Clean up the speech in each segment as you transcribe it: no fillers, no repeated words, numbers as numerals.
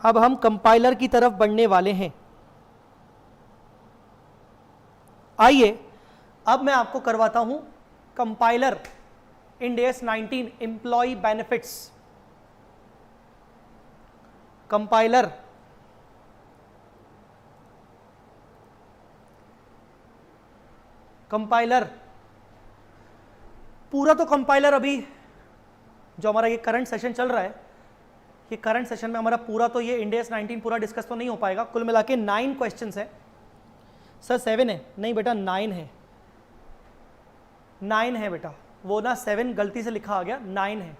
अब हम कंपाइलर की तरफ बढ़ने वाले हैं। आइए अब मैं आपको करवाता हूं compiler Ind AS 19 employ benefits. Compiler पूरा तो कंपाइलर अभी जो हमारा ये करंट सेशन चल रहा है, ये करंट सेशन में हमारा पूरा तो ये इंड एस 19 पूरा डिस्कस तो नहीं हो पाएगा। कुल मिला के 9 क्वेश्चंस है। सर 7 है? नहीं बेटा 9 है, 9 है बेटा, वो ना 7 गलती से लिखा आ गया, 9 है।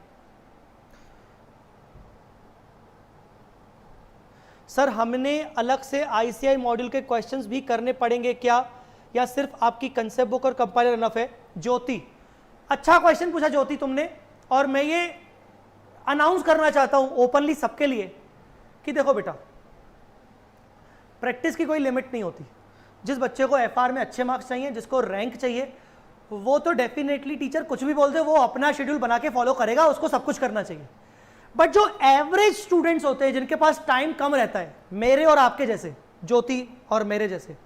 सर हमने अलग से आईसीआई मॉड्यूल के क्वेश्चंस भी करने पड़ेंगे क्या, या सिर्फ आपकी कंसेप्ट बुक और कंपाइलर इनफ है? ज्योति, अच्छा क्वेश्चन पूछा ज्योति तुमने, और मैं ये अनाउंस करना चाहता हूं ओपनली सबके लिए कि देखो बेटा, प्रैक्टिस की कोई लिमिट नहीं होती। जिस बच्चे को एफआर में अच्छे मार्क्स चाहिए, जिसको रैंक चाहिए, वो तो डेफिनेटली टीचर कुछ भी बोल दे वो अपना शेड्यूल बना के फॉलो करेगा, उसको सब कुछ करना चाहिए। बट जो एवरेज स्टूडेंट्स होते हैं, जिनके पास टाइम कम रहता है, मेरे और आपके जैसे, ज्योति और मेरे जैसे,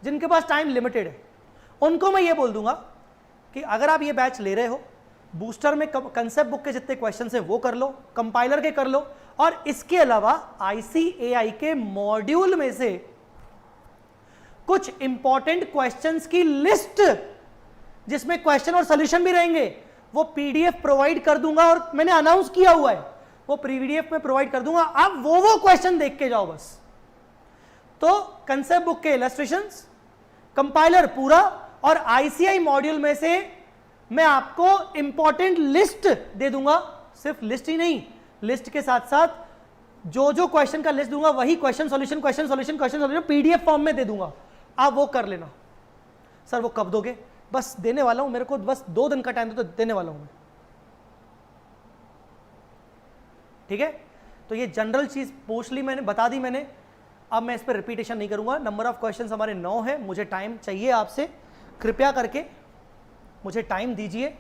जिनके पास टाइम लिमिटेड है, उनको मैं ये बोल दूंगा कि अगर आप ये बैच ले रहे हो, बूस्टर में कंसेप्ट बुक के जितने क्वेश्चंस हैं वो कर लो, कंपाइलर के कर लो, और इसके अलावा आईसीएआई के मॉड्यूल में से कुछ इंपॉर्टेंट क्वेश्चंस की लिस्ट, जिसमें क्वेश्चन और सॉल्यूशन भी रहेंगे, वो पीडीएफ प्रोवाइड कर दूंगा, और मैंने अनाउंस किया हुआ है वो पीडीएफ में प्रोवाइड कर दूंगा। आप वो क्वेश्चन देख के जाओ बस। तो कंसेप्ट बुक के इलस्ट्रेशंस, कंपाइलर पूरा, और आईसीआई मॉड्यूल में से मैं आपको इंपॉर्टेंट लिस्ट दे दूंगा। सिर्फ लिस्ट ही नहीं, लिस्ट के साथ साथ जो जो क्वेश्चन का लिस्ट दूंगा वही क्वेश्चन सॉल्यूशन पीडीएफ फॉर्म में दे दूंगा, आप वो कर लेना। सर वो कब दोगे? बस देने वाला हूं, मेरे को बस 2 दिन का टाइम दो, तो देने वाला हूं मैं, ठीक है? तो ये जनरल चीज पूछ ली मैंने, बता दी मैंने, अब मैं इस पर रिपीटेशन नहीं करूंगा। नंबर ऑफ क्वेश्चंस हमारे 9 है, मुझे टाइम चाहिए आपसे, कृपया करके मुझे टाइम दीजिए।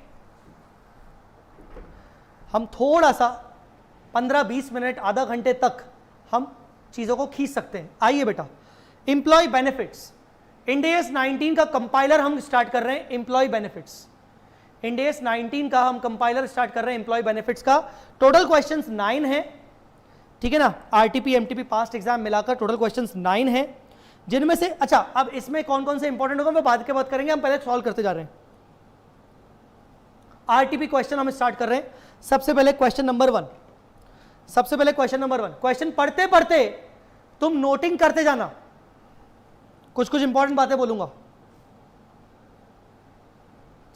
हम थोड़ा सा 15-20 मिनट, आधा घंटे तक हम चीजों को खींच सकते हैं। आइए बेटा, एम्प्लॉय बेनिफिट्स, इंड एस 19 का कंपाइलर हम स्टार्ट कर रहे हैं। एम्प्लॉय बेनिफिट्स, इंड एस 19 का हम कंपाइलर स्टार्ट कर रहे हैं एम्प्लॉय बेनिफिट्स का। टोटल क्वेश्चंस 9 है, ठीक है ना? आरटीपी एमटीपी पास्ट एग्जाम मिलाकर टोटल क्वेश्चंस 9 है, जिनमें से अच्छा अब इसमें कौन कौन से इंपॉर्टेंट होगा वो बाद के बाद करेंगे, हम पहले सॉल्व करते जा रहे हैं। आरटीपी क्वेश्चन हम स्टार्ट कर रहे हैं। सबसे पहले क्वेश्चन नंबर 1, क्वेश्चन पढ़ते पढ़ते तुम नोटिंग करते जाना, कुछ कुछ इंपॉर्टेंट बातें बोलूंगा,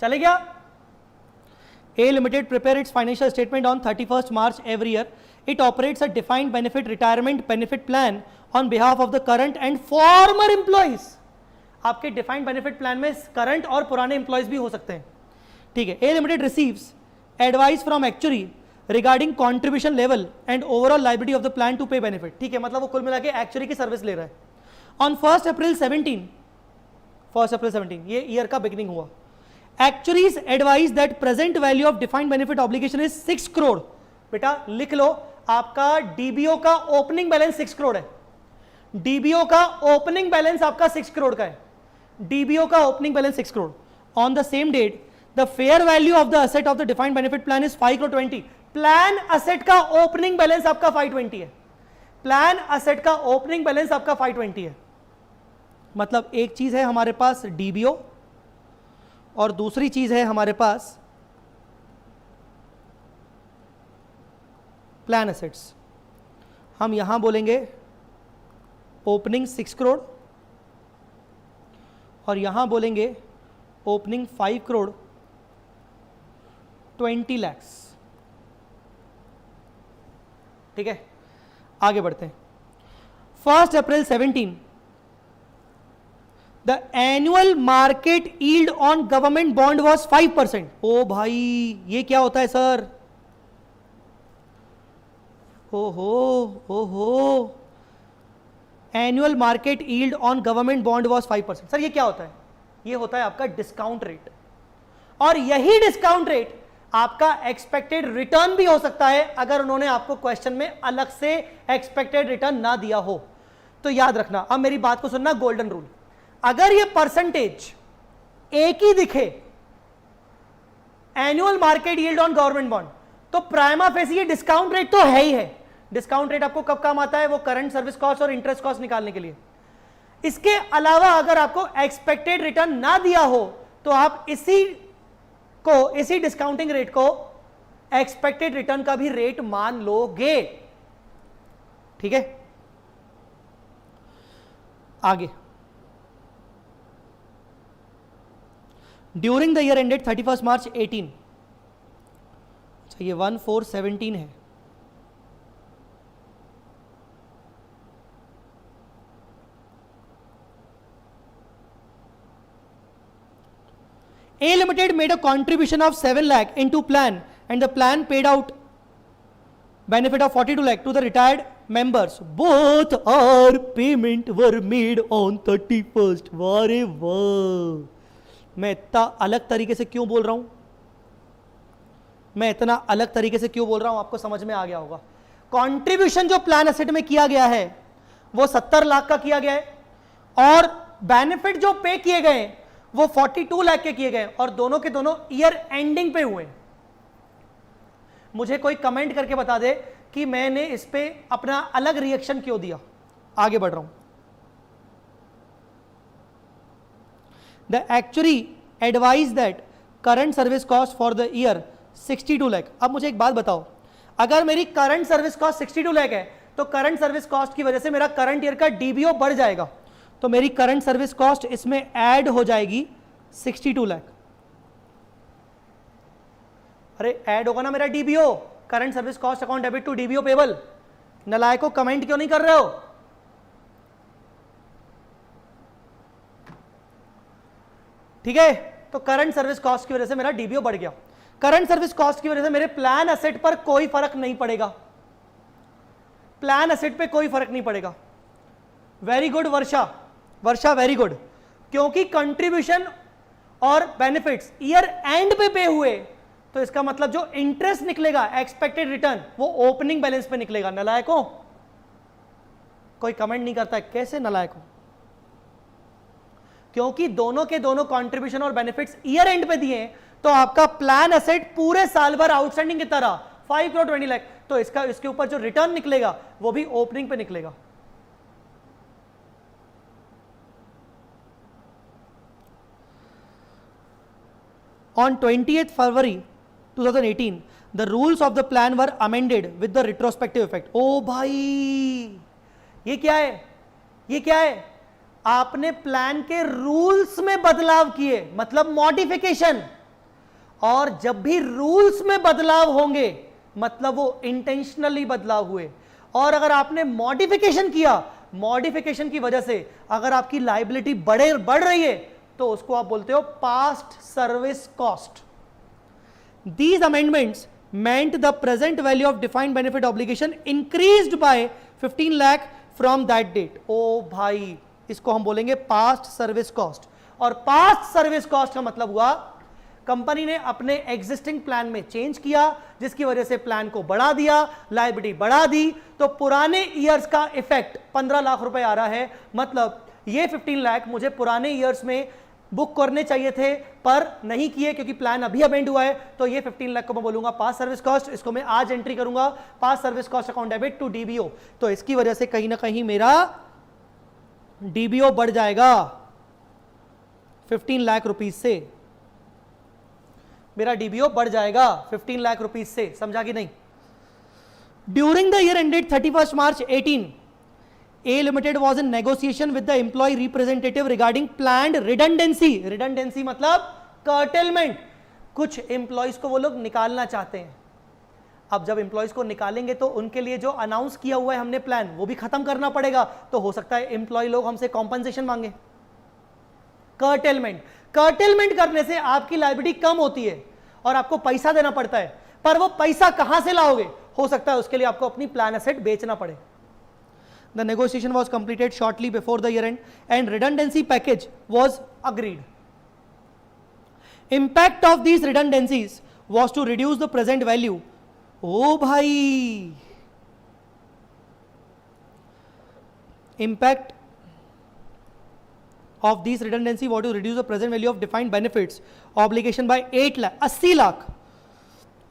चले गया? A Limited prepare its financial statement on 31st March every year. It operates a defined benefit retirement benefit plan on behalf of the current and former employees. आपके डिफाइंड बेनिफिट प्लान में current और पुराने employees भी हो सकते हैं, ठीक है? A Limited receives advice from actuary regarding contribution level and overall liability of the plan to pay benefit. ठीक है, मतलब वो कुल मिला के एक्चुअरी की सर्विस ले रहा है। On 1st April 17, ये ईयर का बिगिनिंग हुआ। Actuaries advise that present value of defined benefit obligation is 6 crore. बेटा लिख लो, आपका डीबीओ का ओपनिंग बैलेंस 6 करोड़ है। डीबीओ का ओपनिंग बैलेंस आपका 6 करोड़ का है। डीबीओ का opening balance 6 crore. On the same date the fair value of the asset of the defined benefit plan is 5 crore 20। Plan asset का ओपनिंग बैलेंस आपका 520 है। प्लान असेट का ओपनिंग बैलेंस आपका 520 है। मतलब एक चीज है हमारे पास डीबीओ, और दूसरी चीज है हमारे पास प्लान एसेट्स। हम यहां बोलेंगे ओपनिंग 6 करोड़ और यहां बोलेंगे ओपनिंग 5 करोड़ 20 लाख। ठीक है, आगे बढ़ते हैं। 1st April 17 the annual market yield on government bond was 5%। ओ भाई ये क्या होता है सर? ओहो, annual market yield on government bond was 5%। Sir ये क्या होता है? ये होता है आपका डिस्काउंट रेट, और यही डिस्काउंट रेट आपका एक्सपेक्टेड रिटर्न भी हो सकता है अगर उन्होंने आपको क्वेश्चन में अलग से एक्सपेक्टेड रिटर्न ना दिया हो। तो याद रखना, अब मेरी बात को सुनना, गोल्डन रूल, अगर ये परसेंटेज एक ही दिखे annual market yield on government bond, तो प्राइमा फेसी ये डिस्काउंट रेट तो है ही है। डिस्काउंट रेट आपको कब काम आता है? वो करंट सर्विस कॉस्ट और इंटरेस्ट कॉस्ट निकालने के लिए। इसके अलावा अगर आपको एक्सपेक्टेड रिटर्न ना दिया हो तो आप इसी डिस्काउंटिंग रेट को एक्सपेक्टेड रिटर्न का भी रेट मान लोगे। ठीक है, आगे, ड्यूरिंग द ईयर एंडेड 31 मार्च 18, अच्छा ये 1417 है। A Limited made a contribution of 7 lakh into plan and the plan paid out benefit of 42 lakh to the retired members. Both our payment were made on 31st. वारे वाह, मैं इतना अलग तरीके से क्यों बोल रहा हूं? मैं इतना अलग तरीके से क्यों बोल रहा हूं आपको समझ में आ गया होगा। कंट्रीब्यूशन जो प्लान एसेट में किया गया है वो 70 लाख का किया गया है और बेनिफिट जो पे किए गए वो 42 लाख के किए गए और दोनों के दोनों ईयर एंडिंग पे हुए। मुझे कोई कमेंट करके बता दे कि मैंने इस पे अपना अलग रिएक्शन क्यों दिया। आगे बढ़ रहा हूं। The actually advise that current service cost for the year 62 lakh. अब मुझे एक बात बताओ, अगर मेरी करंट सर्विस कॉस्ट 62 लाख है तो करंट सर्विस कॉस्ट की वजह से मेरा करंट ईयर का डीबीओ बढ़ जाएगा, तो मेरी करंट सर्विस कॉस्ट इसमें ऐड हो जाएगी 62 लाख। अरे ऐड होगा ना मेरा DBO, current service cost account debit to DBO payable. नलायकों कमेंट क्यों नहीं कर रहे हो? ठीक है, तो करंट सर्विस कॉस्ट की वजह से मेरा डीबीओ बढ़ गया। करंट सर्विस कॉस्ट की वजह से मेरे प्लान एसेट पर कोई फर्क नहीं पड़ेगा, प्लान एसेट पे कोई फर्क नहीं पड़ेगा। वेरी गुड वर्षा, वर्षा वेरी गुड, क्योंकि कंट्रीब्यूशन और बेनिफिट्स ईयर एंड पे हुए तो इसका मतलब जो इंटरेस्ट निकलेगा एक्सपेक्टेड रिटर्न वो ओपनिंग बैलेंस पे निकलेगा। नलायकों कोई कमेंट नहीं करता है, कैसे नलायकों? क्योंकि दोनों के दोनों कंट्रीब्यूशन और बेनिफिट्स ईयर एंड पे दिए तो आपका प्लान एसेट पूरे साल भर आउटस्टैंडिंग की तरह 5 करोड़ 20 लाख, तो इसके ऊपर जो रिटर्न निकलेगा वो भी ओपनिंग पे निकलेगा। On 20th February 2018, the rules of the plan were amended with the retrospective effect. ओ भाई, ये क्या है? ये क्या है? आपने प्लान के रूल्स में बदलाव किए, मतलब मॉडिफिकेशन। और जब भी रूल्स में बदलाव होंगे मतलब वो इंटेंशनली बदलाव हुए। और अगर आपने मॉडिफिकेशन किया, मॉडिफिकेशन की वजह से अगर आपकी लायबिलिटी बढ़ रही है तो उसको आप बोलते हो past service cost. These amendments meant the present value of defined benefit obligation increased by 15 lakh from that date. ओ भाई, इसको हम बोलेंगे पास्ट सर्विस कॉस्ट। और पास्ट सर्विस कॉस्ट का मतलब हुआ कंपनी ने अपने एग्जिस्टिंग प्लान में चेंज किया जिसकी वजह से प्लान को बढ़ा दिया, लायबिलिटी बढ़ा दी, तो पुराने ईयर्स का इफेक्ट 15 लाख रुपए आ रहा है। मतलब ये 15 लाख मुझे पुराने ईयर्स में बुक करने चाहिए थे पर नहीं किए क्योंकि प्लान अभी अमेंड हुआ है, तो ये 15 लाख को मैं बोलूंगा पास सर्विस कॉस्ट। इसको मैं आज एंट्री करूंगा past service cost account debit to DBO. तो इसकी वजह से कहीं ना कहीं मेरा डीबीओ बढ़ जाएगा 15 लाख रुपीज से, मेरा डीबीओ बढ़ जाएगा 15 लाख रुपीज से। समझा कि नहीं? During the year ended 31 March 18, A Limited was in negotiation with the employee representative regarding planned redundancy. Redundancy मतलब curtailment। कुछ एम्प्लॉयज को वो लोग निकालना चाहते हैं। अब जब एम्प्लॉयज को निकालेंगे तो उनके लिए जो अनाउंस किया हुआ है हमने प्लान वो भी खत्म करना पड़ेगा, तो हो सकता है एम्प्लॉय लोग हमसे कॉम्पनसेशन मांगे। कर्टेलमेंट, कर्टेलमेंट करने से आपकी लायबिलिटी कम होती है और आपको पैसा देना पड़ता है, पर वो पैसा कहां से लाओगे? हो सकता है उसके लिए आपको अपनी प्लान एसेट बेचना पड़े। The negotiation was completed shortly before the year end and redundancy package was agreed. Impact of these redundancies was to reduce the present value. ओ भाई, impact of these redundancy was to reduce the present value of defined benefits obligation by 8 lakh, 80 lakh.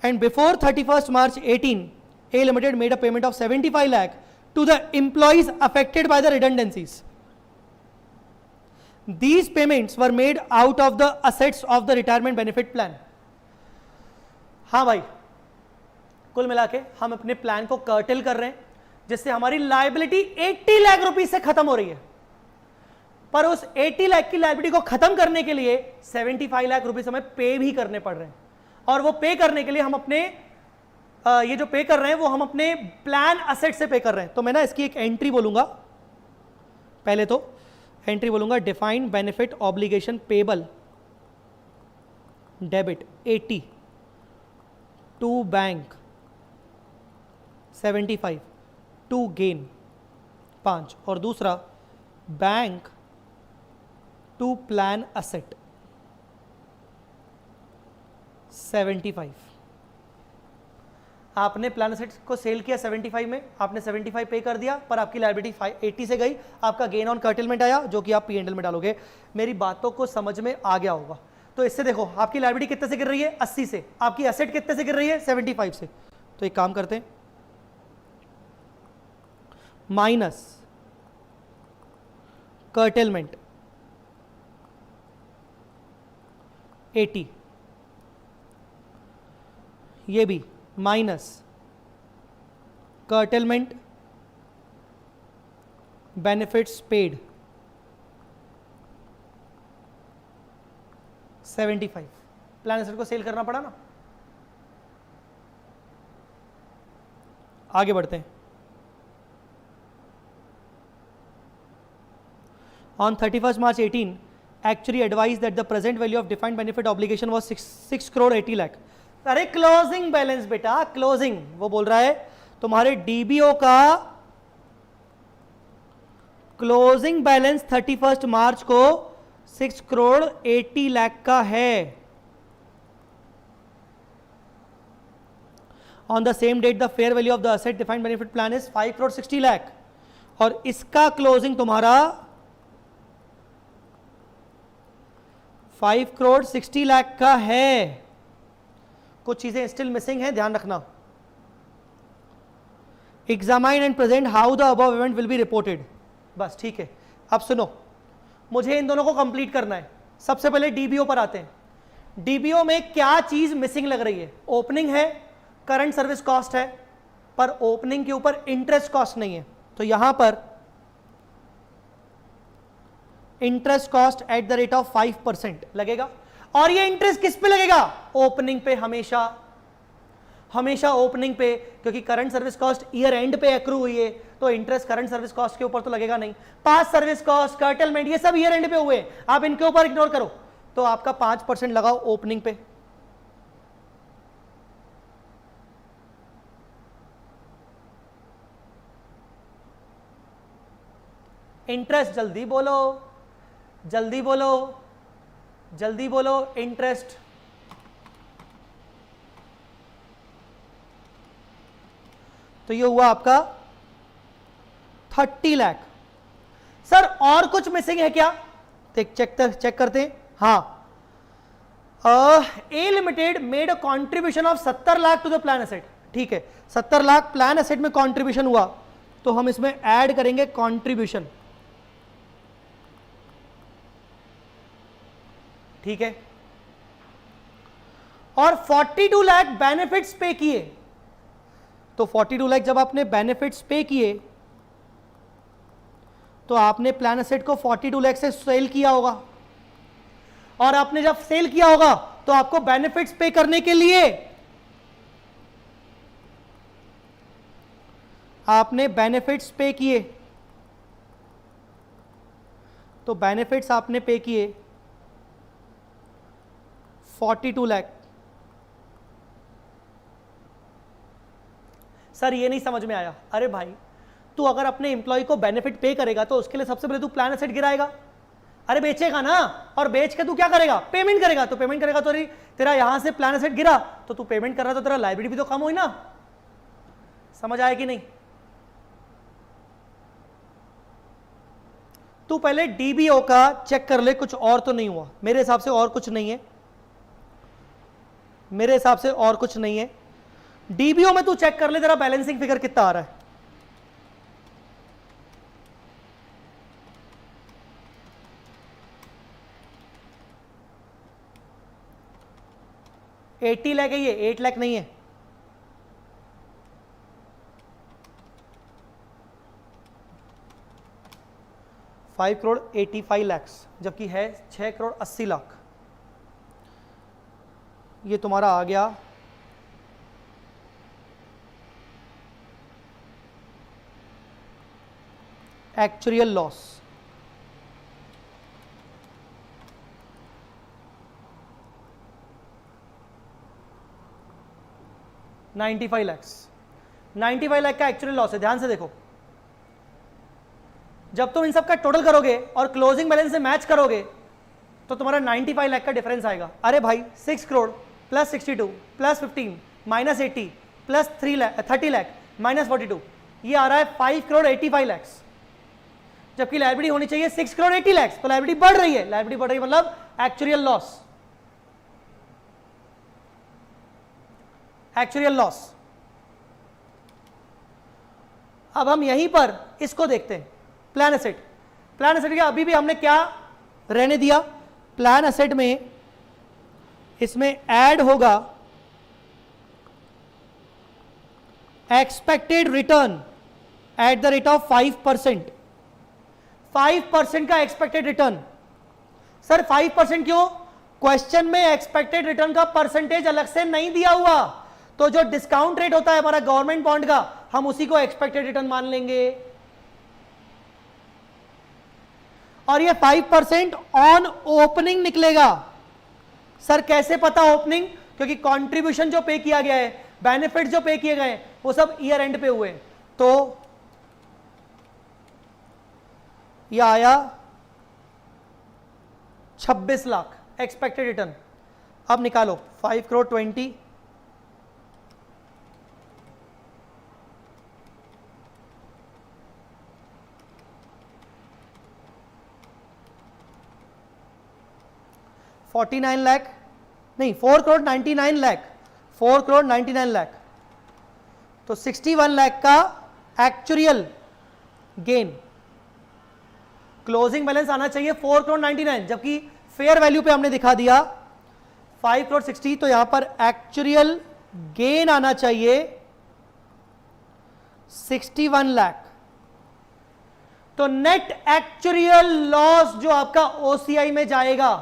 And before 31st March 18, A Limited made a payment of 75 lakh to the employees affected by the redundancies. These payments were made out of the assets of the retirement benefit plan. हाँ भाई, कुल मिला के हम अपने plan को cartel कर रहे हैं, जिससे हमारी लायबिलिटी 80 लाख रुपए से खत्म हो रही है, पर उस 80 लाख की लायबिलिटी को खत्म करने के लिए 75 लाख रुपए हमें पे भी करने पड़ रहे हैं। और वो पे करने के लिए हम अपने ये जो पे कर रहे हैं वो हम अपने प्लान असेट से पे कर रहे हैं। तो मैं ना इसकी एक एंट्री बोलूंगा, पहले तो एंट्री बोलूंगा defined benefit obligation payable debit 80 to bank 75 to gain 5, और दूसरा बैंक टू प्लान असेट 75। आपने प्लान असेट को सेल किया 75 में, आपने 75 पे कर दिया, पर आपकी लायबिलिटी 80 से गई, आपका गेन ऑन कर्टेलमेंट आया जो कि आप P&L में डालोगे। मेरी बातों को समझ में आ गया होगा। तो इससे देखो आपकी लायबिलिटी कितने से गिर रही है, 80 से, आपकी एसेट कितने से गिर रही है, 75 से। तो एक काम करते हैं, माइनस कर्टेलमेंट 80, ये भी minus curtailment benefits paid 75। Plan asset को सेल करना पड़ा ना। आगे बढ़ते हैं। On 31st March 18, actuary advised that the present value of defined benefit obligation was 6 crore 80 lakh. अरे क्लोजिंग बैलेंस बेटा, क्लोजिंग, वो बोल रहा है तुम्हारे डीबीओ का क्लोजिंग बैलेंस 31st मार्च को 6 करोड़ 80 लाख का है। On the same date the fair value of the asset defined benefit plan is 5 crore 60 lakh, और इसका क्लोजिंग तुम्हारा 5 करोड़ 60 लाख का है। कुछ चीजें स्टिल मिसिंग है, ध्यान रखना। Examine and present how the above event will be reported. बस ठीक है, अब सुनो, मुझे इन दोनों को कंप्लीट करना है। सबसे पहले डीबीओ पर आते हैं। डीबीओ में क्या चीज मिसिंग लग रही है? ओपनिंग है, करंट सर्विस कॉस्ट है, पर ओपनिंग के ऊपर इंटरेस्ट कॉस्ट नहीं है। तो यहां पर interest cost at the rate of 5% लगेगा। और ये इंटरेस्ट किस पे लगेगा? ओपनिंग पे, हमेशा हमेशा ओपनिंग पे, क्योंकि current service cost year and पे एक्रू हुई है, तो इंटरेस्ट करंट सर्विस कॉस्ट के ऊपर तो लगेगा नहीं। पास सर्विस कॉस्ट, कर्टेलमेंट, ये सब ईयर एंड पे हुए, आप इनके ऊपर इग्नोर करो। तो आपका 5% लगाओ ओपनिंग पे। इंटरेस्ट जल्दी बोलो, जल्दी बोलो, जल्दी बोलो। इंटरेस्ट तो ये हुआ आपका 30 लाख। सर और कुछ मिसिंग है क्या? चेक करते हैं। हाँ, A limited made a contribution of 70 lakh to the plan asset. ठीक है, 70 लाख प्लान एसेट में कॉन्ट्रीब्यूशन हुआ, तो हम इसमें ऐड करेंगे कॉन्ट्रीब्यूशन। ठीक है, और 42 लाख बेनिफिट्स पे किए। तो 42 लाख जब आपने बेनिफिट्स पे किए, तो आपने प्लान एसेट को 42 लाख से सेल किया होगा, और आपने जब सेल किया होगा तो आपको बेनिफिट्स पे करने के लिए आपने बेनिफिट्स पे किए। तो बेनिफिट्स आपने पे किए 42 लाख। सर ये नहीं समझ में आया। अरे भाई, तू अगर अपने एम्प्लॉय को बेनिफिट पे करेगा तो उसके लिए सबसे पहले तू प्लान एसेट गिराएगा। अरे बेचेगा ना, और बेच के तू क्या करेगा, पेमेंट करेगा। तो पेमेंट करेगा तो तेरा यहां से प्लान एसेट गिरा तो तू पेमेंट कर रहा, तो तेरा लायबिलिटी भी तो कम हुई ना। समझ आया कि नहीं? तू पहले डीबीओ का चेक कर ले, कुछ और तो नहीं हुआ मेरे हिसाब से, और कुछ नहीं है मेरे हिसाब से, और कुछ नहीं है। डीबीओ में तू चेक कर ले तेरा बैलेंसिंग फिगर कितना आ रहा है। $80 लाख है ये, 8 लाख नहीं है। $5 करोड़ 85 लाख, जबकि है 6 करोड़ 80 लाख। ये तुम्हारा आ गया एक्चुअल लॉस। $95 लाख, 95 लाख का एक्चुअल लॉस है। ध्यान से देखो, जब तुम इन सब का टोटल करोगे और क्लोजिंग बैलेंस से मैच करोगे तो तुम्हारा 95 लाख का डिफरेंस आएगा। अरे भाई 6 crore plus 62 plus 15 minus 80 plus 30 lakh minus 42, ये आ रहा है 5 करोड़ 85 लाख, जबकि लायबिलिटी होनी चाहिए 6 करोड़ 80 लाख। तो लायबिलिटी बढ़ रही है, लायबिलिटी बढ़ रही है मतलब एक्चुअल लॉस, एक्चुअल लॉस। अब हम यहीं पर इसको देखते हैं, प्लान एसेट। प्लान एसेट का अभी भी हमने क्या रहने दिया, प्लान एसेट में इसमें ऐड होगा expected return at the rate of 5%। 5% का एक्सपेक्टेड रिटर्न। सर 5% क्यों? क्वेश्चन में एक्सपेक्टेड रिटर्न का परसेंटेज अलग से नहीं दिया हुआ, तो जो डिस्काउंट रेट होता है हमारा गवर्नमेंट बॉन्ड का, हम उसी को एक्सपेक्टेड रिटर्न मान लेंगे। और ये 5% ऑन ओपनिंग निकलेगा। सर कैसे पता ओपनिंग? क्योंकि कंट्रीब्यूशन जो पे किया गया है, बेनिफिट जो पे किए गए, वो सब ईयर एंड पे हुए। तो ये आया 26 लाख एक्सपेक्टेड रिटर्न। अब निकालो 5 करोड़ 20 49 लाख, नहीं 4 करोड़ 99 लाख, 4 करोड़ 99 लाख, तो 61 लाख का एक्चुअल गेन। क्लोजिंग बैलेंस आना चाहिए 4 करोड़ 99, जबकि फेयर वैल्यू पे हमने दिखा दिया 5 करोड़ 60, तो यहां पर एक्चुअल गेन आना चाहिए 61 लाख। तो नेट एक्चुअल लॉस जो आपका ओसीआई में जाएगा,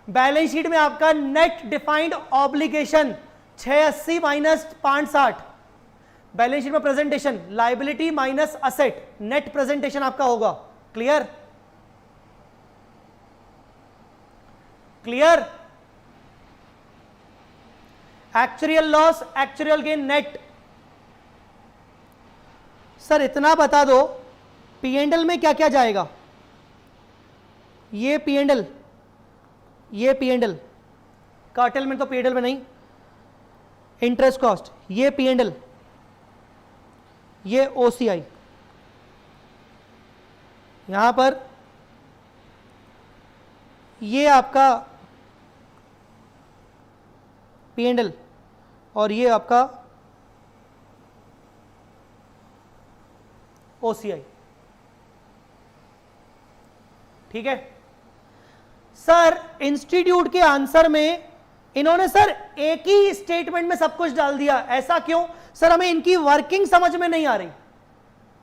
बैलेंस शीट में आपका net defined obligation 680 minus 560, balance sheet में presentation liability minus asset, net presentation आपका होगा। Clear? Clear? Actual loss, actual gain, net. Sir इतना बता दो, पीएनएल में क्या क्या जाएगा? ये पीएनएल, ये पीएनएल, कार्टेल में तो पीएनएल में नहीं, इंटरेस्ट कॉस्ट, ये पीएनएल, ये ओसीआई। यहां पर ये आपका पीएनएल और ये आपका ओसीआई। ठीक है सर, इंस्टीट्यूट के आंसर में इन्होंने सर एक ही स्टेटमेंट में सब कुछ डाल दिया, ऐसा क्यों? सर हमें इनकी वर्किंग समझ में नहीं आ रही,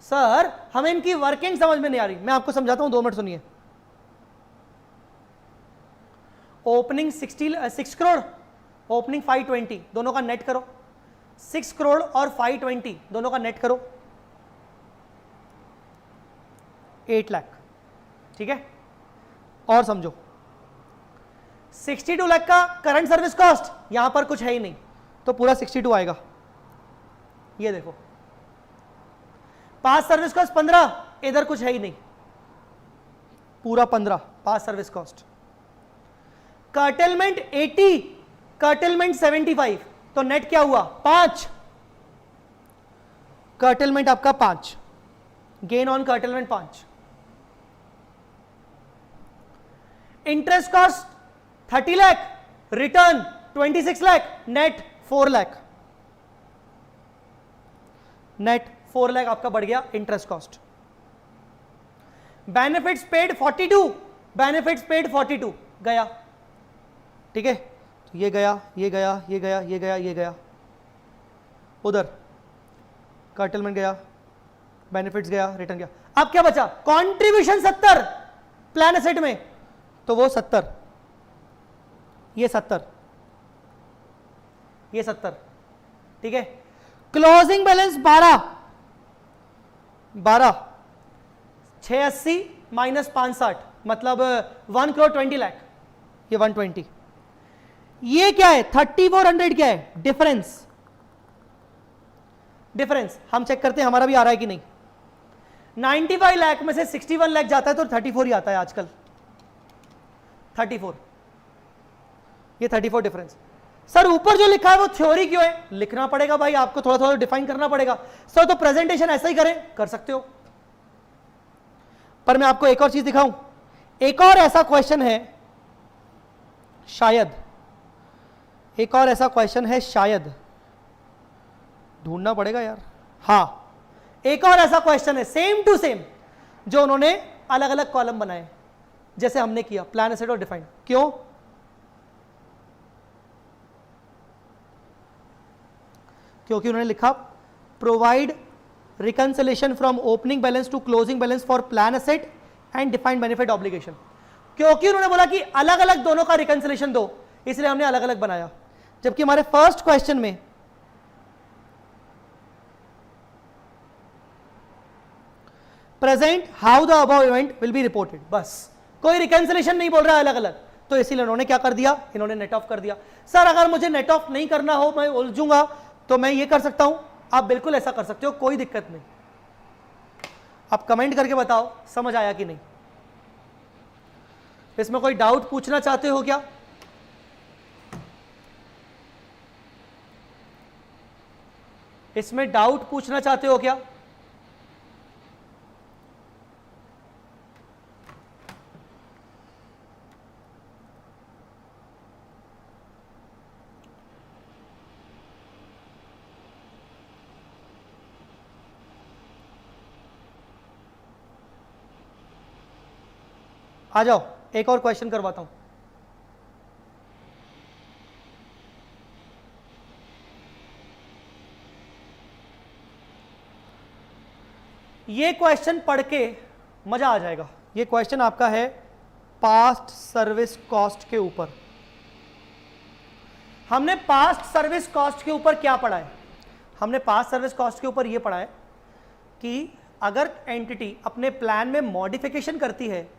सर हमें इनकी वर्किंग समझ में नहीं आ रही। मैं आपको समझाता हूं, 2 मिनट सुनिए। ओपनिंग 6 करोड़, ओपनिंग 520, दोनों का नेट करो। 6 करोड़ और 520 दोनों का नेट करो, 8 लाख। ठीक है, और समझो 62 लाख का करंट सर्विस कॉस्ट, यहां पर कुछ है ही नहीं, तो पूरा 62 आएगा। ये देखो, पास सर्विस कॉस्ट 15, इधर कुछ है ही नहीं, पूरा 15 पास सर्विस कॉस्ट। कर्टेलमेंट 80, कर्टेलमेंट 75, तो नेट क्या हुआ 5, कर्टेलमेंट आपका 5, gain on curtailment 5। Interest cost 30 lakh, return 26 lakh, net 4 lakh, net 4 lakh आपका बढ़ गया interest cost. Benefits paid 42, benefits paid 42 गया, ठीक है, तो ये गया, ये गया, ये गया, ये गया, ये गया, उधर कर्टेलमेंट गया, बेनिफिट्स गया, रिटर्न गया। अब क्या बचा, कंट्रीब्यूशन 70 प्लान एसेट में, तो वो 70, ये 70, ये 70, ठीक है। क्लोजिंग बैलेंस 12, 680 माइनस 560 मतलब 1 करोड़ 20 लाख, ये 120। ये क्या है 3400, क्या है डिफरेंस, डिफरेंस हम चेक करते हैं हमारा भी आ रहा है कि नहीं। 95 लाख में से 61 लाख जाता है तो 34 ही आता है आजकल, 34, ये 34 डिफरेंस। सर ऊपर जो लिखा है वो थ्योरी क्यों है, लिखना पड़ेगा भाई आपको, थोड़ा थोड़ा डिफाइन करना पड़ेगा। सर तो प्रेजेंटेशन ऐसा ही करें, कर सकते हो, पर मैं आपको एक और चीज दिखाऊं। एक और ऐसा क्वेश्चन है शायद, एक और ऐसा क्वेश्चन है शायद, ढूंढना पड़ेगा यार। हां, एक और ऐसा क्वेश्चन है सेम टू सेम, जो उन्होंने अलग अलग कॉलम बनाए जैसे हमने किया, प्लान एसेट और डिफाइंड। क्यों, क्योंकि उन्होंने लिखा provide reconciliation from opening balance to closing balance for plan asset and defined benefit obligation. क्योंकि उन्होंने बोला कि अलग अलग दोनों का रिकंसिलेशन दो, इसलिए हमने अलग अलग बनाया। जबकि हमारे फर्स्ट क्वेश्चन में present how the above event will be reported, बस कोई रिकंसिलेशन नहीं बोल रहा अलग अलग, तो इसीलिए उन्होंने क्या कर दिया, इन्होंने नेट ऑफ कर दिया। सर अगर मुझे नेट ऑफ नहीं करना हो, मैं उलझूंगा, तो मैं ये कर सकता हूं, आप बिल्कुल ऐसा कर सकते हो, कोई दिक्कत नहीं। आप कमेंट करके बताओ समझ आया कि नहीं। इसमें कोई डाउट पूछना चाहते हो क्या? इसमें डाउट पूछना चाहते हो क्या? आ जाओ, एक और क्वेश्चन करवाता हूं। ये क्वेश्चन पढ़ के मजा आ जाएगा। ये क्वेश्चन आपका है पास्ट सर्विस कॉस्ट के ऊपर। हमने पास्ट सर्विस कॉस्ट के ऊपर क्या पढ़ा है? हमने पास्ट सर्विस कॉस्ट के ऊपर यह पढ़ा है कि अगर एंटिटी अपने प्लान में मॉडिफिकेशन करती है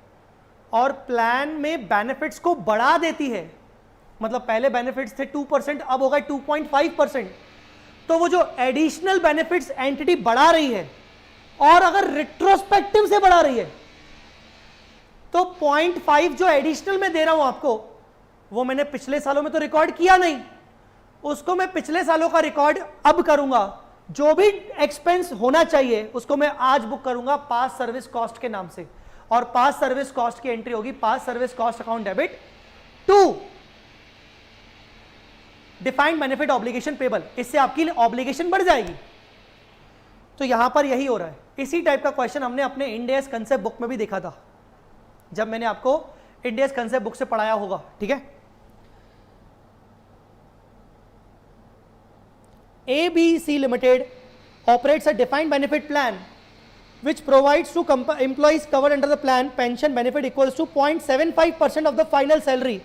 और प्लान में बेनिफिट्स को बढ़ा देती है, मतलब पहले बेनिफिट्स थे 2%, अब हो गए 2.5%, तो वो जो एडिशनल बेनिफिट्स एंटिटी बढ़ा रही है और अगर रिट्रोस्पेक्टिव से बढ़ा रही है, तो 0.5 जो एडिशनल में दे रहा हूं आपको, वो मैंने पिछले सालों में तो रिकॉर्ड किया नहीं, उसको मैं पिछले सालों का रिकॉर्ड अब करूंगा। जो भी एक्सपेंस होना चाहिए उसको मैं आज बुक करूंगा पास्ट सर्विस कॉस्ट के नाम से, और पास्ट सर्विस कॉस्ट की एंट्री होगी past service cost account debit to defined benefit obligation payable. इससे आपकी ऑब्लिगेशन बढ़ जाएगी। तो यहां पर यही हो रहा है। इसी टाइप का क्वेश्चन हमने अपने इंडियस कंसेप्ट बुक में भी देखा था, जब मैंने आपको इंडियस कंसेप्ट बुक से पढ़ाया होगा, ठीक है। ABC Limited operates a defined benefit plan which provides to employees covered under the plan pension benefit equals to 0.75% of the final salary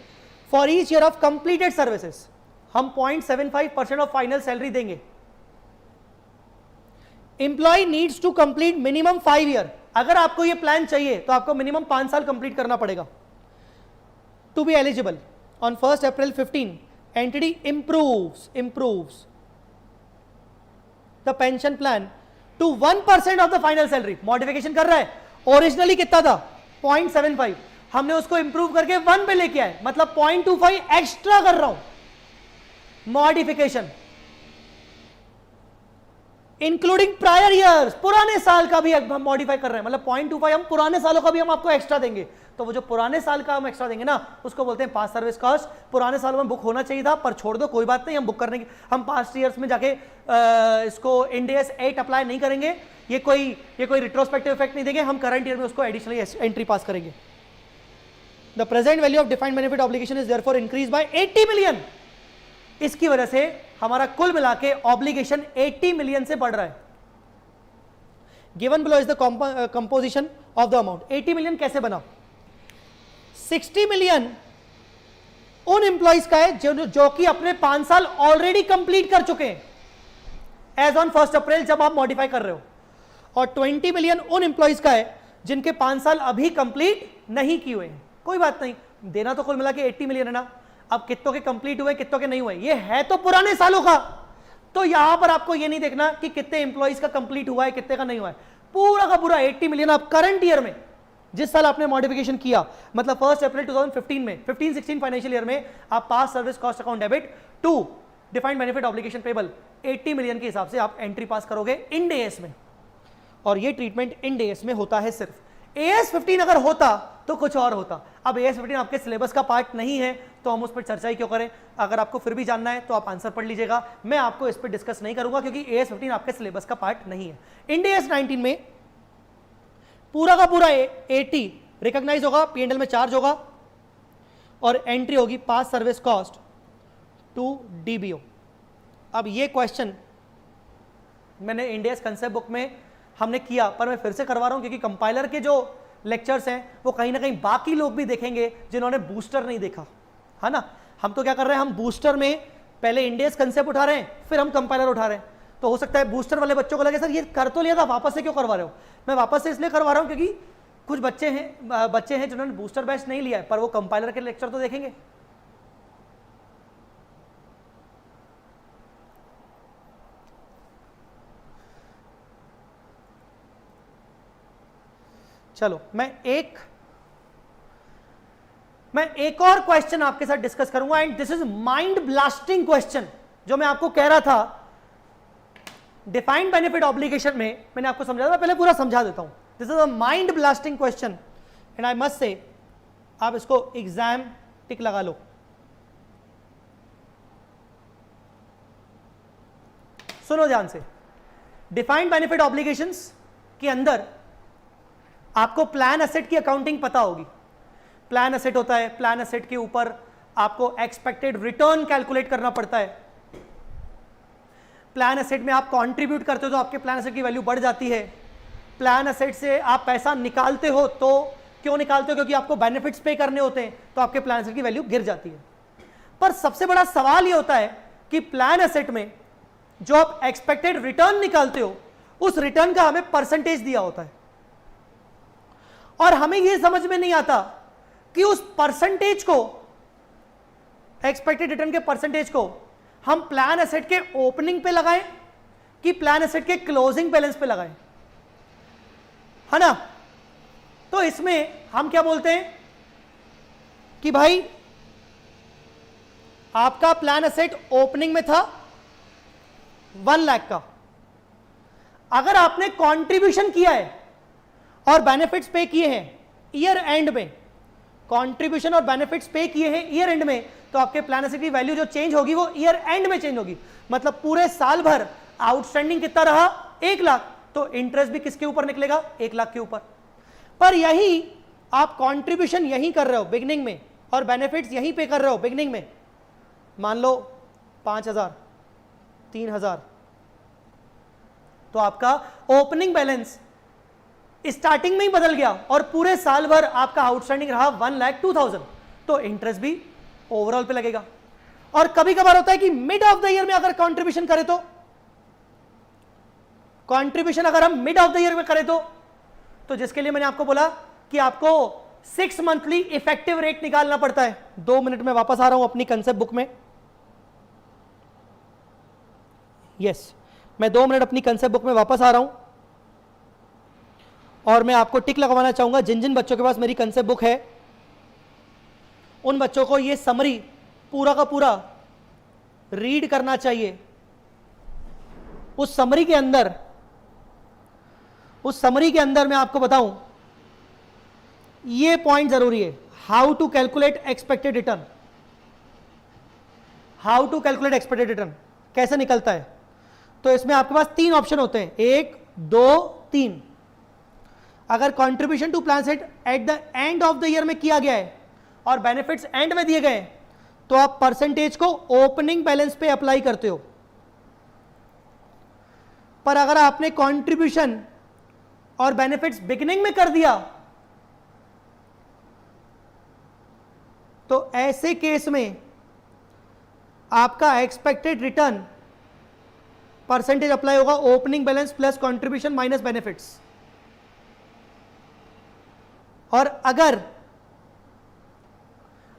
for each year of completed services. हम 0.75% of final salary देंगे। Employee needs to complete minimum 5 year. अगर आपको ये plan चाहिए तो आपको minimum 5 साल complete करना पड़ेगा। To be eligible on 1st April 15, entity improves the pension plan to 1% of the final salary. Modification कर रहा है, ओरिजिनली कितना था 0.75, हमने उसको इंप्रूव करके 1 पे लेके आए, मतलब 0.25 एक्स्ट्रा कर रहा हूं मॉडिफिकेशन, इंक्लूडिंग प्रायर ईयर्स, पुराने साल का भी हम मॉडिफाई कर रहे हैं, मतलब 0.25 हम पुराने सालों का भी हम आपको एक्स्ट्रा देंगे। तो वो जो पुराने साल का हम एक्स्ट्रा देंगे ना, उसको बोलते हैं पास्ट सर्विस कॉस्ट। पुराने सालों में बुक होना चाहिए था, पर छोड़ दो, कोई बात नहीं, हम बुक करने की, हम पास्ट ईयर्स में जाके इसको इंड AS 8 अप्लाई नहीं करेंगे, ये कोई रिट्रोस्पेक्टिव इफेक्ट नहीं देंगे, हम करंट ईयर में उसको एडिशनली एंट्री पास करेंगे। The present value of defined benefit obligation is therefore increase by 80 million. इसकी वजह से हमारा कुल मिला के ऑब्लिगेशन 80 मिलियन से बढ़ रहा है। Given below is the composition of the amount. 80 million कैसे बना? 60 मिलियन उन एम्प्लॉइज का है जो कि अपने 5 साल ऑलरेडी कंप्लीट कर चुके हैं एज ऑन 1 अप्रैल जब आप मॉडिफाई कर रहे हो, और 20 मिलियन उन एम्प्लॉइज का है जिनके 5 साल अभी कंप्लीट नहीं किए हुए हैं। कोई बात नहीं, देना तो कुल मिला के 80 मिलियन है ना। अब कितनों के कंप्लीट हुए, कितनों के नहीं हुए, ये है तो पुराने सालों का। तो यहां पर आपको ये नहीं देखना कि कितने एम्प्लॉइज का कंप्लीट हुआ है, कितने का नहीं हुआ है, पूरा का पूरा 80 मिलियन आप करंट ईयर में, जिस साल आपने मॉडिफिकेशन किया, मतलब 1 अप्रैल 2015 में, 15-16 फाइनेंशियल ईयर में आप past service cost account debit to defined benefit obligation payable 80 million के हिसाब से आप एंट्री पास करोगे इंड AS में। और ये ट्रीटमेंट इंड AS में होता है। सिर्फ AS 15 अगर होता तो कुछ और होता। अब AS 15 आपके सिलेबस का पार्ट नहीं है तो हम उस पर चर्चा ही क्यों करें। अगर आपको फिर भी जानना है तो आप आंसर पढ़ लीजिएगा, मैं आपको इस पर डिस्कस नहीं करूंगा क्योंकि AS 15 आपके सिलेबस का पार्ट नहीं है। इंड AS 19 में पूरा का पूरा 80 रिकॉग्नाइज होगा, P&L में चार्ज होगा, और एंट्री होगी पास सर्विस कॉस्ट टू DBO। अब ये क्वेश्चन मैंने इंड AS कंसेप्ट बुक में हमने किया, पर मैं फिर से करवा रहा हूं क्योंकि कंपाइलर के जो लेक्चर्स हैं वो कहीं ना कहीं बाकी लोग भी देखेंगे जिन्होंने बूस्टर नहीं देखा है ना। हम तो क्या कर रहे हैं, हम बूस्टर में पहले इंड AS कंसेप्ट उठा रहे हैं, फिर हम कंपाइलर उठा रहे हैं। तो हो सकता है बूस्टर वाले बच्चों को लगे सर ये कर तो लिया था, वापस से क्यों करवा रहे हो। मैं वापस से इसलिए करवा रहा हूं क्योंकि कुछ बच्चे हैं जिन्होंने बूस्टर बैच नहीं लिया है, पर वो कंपाइलर के लेक्चर तो देखेंगे। चलो मैं एक और क्वेश्चन आपके साथ डिस्कस करूंगा, and this is mind blasting question जो मैं आपको कह रहा था डिफाइंड बेनिफिट ऑब्लिगेशन में मैंने आपको समझा था, पहले पूरा समझा देता हूं। This is a mind blasting question and I must say आप इसको एग्जाम टिक लगा लो। सुनो ध्यान से, डिफाइंड बेनिफिट ऑब्लिगेशंस के अंदर आपको प्लान एसेट की अकाउंटिंग पता होगी। प्लान एसेट होता है, प्लान एसेट के ऊपर आपको एक्सपेक्टेड रिटर्न कैलकुलेट करना पड़ता है। प्लान एसेट में आप कंट्रीब्यूट करते हो तो आपके प्लान एसेट की वैल्यू बढ़ जाती है। प्लान एसेट से आप पैसा निकालते हो तो क्यों निकालते हो, क्योंकि आपको बेनिफिट्स पे करने होते हैं, तो आपके प्लान एसेट की वैल्यू गिर जाती है। पर सबसे बड़ा सवाल यह होता है कि प्लान एसेट में जो आप एक्सपेक्टेड रिटर्न निकालते हो उस रिटर्न का हमें परसेंटेज दिया होता है, और हमें यह समझ में नहीं आता कि उस परसेंटेज को, एक्सपेक्टेड रिटर्न के परसेंटेज को हम प्लान एसेट के ओपनिंग पे लगाएं कि प्लान एसेट के क्लोजिंग बैलेंस पे लगाएं, है ना। तो इसमें हम क्या बोलते हैं कि भाई आपका प्लान एसेट ओपनिंग में था 1 लाख का, अगर आपने कंट्रीब्यूशन किया है और बेनिफिट्स पे किए हैं ईयर एंड में, कंट्रीब्यूशन और बेनिफिट्स पे किए हैं ईयर एंड में, तो आपके प्लान एसेट की वैल्यू जो चेंज होगी वो ईयर एंड में चेंज होगी। मतलब पूरे साल भर आउटस्टैंडिंग कितना रहा, 1 लाख, तो इंटरेस्ट भी किसके ऊपर निकलेगा, 1 लाख के ऊपर। पर यही आप कंट्रीब्यूशन यहीं कर रहे हो बिगनिंग में और बेनिफिट्स यहीं पे कर रहे हो बिगनिंग में, मान लो 5,000, 3,000, तो आपका ओपनिंग बैलेंस स्टार्टिंग में ही बदल गया और पूरे साल भर आपका आउटस्टैंडिंग रहा 1,02,000, तो इंटरेस्ट भी ओवरऑल पे लगेगा। और कभी कभार होता है कि मिड ऑफ द ईयर में अगर कंट्रीब्यूशन करें तो, कंट्रीब्यूशन अगर हम मिड ऑफ द ईयर में करें तो जिसके लिए मैंने आपको बोला कि आपको 6 मंथली इफेक्टिव रेट निकालना पड़ता है। 2 मिनट में वापस आ रहा हूं अपनी कंसेप्ट बुक में। यस, मैं 2 मिनट अपनी कंसेप्ट बुक में वापस आ रहा हूं और मैं आपको टिक लगवाना चाहूंगा, जिन जिन बच्चों के पास मेरी कंसेप्ट बुक है उन बच्चों को ये समरी पूरा का पूरा रीड करना चाहिए। उस समरी के अंदर मैं आपको बताऊं, ये पॉइंट जरूरी है, how to calculate expected return. How to calculate expected return कैसे निकलता है? तो इसमें आपके पास 3 ऑप्शन होते हैं, 1 2 3। अगर contribution to plan set at the end of the year में किया गया है और बेनिफिट्स एंड में दिए गए तो आप परसेंटेज को ओपनिंग बैलेंस पे अप्लाई करते हो। पर अगर आपने कंट्रीब्यूशन और बेनिफिट्स बिगिनिंग में कर दिया तो ऐसे केस में आपका एक्सपेक्टेड रिटर्न परसेंटेज अप्लाई होगा opening balance plus contribution minus benefits. और अगर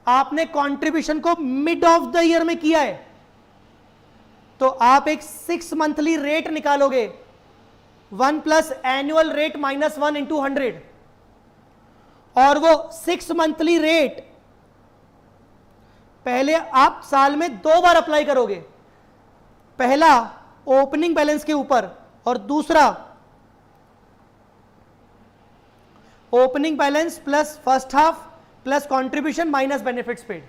आपने कंट्रीब्यूशन को मिड ऑफ द ईयर में किया है तो आप एक 6 मंथली रेट निकालोगे, 1 plus annual rate minus 1 into 100, और वो 6 मंथली रेट पहले आप साल में 2 बार अप्लाई करोगे, पहला ओपनिंग बैलेंस के ऊपर और दूसरा opening balance plus first half plus contribution minus benefits paid.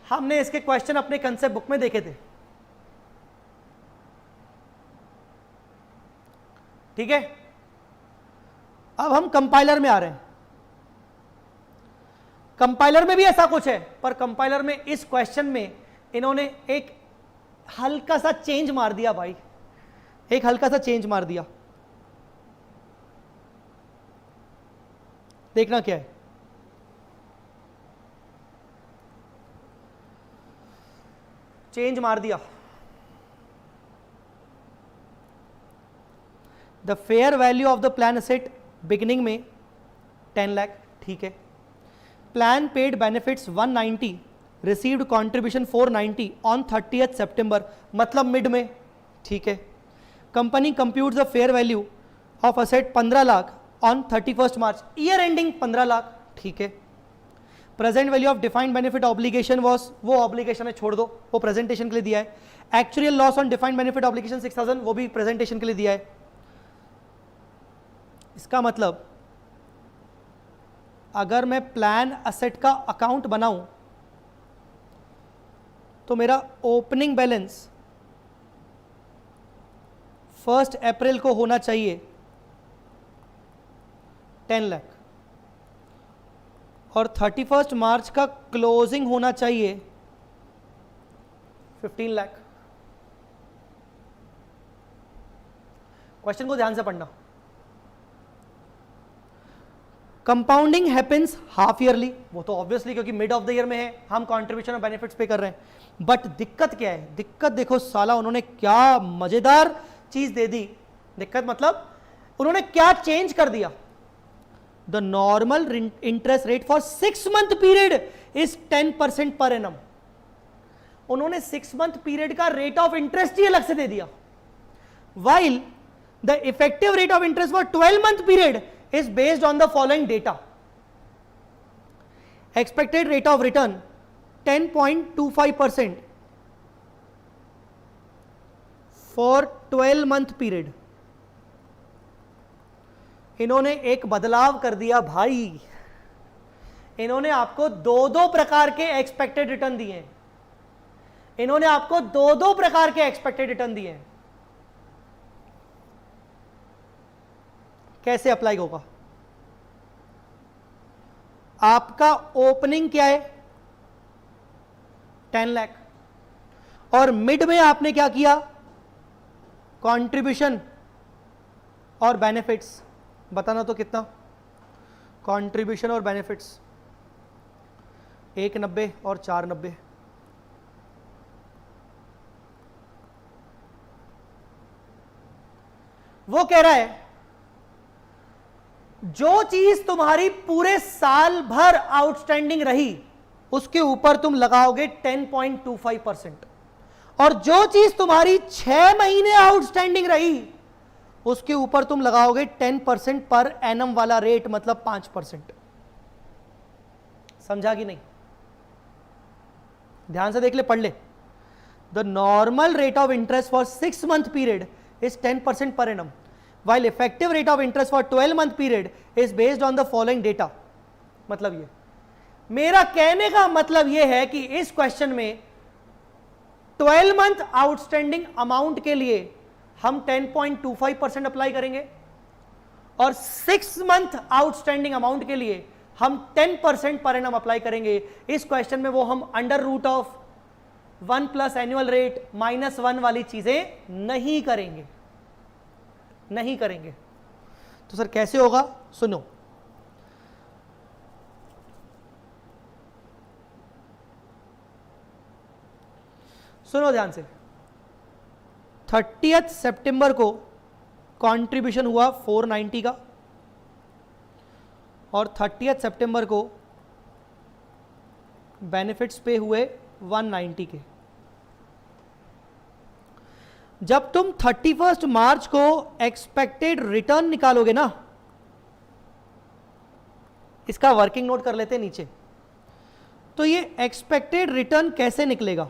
हमने इसके क्वेश्चन अपने कंसेप्ट बुक में देखे थे, ठीक है। अब हम कंपाइलर में आ रहे हैं। कंपाइलर में भी ऐसा कुछ है, पर कंपाइलर में इस क्वेश्चन में इन्होंने एक हल्का सा चेंज मार दिया भाई, एक हल्का सा चेंज मार दिया। देखना क्या है, चेंज मार दिया। The fair value of the plan asset beginning में 10 लाख, ठीक है। Plan paid benefits 190, received contribution 490 on 30th सितंबर, मतलब मिड में, ठीक है। Company computes the fair value of asset 15 lakh on 31st March, year ending 15 lakh, ठीक है। Present value of defined benefit obligation was, वो ऑब्लिगेशन है छोड़ दो, वो प्रेजेंटेशन के लिए दिया है। Actual loss on defined benefit obligation 6000, वो भी प्रेजेंटेशन के लिए दिया है। इसका मतलब अगर मैं प्लान असेट का अकाउंट बनाऊं तो मेरा ओपनिंग बैलेंस 1 अप्रैल को होना चाहिए 10 लाख और 31 मार्च का क्लोजिंग होना चाहिए 15 लाख। क्वेश्चन को ध्यान से पढ़ना। कंपाउंडिंग हैपेंस हाफ ईयरली, वो तो ऑब्वियसली क्योंकि मिड ऑफ द ईयर में है, हम कंट्रीब्यूशन और बेनिफिट्स पे कर रहे हैं। बट दिक्कत क्या है? दिक्कत देखो साला उन्होंने क्या मजेदार चीज दे दी। दिक्कत मतलब उन्होंने क्या चेंज कर दिया। The normal interest rate for 6 month period is 10% per annum. उन्होंने 6 मंथ पीरियड का रेट ऑफ इंटरेस्ट ही अलग से दे दिया, while the effective rate of interest for 12 month period is based on the following data. Expected rate of return 10.25% for 12 month period. इन्होंने एक बदलाव कर दिया भाई, इन्होंने आपको दो प्रकार के एक्सपेक्टेड रिटर्न दिए हैं। इन्होंने आपको दो प्रकार के एक्सपेक्टेड रिटर्न दिए हैं। कैसे अप्लाई होगा? आपका ओपनिंग क्या है 10 लाख और मिड में आपने क्या किया? कंट्रीब्यूशन और बेनिफिट्स, बताना तो कितना? कंट्रीब्यूशन और बेनिफिट्स 190 और 490। वो कह रहा है जो चीज तुम्हारी पूरे साल भर आउटस्टैंडिंग रही उसके ऊपर तुम लगाओगे 10.25%, और जो चीज तुम्हारी 6 महीने आउटस्टैंडिंग रही उसके ऊपर तुम लगाओगे 10% पर एनम वाला रेट, मतलब 5%। समझा कि नहीं? ध्यान से देख ले, पढ़ ले। The normal rate of interest for 6 month period is 10% per annum, while effective rate of interest for 12 month period is based on the following data। मतलब ये, मेरा कहने का मतलब ये है कि इस क्वेश्चन में 12 मंथ आउटस्टैंडिंग अमाउंट के लिए हम 10.25% अप्लाई करेंगे और 6 मंथ आउटस्टैंडिंग अमाउंट के लिए हम 10% पर एनम अप्लाई करेंगे। इस क्वेश्चन में वो हम under root of 1 plus annual rate -1 वाली चीजें नहीं करेंगे, नहीं करेंगे। तो सर कैसे होगा? सुनो, सुनो ध्यान से। 30 सितंबर को कंट्रीब्यूशन हुआ 490 का और 30 सितंबर को बेनिफिट्स पे हुए 190 के। जब तुम 31 मार्च को एक्सपेक्टेड रिटर्न निकालोगे ना, इसका वर्किंग नोट कर लेते हैं नीचे, तो ये एक्सपेक्टेड रिटर्न कैसे निकलेगा?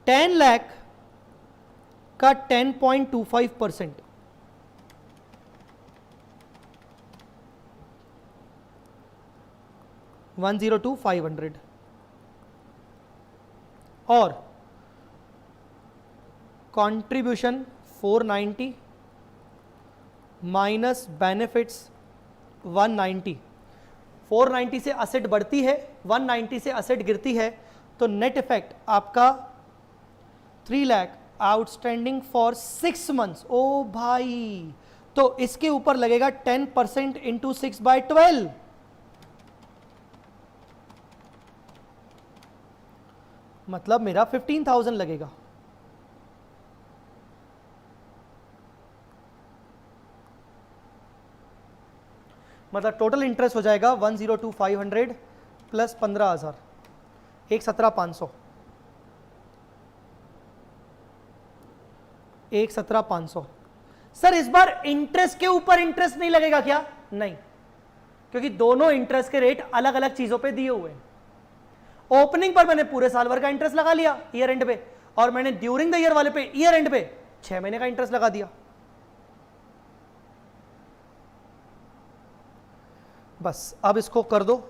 $10 लाख का 10.25%, $102,500 और कंट्रीब्यूशन 490 माइनस बेनिफिट्स 190। 490 से असेट बढ़ती है, 190 से असेट गिरती है, तो नेट इफेक्ट आपका 3 लाख आउटस्टैंडिंग फॉर 6 months। ओ भाई, तो इसके ऊपर लगेगा 10% इंटू 6/12, मतलब मेरा 15,000 लगेगा। मतलब टोटल इंटरेस्ट हो जाएगा 102,500 प्लस 15,000, 117,500, 117,500। सर इस बार इंटरेस्ट के ऊपर इंटरेस्ट नहीं लगेगा क्या? नहीं, क्योंकि दोनों इंटरेस्ट के रेट अलग अलग चीजों पे दिए हुए हैं। ओपनिंग पर मैंने पूरे साल भर का इंटरेस्ट लगा लिया ईयर एंड पे, और मैंने ड्यूरिंग द ईयर वाले पे ईयर एंड पे 6 महीने का इंटरेस्ट लगा दिया। बस अब इसको कर दो।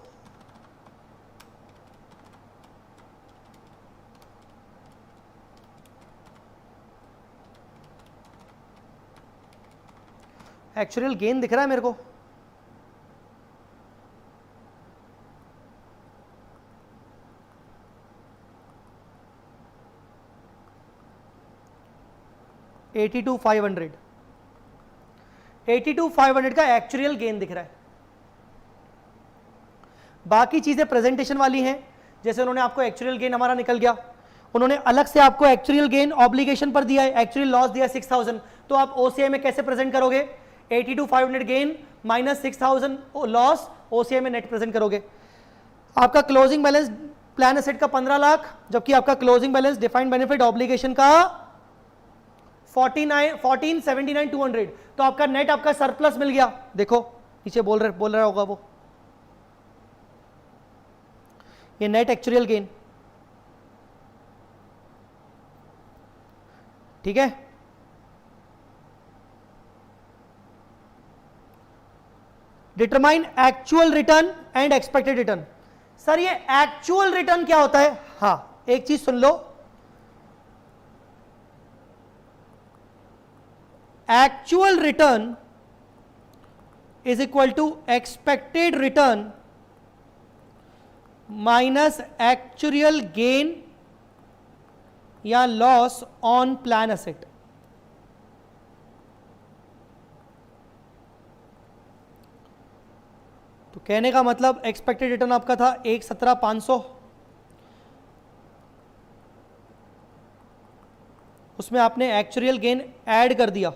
एक्चुअल गेन दिख रहा है मेरे को? $82,500 का एक्चुअल गेन दिख रहा है। बाकी चीजें प्रेजेंटेशन वाली हैं, जैसे उन्होंने आपको एक्चुअल गेन हमारा निकल गया, उन्होंने अलग से आपको एक्चुअल गेन ऑब्लिगेशन पर दिया है, एक्चुअल लॉस दिया 6,000, तो आप ओसीआई में कैसे प्रेजेंट करोगे? 82,500 गेन माइनस 6,000 लॉस, ओसीआई में नेट प्रेजेंट करोगे। आपका क्लोजिंग बैलेंस प्लान एसेट का 15 लाख, जबकि आपका closing balance defined benefit obligation का 14,79,200, तो आपका नेट आपका सरप्लस मिल गया। देखो नीचे बोल रहा होगा वो, ये नेट एक्चुअल गेन, ठीक है। Determine actual return and expected return. Sir ये एक्चुअल रिटर्न क्या होता है? हाँ, एक चीज सुन लो, actual return is equal to expected return minus actual gain या लॉस ऑन प्लान एसेट। तो कहने का मतलब एक्सपेक्टेड रिटर्न आपका था 117,500, उसमें आपने एक्चुअल गेन ऐड कर दिया,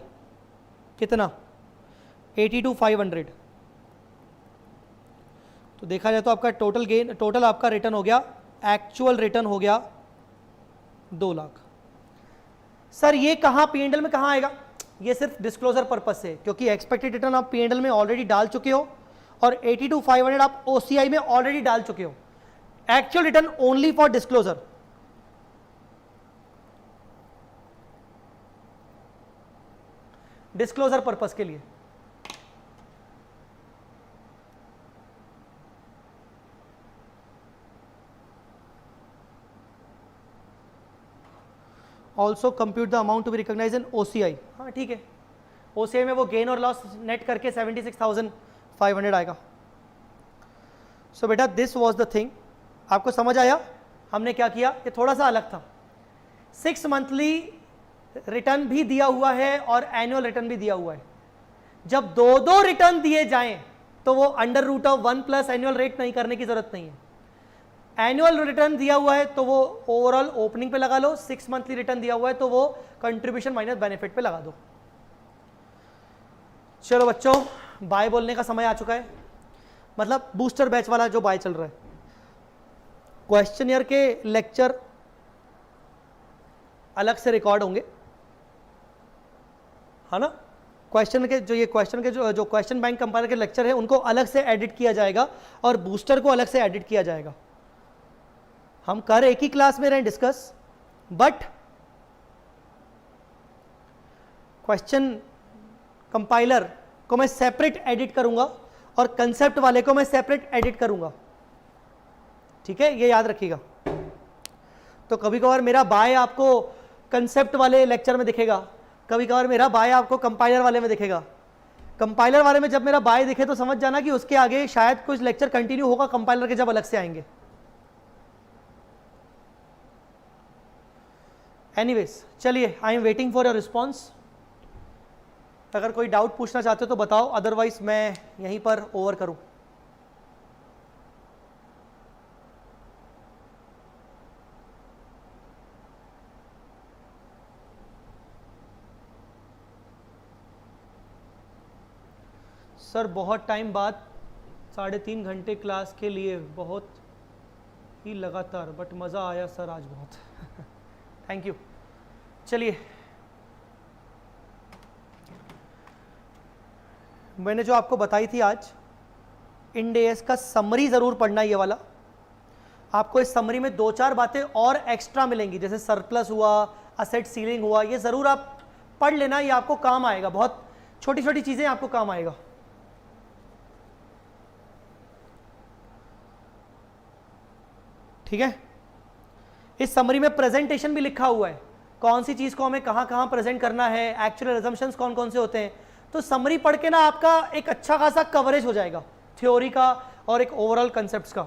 कितना? 82,500, तो देखा जाए तो आपका टोटल गेन, टोटल आपका रिटर्न हो गया, एक्चुअल रिटर्न हो गया 2 लाख। सर ये कहां पीएनएल में कहां आएगा? ये सिर्फ डिस्क्लोजर पर्पस से, क्योंकि एक्सपेक्टेड रिटर्न आप पीएनएल में ऑलरेडी डाल चुके हो और 82,500 आप ओसीआई में ऑलरेडी डाल चुके हो। Actual return only for disclosure. Disclosure purpose के लिए। Also compute the amount to be recognise in OCI. हाँ ठीक है, ओसीआई में वो गेन और लॉस नेट करके 76,500 आएगा। सो बेटा दिस वॉज द थिंग। आपको समझ आया हमने क्या किया? ये थोड़ा सा अलग था। 6 मंथली रिटर्न भी दिया हुआ है और एनुअल रिटर्न भी दिया हुआ है। जब दो रिटर्न दिए जाएं तो वो under root of 1 plus annual rate नहीं करने की जरूरत नहीं है। एनुअल रिटर्न दिया हुआ है तो वो ओवरऑल ओपनिंग पे लगा लो, 6 मंथली रिटर्न दिया हुआ है तो वो कंट्रीब्यूशन माइनस बेनिफिट पे लगा दो। चलो बच्चों, बाय बोलने का समय आ चुका है, मतलब बूस्टर बैच वाला जो बाय चल रहा है। क्वेश्चनियर के लेक्चर अलग से रिकॉर्ड होंगे, है ना? क्वेश्चन के जो क्वेश्चन बैंक कंपाइलर के लेक्चर है उनको अलग से एडिट किया जाएगा और बूस्टर को अलग से एडिट किया जाएगा। हम कर एक ही क्लास में रहे डिस्कस, बट क्वेश्चन कंपाइलर को मैं सेपरेट एडिट करूंगा और कंसेप्ट वाले को मैं सेपरेट एडिट करूंगा। ठीक है, ये याद रखिएगा। तो कभी कभार मेरा बाय आपको कंसेप्ट वाले लेक्चर में दिखेगा, कभी कभार मेरा बाय आपको कंपाइलर वाले में दिखेगा। कंपाइलर वाले में जब मेरा बाय दिखे तो समझ जाना कि उसके आगे शायद कुछ लेक्चर कंटिन्यू होगा, कंपाइलर के जब अलग से आएंगे। एनीवेज चलिए, I am waiting for your response. अगर कोई डाउट पूछना चाहते हो तो बताओ, अदरवाइज मैं यहीं पर ओवर करूं। सर बहुत टाइम बाद 3.5 घंटे क्लास के लिए, बहुत ही लगातार, बट मज़ा आया सर आज बहुत। Thank you. चलिए, मैंने जो आपको बताई थी आज, इंड एएस का समरी ज़रूर पढ़ना, ये वाला। आपको इस समरी में 2-4 बातें और एक्स्ट्रा मिलेंगी, जैसे सरप्लस हुआ, असेट सीलिंग हुआ, ये ज़रूर आप पढ़ लेना, ये आपको काम आएगा। बहुत छोटी छोटी चीज़ें आपको काम आएगा। ठीक है, इस समरी में प्रेजेंटेशन भी लिखा हुआ है, कौन सी चीज़ को हमें कहाँ कहाँ प्रेजेंट करना है, एक्चुअल असम्पशंस कौन कौन से होते हैं। तो समरी पढ़ के ना आपका एक अच्छा खासा कवरेज हो जाएगा थ्योरी का और एक ओवरऑल कंसेप्ट्स का।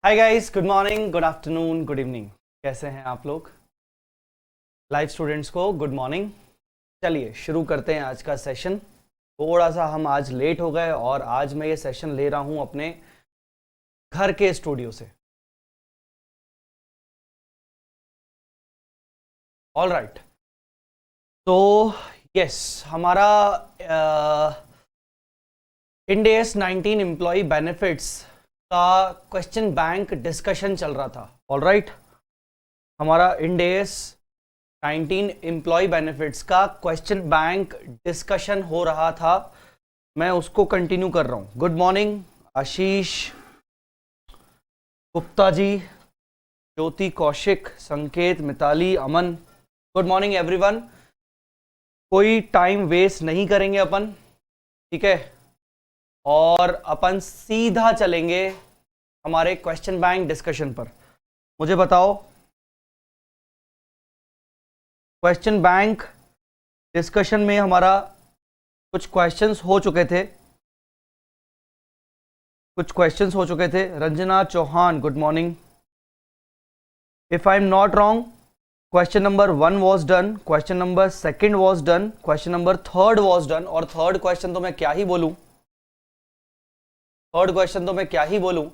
Hi guys, good morning, good afternoon, good evening. कैसे हैं आप लोग? लाइव स्टूडेंट्स को गुड मॉर्निंग। चलिए शुरू करते हैं आज का सेशन। थोड़ा सा हम आज लेट हो गए और आज मैं ये सेशन ले रहा हूं अपने घर के स्टूडियो से। ऑल राइट, तो यस, हमारा इंड एएस 19 एम्प्लॉय बेनिफिट्स का क्वेश्चन बैंक डिस्कशन चल रहा था। ऑल राइट, हमारा इंड एएस 19 एम्प्लॉय बेनिफिट्स का क्वेश्चन बैंक डिस्कशन हो रहा था, मैं उसको कंटिन्यू कर रहा हूं। गुड मॉर्निंग आशीष गुप्ता जी, ज्योति कौशिक, संकेत, मिताली, अमन, गुड मॉर्निंग एवरीवन। कोई टाइम वेस्ट नहीं करेंगे अपन, ठीक है, और अपन सीधा चलेंगे हमारे क्वेश्चन बैंक डिस्कशन पर। मुझे बताओ, क्वेश्चन बैंक डिस्कशन में हमारा कुछ क्वेश्चंस हो चुके थे, Ranjana Chauhan, good morning. If I am not wrong, question number 1 was done, question number 2 was done, question number 3 was done. और थर्ड क्वेश्चन तो मैं क्या ही बोलूं,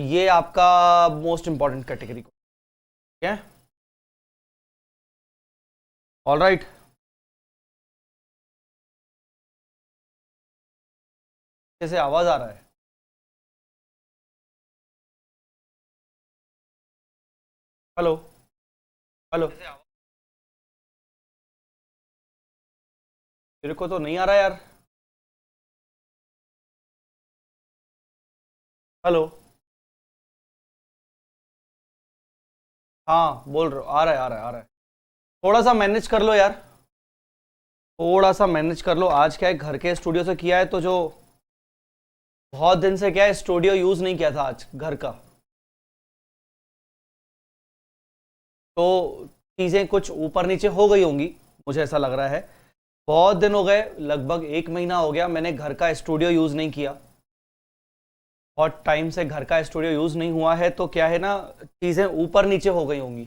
ये आपका मोस्ट इंपॉर्टेंट कैटेगरी को, ठीक है। ऑल राइट, कैसे आवाज आ रहा है? हेलो हेलो, मेरे को तो नहीं आ रहा यार। हेलो, हाँ बोल रहे हो, आ रहा है आ रहा है आ रहा है। थोड़ा सा मैनेज कर लो यार, थोड़ा सा मैनेज कर लो। आज क्या है, घर के स्टूडियो से किया है, तो जो बहुत दिन से क्या है, स्टूडियो यूज नहीं किया था आज घर का, तो चीजें कुछ ऊपर नीचे हो गई होंगी, मुझे ऐसा लग रहा है। बहुत दिन हो गए, लगभग 1 महीना हो गया मैंने घर का स्टूडियो यूज नहीं किया। बहुत टाइम से घर का स्टूडियो यूज नहीं हुआ है, तो क्या है ना, चीजें ऊपर नीचे हो गई होंगी।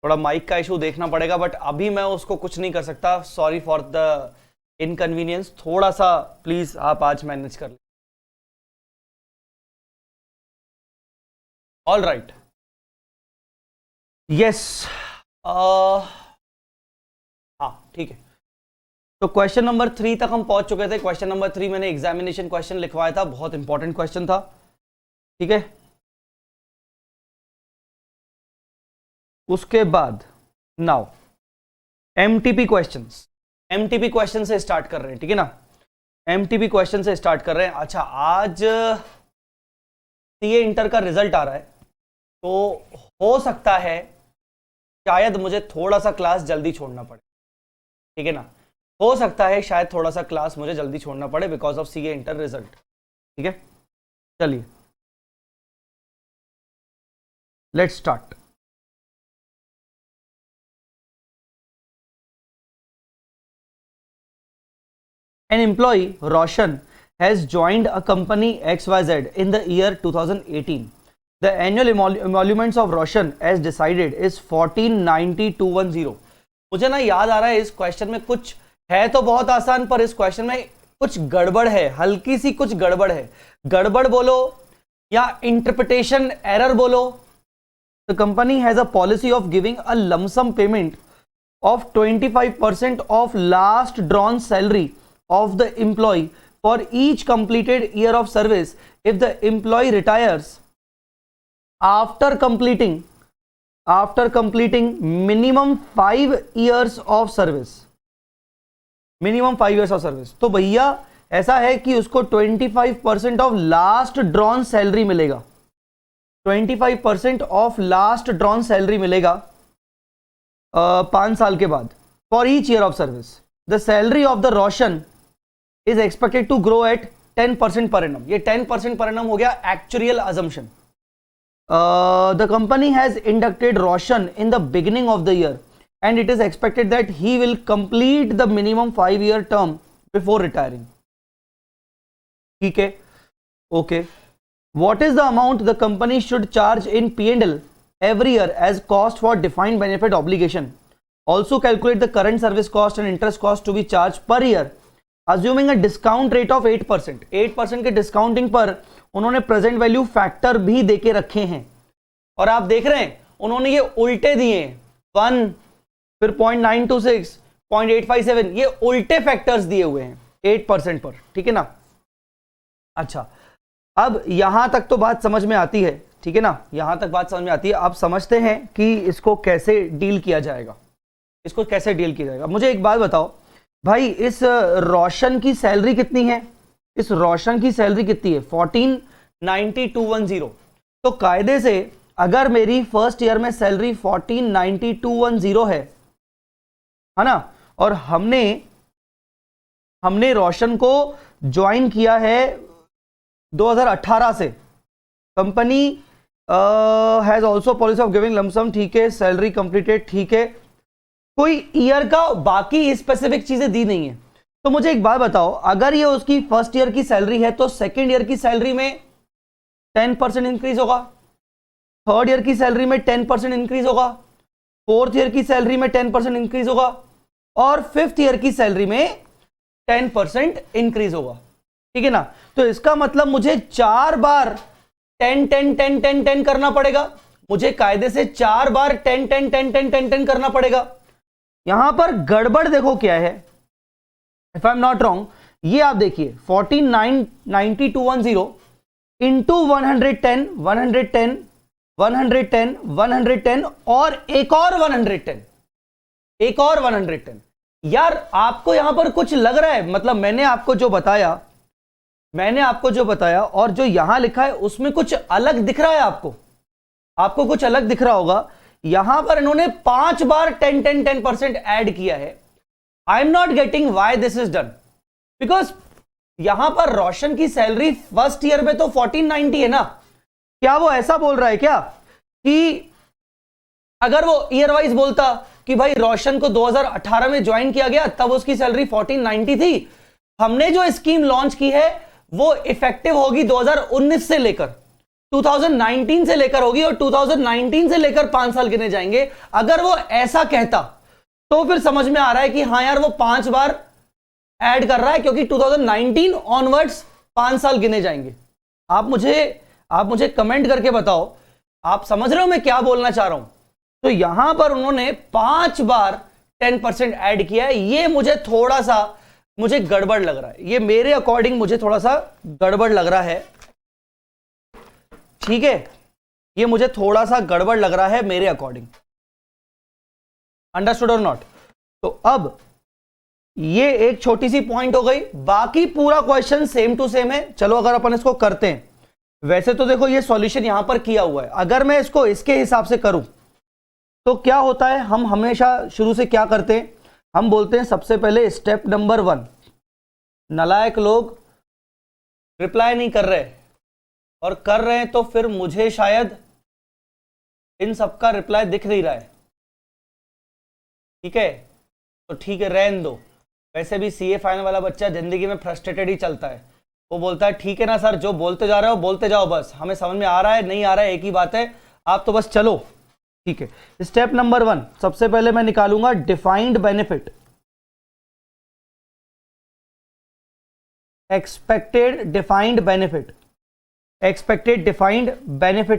थोड़ा माइक का इशू देखना पड़ेगा, बट अभी मैं उसको कुछ नहीं कर सकता। Sorry for the inconvenience. थोड़ा सा प्लीज आप आज मैनेज कर ले। ऑल राइट, यस, हाँ ठीक है। तो क्वेश्चन नंबर 3 तक हम पहुंच चुके थे। क्वेश्चन नंबर 3 मैंने एग्जामिनेशन क्वेश्चन लिखवाया था, बहुत इंपॉर्टेंट क्वेश्चन था, ठीक है। उसके बाद now MTP questions, MTP question से स्टार्ट कर रहे हैं, ठीक है ना। एमटीपी क्वेश्चन से स्टार्ट कर रहे हैं। अच्छा, आज सीए इंटर का रिजल्ट आ रहा है, तो हो सकता है शायद मुझे थोड़ा सा क्लास जल्दी छोड़ना पड़े, ठीक है ना। हो सकता है शायद थोड़ा सा क्लास मुझे जल्दी छोड़ना पड़े because of CA inter result, ठीक है। चलिए let's start. An employee, Roshan, has joined a company XYZ in the year 2018. The annual emoluments of Roshan, as decided, is 1490,210. मुझे ना याद आ रहा है, इस क्वेश्चन में कुछ है तो बहुत आसान, पर इस क्वेश्चन में कुछ गड़बड़ है, हल्की सी कुछ गड़बड़ है। गड़बड़ बोलो या इंटरप्रिटेशन एरर बोलो। The company has a policy of giving a lump sum payment of 25% of last drawn salary of the employee for each completed year of service if the employee retires after completing minimum 5 years of service, minimum 5 years of service। तो भैया ऐसा है कि उसको 25% of last drawn salary मिलेगा, 25% of last drawn salary मिलेगा 5 साल के बाद, for each year of service. The salary of the Roshan is expected to grow at 10% per annum। ये 10% per annum हो गया actuarial assumption। The company has inducted Roshan in the beginning of the year and it is expected that he will complete the minimum 5-year term before retiring। ठीक है, okay। What is the amount the company should charge in P&L every year as cost for defined benefit obligation? Also calculate the current service cost and interest cost to be charged per year assuming a discount rate of 8%। 8% के discounting पर उन्होंने present value factor भी देके रखे हैं, और आप देख रहे हैं उन्होंने ये उल्टे दिए, 1 फिर 0.926 0.857, ये उल्टे फैक्टर्स दिए हुए हैं 8% पर, ठीक है ना। अच्छा, अब यहां तक तो बात समझ में आती है, ठीक है ना, यहां तक बात समझ में आती है। आप समझते हैं कि इसको कैसे डील किया जाएगा, इसको कैसे डील किया जाएगा। मुझे एक बात बताओ भाई, इस रोशन की सैलरी कितनी है? इस रोशन की सैलरी कितनी है? 1490,210। तो कायदे से अगर मेरी फर्स्ट ईयर में सैलरी 1490,210 है ना, और हमने रोशन को ज्वाइन किया है 2018 से। Company has also policy of giving lump sum, ठीक है, सैलरी कंप्लीटेड, ठीक है, कोई ईयर का बाकी स्पेसिफिक चीजें दी नहीं है। तो मुझे एक बात बताओ, अगर ये उसकी फर्स्ट ईयर की सैलरी है तो सेकेंड ईयर की सैलरी में 10% इंक्रीज होगा, थर्ड ईयर की सैलरी में 10% इंक्रीज होगा, फोर्थ ईयर की सैलरी में 10% इंक्रीज होगा, और फिफ्थ ईयर की सैलरी में 10% इंक्रीज होगा, ठीक है ना। तो इसका मतलब मुझे 4 बार 10 10 10 10 10 करना पड़ेगा, मुझे कायदे से 4 बार 10 10 10 10 10 10 करना पड़ेगा। यहां पर गड़बड़ देखो क्या है, if I am not wrong, ये आप देखिए 14,9210 इंटू 110 110 110 110 और एक और 110, एक और 110। यार आपको यहां पर कुछ लग रहा है, मतलब मैंने आपको जो बताया और जो यहां लिखा है उसमें कुछ अलग दिख रहा है आपको कुछ अलग दिख रहा होगा। यहां पर इन्होंने 5 बार 10% ऐड किया है। आई am not getting why this is done, because यहां पर रोशन की सैलरी फर्स्ट ईयर में तो 1490 है ना। क्या वो ऐसा बोल रहा है क्या कि अगर वो ईयर वाइज बोलता कि भाई रोशन को 2018 में ज्वाइन किया गया तब उसकी सैलरी 1490 थी, हमने जो स्कीम लॉन्च की है वो इफेक्टिव होगी 2019 से लेकर 2019 से लेकर होगी और 2019 से लेकर 5 साल गिने जाएंगे। अगर वो ऐसा कहता तो फिर समझ में आ रहा है कि हाँ यार वो 5 बार ऐड कर रहा है क्योंकि 2019 ऑनवर्ड्स 5 साल गिने जाएंगे। आप मुझे कमेंट करके बताओ, आप समझ रहे हो मैं क्या बोलना चाह रहा हूं। तो यहां पर उन्होंने 5 बार 10% ऐड किया है। ये मुझे गड़बड़ लग रहा है, ये मेरे अकॉर्डिंग मुझे थोड़ा सा गड़बड़ लग रहा है, ठीक है, ये मुझे थोड़ा सा गड़बड़ लग रहा है मेरे अकॉर्डिंग। अंडरस्टूड और नॉट? तो अब ये एक छोटी सी पॉइंट हो गई, बाकी पूरा क्वेश्चन सेम टू सेम है। चलो अगर अपन इसको करते हैं, वैसे तो देखो ये सॉल्यूशन यहां पर किया हुआ है, अगर मैं इसको इसके हिसाब से करूं तो क्या होता है, हम हमेशा शुरू से क्या करते हैं, हम बोलते हैं सबसे पहले स्टेप नंबर 1, नालायक लोग रिप्लाई नहीं कर रहे और कर रहे हैं तो फिर मुझे शायद इन सबका रिप्लाई दिख नहीं रहा है, ठीक है, तो ठीक है रहने दो। वैसे भी सीए फाइनल वाला बच्चा जिंदगी में फ्रस्ट्रेटेड ही चलता है, वो बोलता है ठीक है ना सर, जो बोलते जा रहे हो बोलते जाओ, बस हमें समझ में आ रहा है नहीं आ रहा है एक ही बात है, आप तो बस चलो, ठीक है। स्टेप नंबर 1, सबसे पहले मैं निकालूंगा defined benefit, expected defined benefit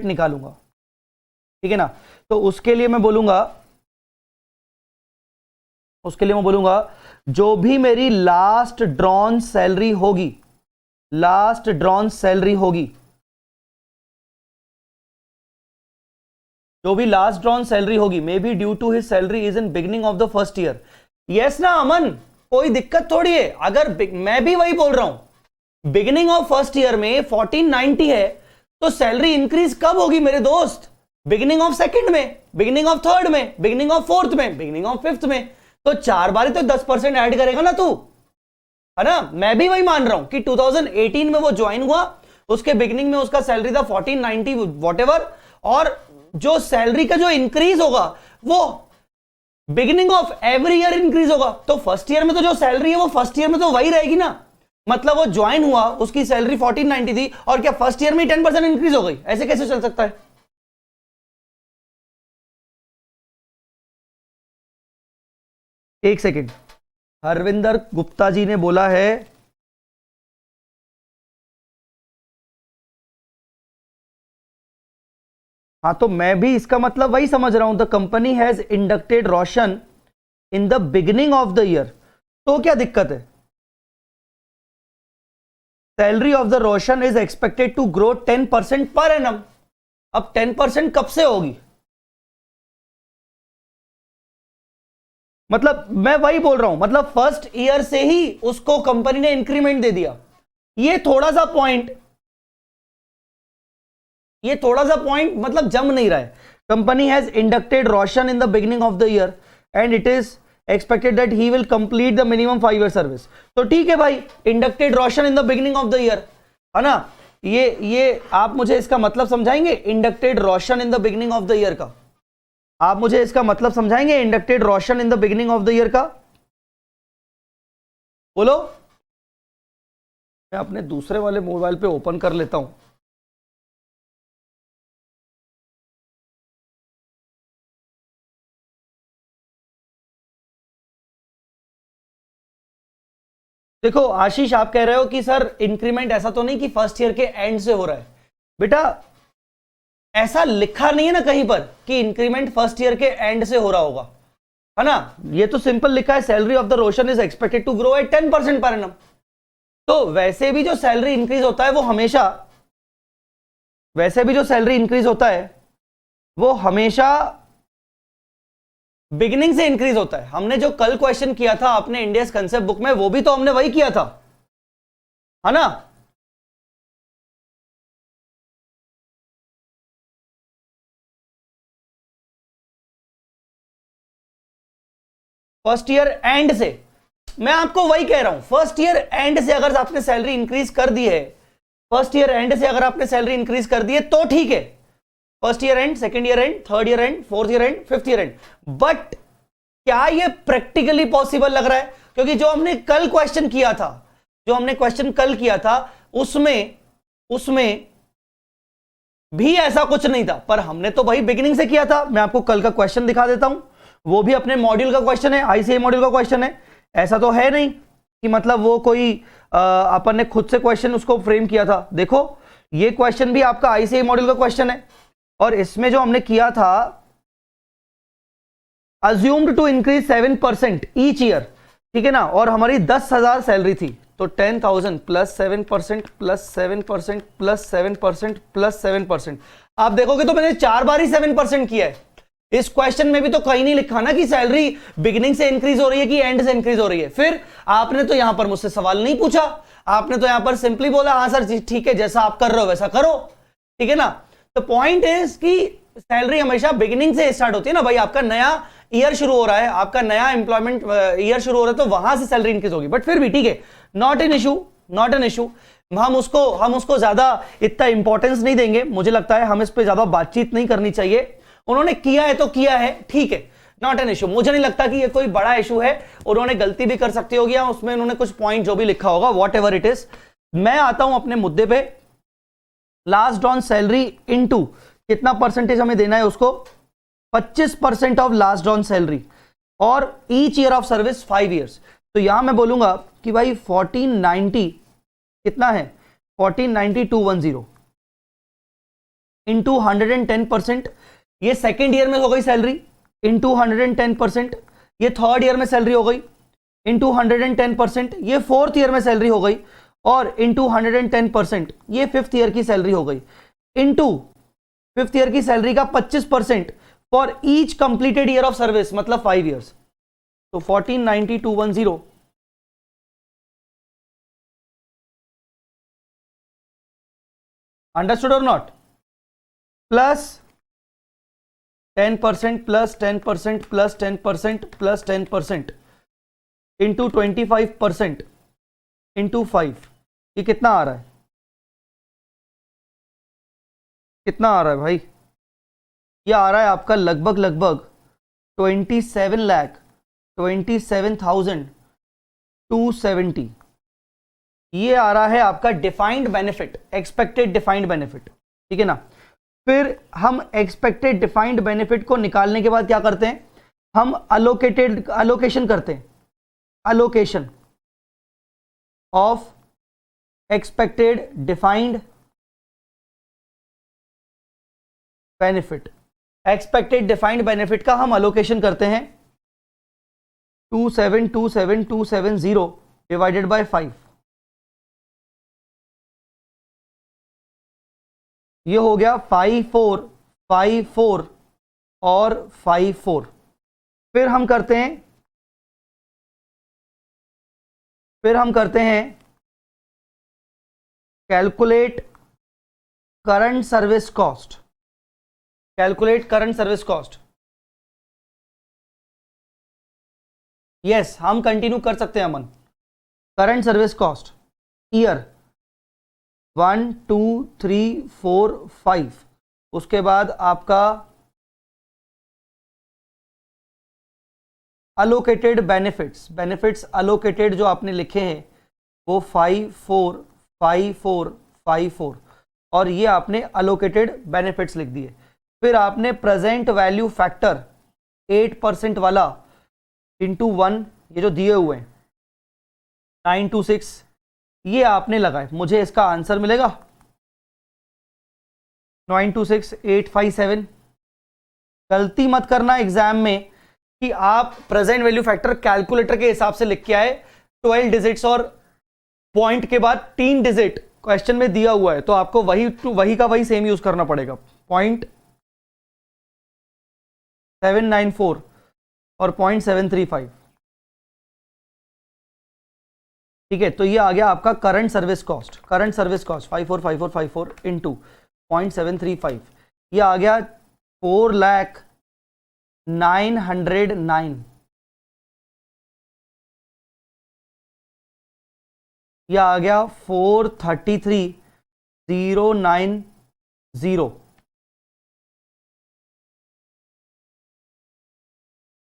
निकालूंगा, ठीक है ना। तो उसके लिए मैं बोलूंगा जो भी मेरी लास्ट ड्रॉन सैलरी होगी, जो भी लास्ट ड्रॉन सैलरी होगी, may be due to his salary is in beginning of the first year. Yes ना अमन, कोई दिक्कत थोड़ी है। अगर मैं भी वही बोल रहा हूं, बिगिनिंग ऑफ फर्स्ट ईयर में 1490 है तो सैलरी इंक्रीज कब होगी मेरे दोस्त? बिगिनिंग ऑफ सेकंड में, बिगिनिंग ऑफ थर्ड में, बिगिनिंग ऑफ फोर्थ में, बिगिनिंग ऑफ फिफ्थ में। तो 4 बार ही तो 10% ऐड करेगा ना तू, है ना। मैं भी वही मान रहा हूं कि 2018 में वो ज्वाइन हुआ, उसके बिगिनिंग में उसका सैलरी था 1490 व्हाटएवर, और जो सैलरी का जो इंक्रीज होगा वो beginning of every year increase होगा। तो फर्स्ट ईयर में तो जो सैलरी है वो फर्स्ट ईयर में तो वही रहेगी ना। मतलब वो ज्वाइन हुआ, उसकी सैलरी 1490 थी और क्या फर्स्ट ईयर में 10% इंक्रीज हो गई? ऐसे कैसे चल सकता है? एक सेकेंड, हरविंदर गुप्ता जी ने बोला है हाँ, तो मैं भी इसका मतलब वही समझ रहा हूं, the company has inducted Roshan in the beginning of the year. तो क्या दिक्कत है? Salary of the Roshan is expected to grow 10% per annum. अब 10% कब से होगी? मतलब मैं वही बोल रहा हूं, मतलब फर्स्ट ईयर से ही उसको कंपनी ने इंक्रीमेंट दे दिया। ये थोड़ा सा पॉइंट मतलब जम नहीं रहा है। Company has inducted Roshan in the beginning of the year and it is expected that he will complete the minimum 5 year service. तो ठीक है भाई, inducted Roshan in the beginning of the year, है ना। ये आप मुझे इसका मतलब समझाएंगे, inducted Roshan in the beginning of the year का? आप मुझे इसका मतलब समझाएंगे, inducted Roshan in the beginning of the year का? बोलो। मैं अपने दूसरे वाले मोबाइल पे ओपन कर लेता हूं। देखो आशीष, आप कह रहे हो कि सर इंक्रीमेंट ऐसा तो नहीं कि फर्स्ट ईयर के एंड से हो रहा है। बेटा ऐसा लिखा नहीं है ना कहीं पर कि इंक्रीमेंट फर्स्ट ईयर के एंड से हो रहा होगा, है ना, ये तो सिंपल लिखा है, salary of the Roshan is expected to grow at 10% per annum. तो वैसे भी जो सैलरी इंक्रीज होता है वो हमेशा, वैसे भी जो सैलरी इंक्रीज होता है वो हमेशा बिगिनिंग से इंक्रीज होता है। हमने जो कल क्वेश्चन किया था अपने इंडियस कंसेप्ट बुक में, वो भी तो हमने वही किया था, है ना। फर्स्ट ईयर एंड से, मैं आपको वही कह रहा हूं, फर्स्ट ईयर एंड से अगर आपने सैलरी इंक्रीज कर दी है, फर्स्ट ईयर एंड से अगर आपने सैलरी इंक्रीज कर दी है तो ठीक है, first year and, second year and, third year and, fourth year and, fifth year and. But क्या ये प्रैक्टिकली पॉसिबल लग रहा है? क्योंकि जो हमने कल क्वेश्चन किया था, जो हमने क्वेश्चन कल किया था उसमें भी ऐसा कुछ नहीं था, पर हमने तो भाई बिगिनिंग से किया था। मैं आपको कल का क्वेश्चन दिखा देता हूं, वो भी अपने मॉड्यूल का क्वेश्चन है, आईसीआई मॉड्यूल का क्वेश्चन है। ऐसा तो है नहीं कि मतलब वो कोई अपन ने खुद से क्वेश्चन उसको फ्रेम किया था। देखो ये क्वेश्चन भी आपका आईसीआई मॉड्यूल का क्वेश्चन है, और इसमें जो हमने किया था, assumed to increase 7% each year, ठीक है ना, और हमारी 10,000 सैलरी थी, तो 10,000 प्लस 7% प्लस 7% प्लस 7% प्लस 7%। आप देखोगे तो मैंने 4 बार ही 7% किया है। इस क्वेश्चन में भी तो कहीं नहीं लिखा ना कि सैलरी बिगिनिंग से इंक्रीज हो रही है कि एंड से इंक्रीज हो रही है। फिर आपने तो यहां पर मुझसे सवाल नहीं पूछा, आपने तो यहां पर सिंपली बोला हाँ सर ठीक है, जैसा आप कर रहे हो वैसा करो, ठीक है ना। तो पॉइंट इज कि सैलरी हमेशा बिगिनिंग से स्टार्ट होती है ना भाई। आपका नया ईयर शुरू हो रहा है, आपका नया एम्प्लॉयमेंट ईयर शुरू हो रहा है, तो वहां से सैलरी इंक्रीज होगी। बट फिर भी ठीक है, not an issue, not an issue. हम उसको ज्यादा इतना इंपॉर्टेंस नहीं देंगे, मुझे लगता है हम इस पर ज्यादा बातचीत नहीं करनी चाहिए। उन्होंने किया है तो किया है, ठीक है, नॉट एन इशू। मुझे नहीं लगता कि ये कोई बड़ा इशू है, उन्होंने गलती भी कर सकती होगी, या उसमें उन्होंने कुछ पॉइंट जो भी लिखा होगा, वॉट एवर इट इज। मैं आता हूं अपने मुद्दे पे, लास्ट ऑन सैलरी इनटू कितना परसेंटेज हमें देना है उसको, 25% ऑफ लास्ट ऑन सैलरी, और each year of service 5 years. तो यहां मैं बोलूंगा कि भाई 1490 कितना है, 1490,210 इंटू 110%, ये सेकेंड ईयर में हो गई सैलरी, इंटू 110%, ये थर्ड ईयर में सैलरी हो गई, इंटू 110%, ये फोर्थ ईयर में सैलरी हो गई, और इंटू 110% ये फिफ्थ ईयर की सैलरी हो गई, इंटू फिफ्थ ईयर की सैलरी का 25% for each completed year of service, मतलब 5 ईयर्स। तो 1490,210, अंडरस्टूड और not, plus 10% plus 10% plus 10% plus 10% into 25% into 5, ये कितना आ रहा है, कितना आ रहा है भाई? ये आ रहा है आपका लगभग 27,27,270, ये आ रहा है आपका defined benefit, expected defined benefit, ठीक है ना। फिर हम एक्सपेक्टेड डिफाइंड बेनिफिट को निकालने के बाद क्या करते हैं, हम अलोकेशन करते हैं, allocation of expected defined benefit, expected defined benefit का हम अलोकेशन करते हैं 2727,270 डिवाइडेड बाय 5, ये हो गया 5454 और 54। फिर हम करते हैं calculate current service cost, calculate current service cost. Yes, हम कंटिन्यू कर सकते हैं Aman. Current service cost year 1 2 3 4 5, उसके बाद आपका अलोकेटेड बेनिफिट्स, बेनिफिट्स अलोकेटेड जो आपने लिखे हैं वो 5 4 5 4 5 4, और ये आपने अलोकेटेड बेनिफिट्स लिख दिए। फिर आपने प्रेजेंट वैल्यू फैक्टर 8% वाला इंटू 1, ये जो दिए हुए हैं 926, ये आपने लगाए। मुझे इसका आंसर मिलेगा 926,857। गलती मत करना एग्जाम में कि आप प्रेजेंट वैल्यू फैक्टर कैलकुलेटर के हिसाब से लिख के आए, 12 डिजिट्स और पॉइंट के बाद 3 डिजिट क्वेश्चन में दिया हुआ है, तो आपको वही का वही सेम यूज करना पड़ेगा, 0.794 और 0.735। ठीक है, तो ये आ गया आपका करंट सर्विस कॉस्ट 545454 इंटू 0.735, ये आ गया 4,09,909। यह आ गया 433,090।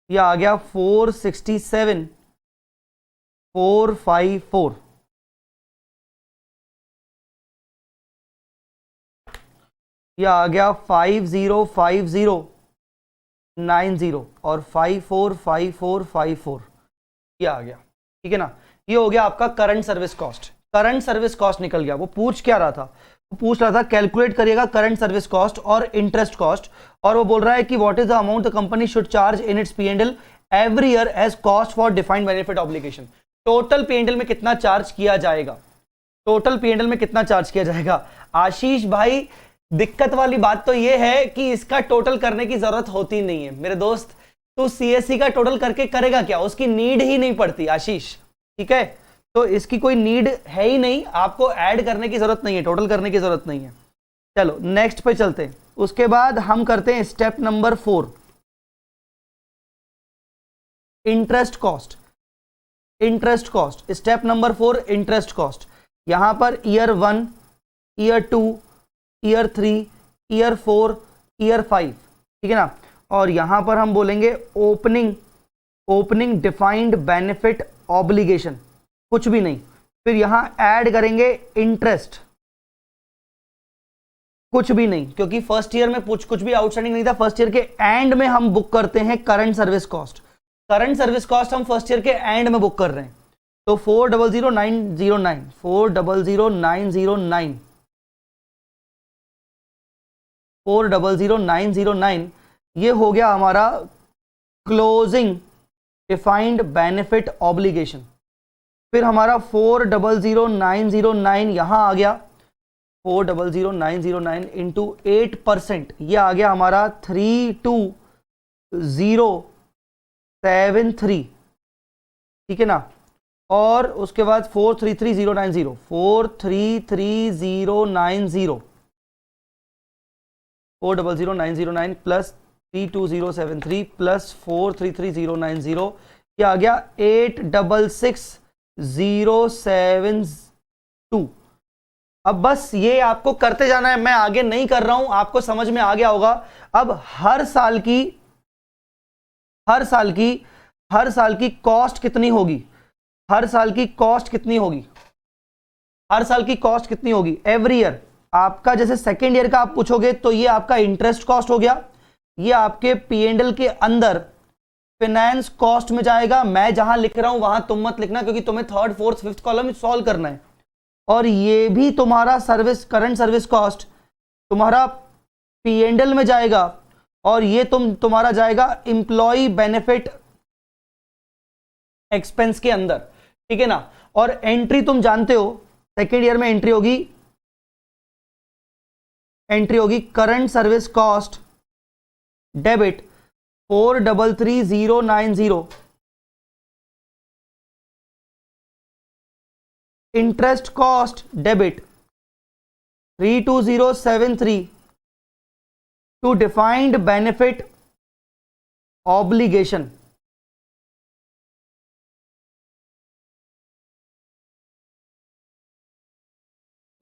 यह आ गया 467,454। यह आ गया 505090 और 545454। ये आ गया, ठीक है ना। ये हो गया आपका current service cost. Current service cost निकल गया। वो पूछ क्या रहा था, वो पूछ रहा था कैलकुलेट करिएगा करंट सर्विस कॉस्ट और इंटरेस्ट कॉस्ट, और वो बोल रहा है कि what is the amount the company should charge in its P&L every year as cost for defined benefit obligation. Total P&L में कितना चार्ज किया जाएगा, टोटल P&L में कितना चार्ज किया जाएगा। आशीष भाई, दिक्कत वाली बात तो ये है कि इसका टोटल करने की जरूरत होती नहीं है मेरे दोस्त। तो CSC का टोटल करके करेगा क्या, उसकी नीड ही नहीं पड़ती आशीष, ठीक है। तो इसकी कोई नीड है ही नहीं, आपको ऐड करने की जरूरत नहीं है, टोटल करने की जरूरत नहीं है। चलो नेक्स्ट पे चलते हैं। उसके बाद हम करते हैं step number 4, interest cost. Interest cost step number 4, interest cost. यहां पर year 1, year 2, year 3, year 4, year 5, ठीक है ना। और यहां पर हम बोलेंगे ओपनिंग डिफाइंड बेनिफिट ऑब्लिगेशन, कुछ भी नहीं। फिर यहां ऐड करेंगे इंटरेस्ट, कुछ भी नहीं, क्योंकि फर्स्ट ईयर में कुछ भी आउटस्टैंडिंग नहीं था। फर्स्ट ईयर के एंड में हम बुक करते हैं current service cost. Current service cost हम फर्स्ट ईयर के एंड में बुक कर रहे हैं। तो 4,009,009 4,009,009 4,009,009 ये हो गया हमारा क्लोजिंग डिफाइंड बेनिफिट ऑब्लिगेशन। फिर हमारा 4,009,009 यहां आ गया, 4,009,009 इंटू 8%, ये आ गया हमारा 32073, ठीक है ना। और उसके बाद 433,090 433,090 4,009,009 प्लस 32073 प्लस 433,090, ये आ गया 866,072। अब बस ये आपको करते जाना है, मैं आगे नहीं कर रहा हूं, आपको समझ में आ गया होगा। अब हर साल की कॉस्ट कितनी होगी, हर साल की कॉस्ट कितनी होगी एवरी ईयर। आपका जैसे सेकेंड ईयर का आप पूछोगे तो ये आपका इंटरेस्ट कॉस्ट हो गया, ये आपके P&L के अंदर फाइनेंस कॉस्ट में जाएगा। मैं जहां लिख रहा हूं वहां तुम मत लिखना, क्योंकि तुम्हें third fourth fifth column solve करना है। और ये भी तुम्हारा करंट सर्विस कॉस्ट तुम्हारा P&L में जाएगा, और ये तुम्हारा जाएगा एम्प्लॉय बेनिफिट एक्सपेंस के अंदर, ठीक है ना। और एंट्री तुम जानते हो, सेकेंड ईयर में एंट्री होगी current service cost debit 4,33,090, interest cost debit 32073 to defined benefit obligation.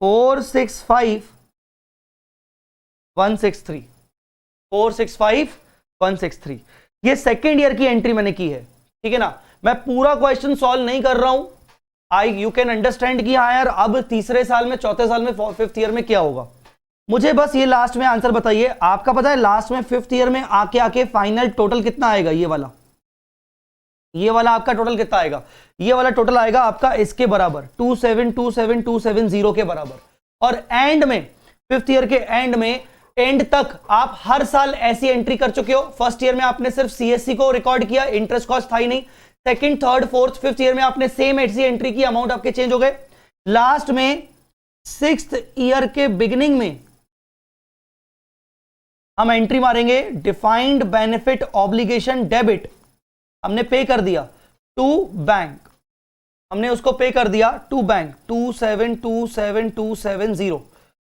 $465,163 ये सेकेंड ईयर की एंट्री मैंने की है, ठीक है ना। मैं पूरा क्वेश्चन सॉल्व नहीं कर रहा हूं। यू कैन अंडरस्टैंड कि हाँ यार अब तीसरे साल में, चौथे साल में, फिफ्थ ईयर में क्या होगा। मुझे बस ये लास्ट में आंसर बताइए। आपका पता है लास्ट में फिफ्थ ईयर में आके फाइनल टोटल कितना आएगा, ये वाला आपका टोटल कितना आएगा। ये वाला टोटल आएगा आपका इसके बराबर 27,27,270 के बराबर। और एंड में फिफ्थ ईयर के एंड में एंड तक आप हर साल ऐसी एंट्री कर चुके हो। फर्स्ट ईयर में आपने सिर्फ सीएससी को रिकॉर्ड किया, इंटरेस्ट कॉस्ट था ही नहीं। Second, third, fourth, fifth year में आपने सेम ऐसी एंट्री की, अमाउंट आपके चेंज हो गए। लास्ट में सिक्स्थ ईयर के बिगिनिंग में हम एंट्री मारेंगे डिफाइंड बेनिफिट ऑब्लिगेशन डेबिट, हमने पे कर दिया टू बैंक, हमने उसको पे कर दिया टू बैंक 2727,270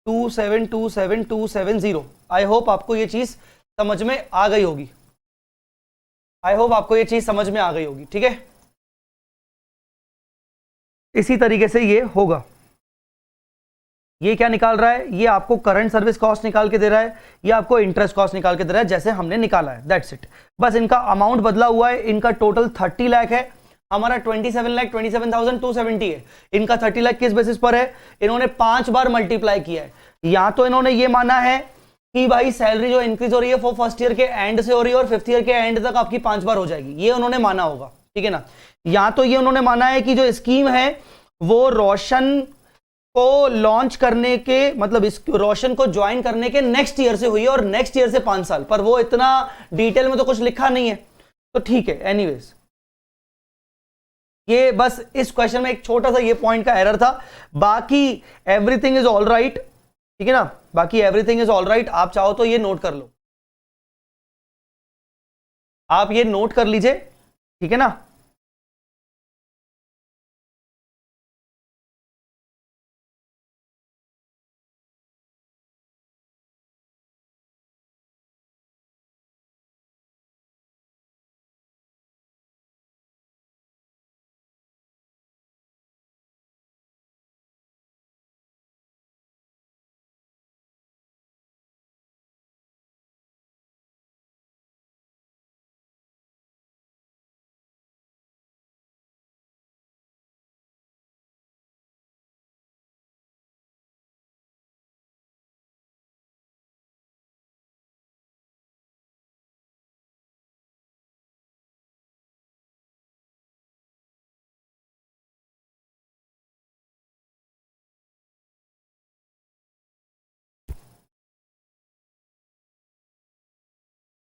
2727,270। आई होप आपको ये चीज समझ में आ गई होगी, आई होप आपको ये चीज समझ में आ गई होगी। ठीक है, इसी तरीके से ये होगा। ये क्या निकाल रहा है, ये आपको करंट सर्विस कॉस्ट निकाल के दे रहा है, ये आपको इंटरेस्ट कॉस्ट निकाल के दे रहा है जैसे हमने निकाला है, दैट्स इट। बस इनका अमाउंट बदला हुआ है, इनका टोटल 30 लाख है, हमारा 27,27,270 है। इनका 30 लाख किस बेसिस पर है, इन्होंने 5 बार मल्टीप्लाई किया है। या तो इन्होंने ये माना है कि भाई सैलरी जो इंक्रीज हो रही है वो फर्स्ट ईयर के एंड से हो रही है और फिफ्थ ईयर के एंड तक आपकी 5 बार हो जाएगी, ये उन्होंने माना होगा, ठीक है ना। या तो ये उन्होंने माना है कि जो स्कीम है वो रोशन को लॉन्च करने के मतलब इस रोशन को ज्वाइन करने के नेक्स्ट ईयर से हुई है और नेक्स्ट ईयर से 5 साल, पर वो इतना डिटेल में तो कुछ लिखा नहीं है, तो ठीक है। एनीवेज, ये बस इस क्वेश्चन में एक छोटा सा ये पॉइंट का एरर था, बाकी एवरीथिंग इज ऑल राइट, ठीक है ना, बाकी एवरीथिंग इज ऑल राइट। आप चाहो तो ये नोट कर लो, आप ये नोट कर लीजिए, ठीक है ना।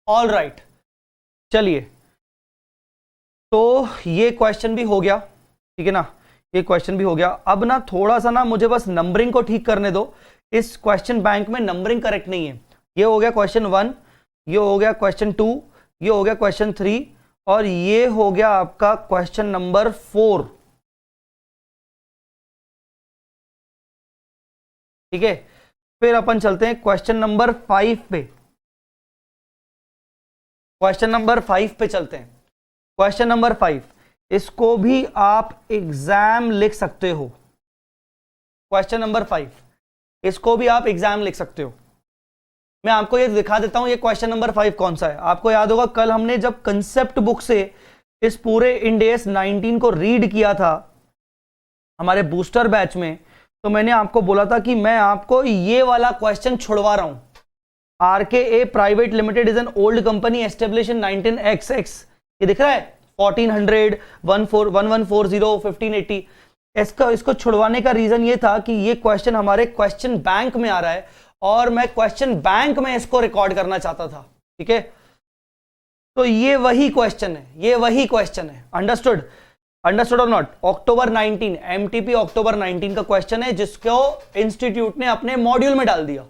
ऑल राइट, चलिए, तो ये क्वेश्चन भी हो गया, ठीक है ना, ये क्वेश्चन भी हो गया। अब ना थोड़ा सा ना मुझे बस नंबरिंग को ठीक करने दो, इस क्वेश्चन बैंक में नंबरिंग करेक्ट नहीं है। ये हो गया क्वेश्चन 1, ये हो गया क्वेश्चन 2, ये हो गया क्वेश्चन 3 और ये हो गया आपका क्वेश्चन नंबर 4, ठीक है। फिर अपन चलते हैं क्वेश्चन नंबर 5 पे, क्वेश्चन नंबर 5 पे चलते हैं। क्वेश्चन नंबर 5, इसको भी आप एग्जाम लिख सकते हो। क्वेश्चन नंबर 5, इसको भी आप एग्जाम लिख सकते हो। मैं आपको ये दिखा देता हूं ये क्वेश्चन नंबर 5 कौन सा है। आपको याद होगा कल हमने जब कंसेप्ट बुक से इस पूरे इंड AS 19 को रीड किया था हमारे बूस्टर बैच में, तो मैंने आपको बोला था कि मैं आपको ये वाला क्वेश्चन छुड़वा रहा हूं। RKA private limited is an old company establish in 19XX, ये दिख रहा है 1400 1140 1580। इसको छुड़वाने का रीजन ये था कि ये क्वेश्चन हमारे क्वेश्चन बैंक में आ रहा है और मैं क्वेश्चन बैंक में इसको रिकॉर्ड करना चाहता था, ठीक है। तो ये वही क्वेश्चन है, ये वही क्वेश्चन है, अंडरस्टूड, अंडरस्टूड और नॉट। अक्टूबर 19 MTP अक्टूबर 19 का क्वेश्चन है जिसको इंस्टीट्यूट ने अपने मॉड्यूल में डाल दिया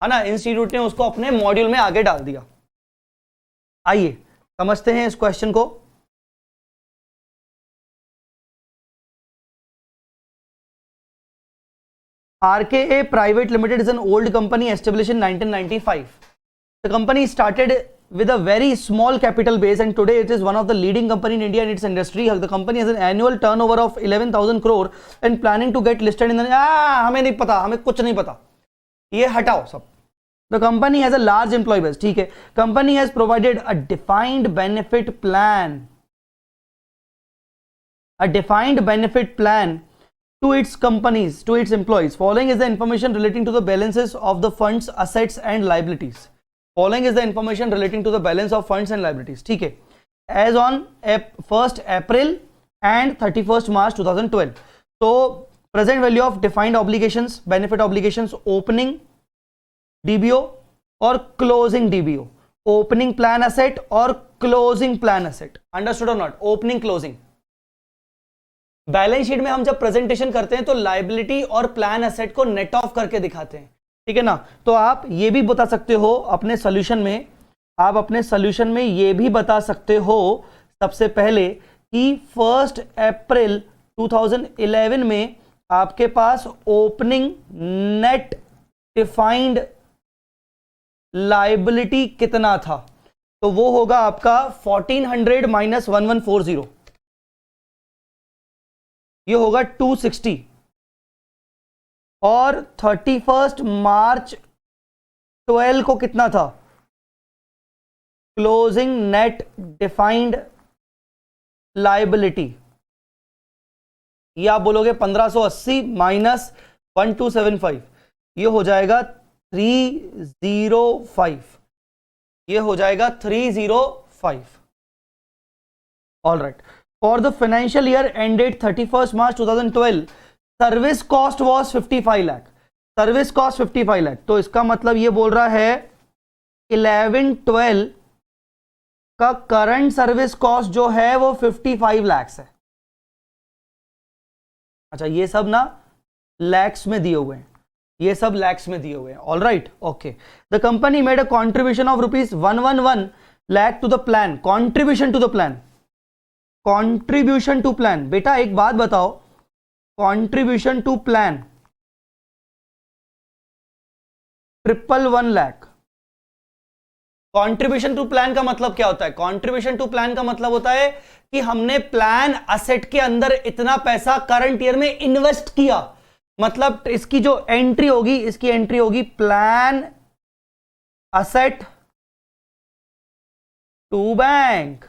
है ना, इंस्टीट्यूट ने उसको अपने मॉड्यूल में आगे डाल दिया। आइए समझते हैं इस क्वेश्चन को। RKA Private Limited is an old company established in 1995. The company started with a very small capital base and today it is one of the leading company in India in its industry. The company has an annual turnover of 11,000 crore and planning to get listed in the हमें नहीं पता, हमें कुछ नहीं पता, ये हटाओ सब। The company has a large employee base, ठीक है। Company has provided a defined benefit plan, a defined benefit plan to its companies, to its employees. Following is the information relating to the balances of the funds, assets and liabilities. Following is the information relating to the balance of funds and liabilities, ठीक है। As on 1st April and 31st March 2012. So present value of defined obligations, benefit obligations, opening DBO और closing DBO, opening plan asset और closing plan asset. Understood और not? Opening closing. Balance sheet में हम जब presentation करते हैं तो liability और प्लान एसेट को नेट ऑफ करके दिखाते हैं, ठीक है ना। तो आप ये भी बता सकते हो अपने सॉल्यूशन में, आप अपने सॉल्यूशन में ये भी बता सकते हो सबसे पहले कि 1 अप्रैल 2011 में आपके पास ओपनिंग नेट डिफाइंड लायबिलिटी कितना था, तो वो होगा आपका 1400 माइनस 1140, ये होगा 260। और 31 मार्च 12 को कितना था क्लोजिंग नेट डिफाइंड लायबिलिटी? ये आप बोलोगे 1580 माइनस 1275, ये हो जाएगा 305, ये हो जाएगा 305। All right. For the financial year ended 31 March 2012 service cost was 55 lakh, service cost 55 lakh. तो इसका मतलब ये बोल रहा है 11-12 का करंट सर्विस कॉस्ट जो है वो 55 लाख है। अच्छा, ये सब ना लैक्स में दिए हुए हैं, ये सब लैक्स में दिए हुए हैं। All right, okay. The company made a contribution of ₹111 lakh to the plan, contribution to the plan, contribution to plan. बेटा एक बात बताओ, contribution to plan 111 lakh, contribution to plan का मतलब क्या होता है? कंट्रीब्यूशन टू प्लान का मतलब होता है कि हमने प्लान असेट के अंदर इतना पैसा करंट ईयर में इन्वेस्ट किया, मतलब इसकी जो एंट्री होगी, इसकी एंट्री होगी plan asset to bank,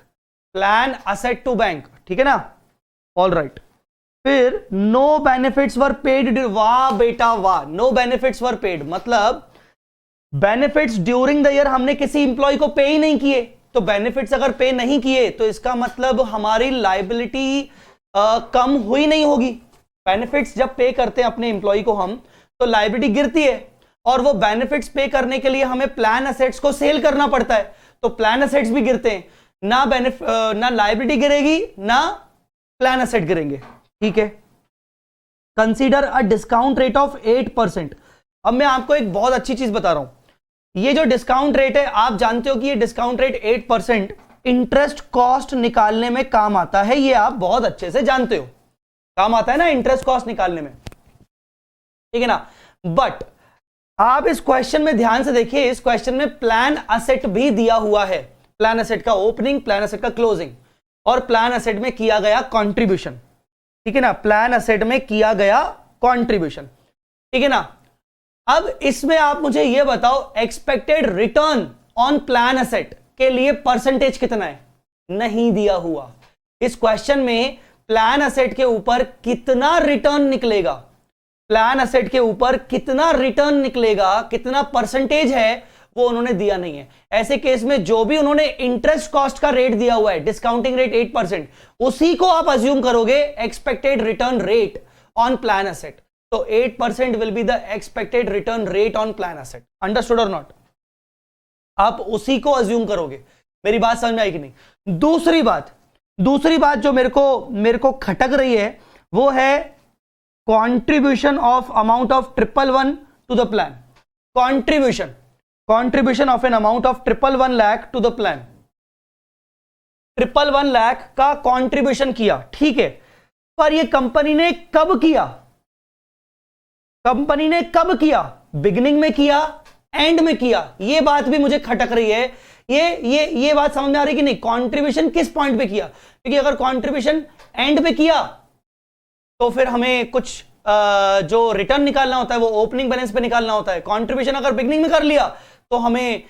plan asset to bank, ठीक है ना। All right. फिर नो बेनिफिट्स वर पेड, वाह बेटा वाह, नो बेनिफिट्स वर पेड मतलब बेनिफिट्स ड्यूरिंग द ईयर हमने किसी इंप्लॉय को पे ही नहीं किए। तो बेनिफिट्स अगर पे नहीं किए तो इसका मतलब हमारी लायबिलिटी कम हुई नहीं होगी। बेनिफिट्स जब पे करते हैं अपने इंप्लॉय को हम, तो लायबिलिटी गिरती है, और वो बेनिफिट्स पे करने के लिए हमें प्लान असेट्स को सेल करना पड़ता है, तो प्लान असेट्स भी गिरते हैं। ना लायबिलिटी गिरेगी ना प्लान असेट गिरेंगे, ठीक है। Consider a discount rate of 8%। अब मैं आपको एक बहुत अच्छी चीज बता रहा हूं, ये जो डिस्काउंट रेट है, आप जानते हो कि ये डिस्काउंट रेट 8% इंटरेस्ट कॉस्ट निकालने में काम आता है, ये आप बहुत अच्छे से जानते हो, काम आता है ना इंटरेस्ट कॉस्ट निकालने में, ठीक है ना। बट आप इस क्वेश्चन में ध्यान से देखिए, इस क्वेश्चन में प्लान असेट भी दिया हुआ है, प्लान असेट का ओपनिंग, प्लान असेट का क्लोजिंग, और प्लान असेट में किया गया कॉन्ट्रीब्यूशन, ठीक है ना, प्लान असेट में किया गया कॉन्ट्रीब्यूशन, ठीक है ना। अब इसमें आप मुझे यह बताओ, expected return on plan asset के लिए परसेंटेज कितना है? नहीं दिया हुआ। इस क्वेश्चन में प्लान असेट के ऊपर कितना रिटर्न निकलेगा, प्लान असेट के ऊपर कितना रिटर्न निकलेगा, कितना परसेंटेज है, वो उन्होंने दिया नहीं है। ऐसे केस में जो भी उन्होंने इंटरेस्ट कॉस्ट का रेट दिया हुआ है, डिस्काउंटिंग रेट 8%, उसी को आप अज्यूम करोगे expected return rate on plan asset. तो 8% will be the expected return rate on plan asset. Understood और नॉट? आप उसी को अज्यूम करोगे। मेरी बात समझ में आई कि नहीं? दूसरी बात जो मेरे को खटक रही है वो है contribution of amount of 111 to the plan, contribution of an amount of 111 lakh to the plan. 111 lakh का कंट्रीब्यूशन किया, ठीक है, पर यह कंपनी ने कब किया? कंपनी ने कब किया? बिगिनिंग में किया, एंड में किया? ये बात भी मुझे खटक रही है। ये बात समझ में आ रही कि नहीं? कंट्रीब्यूशन किस पॉइंट पे किया? क्योंकि अगर कंट्रीब्यूशन एंड पे किया तो फिर हमें कुछ जो रिटर्न निकालना होता है वो ओपनिंग बैलेंस पे निकालना होता है। कंट्रीब्यूशन अगर बिगिनिंग में कर लिया तो हमें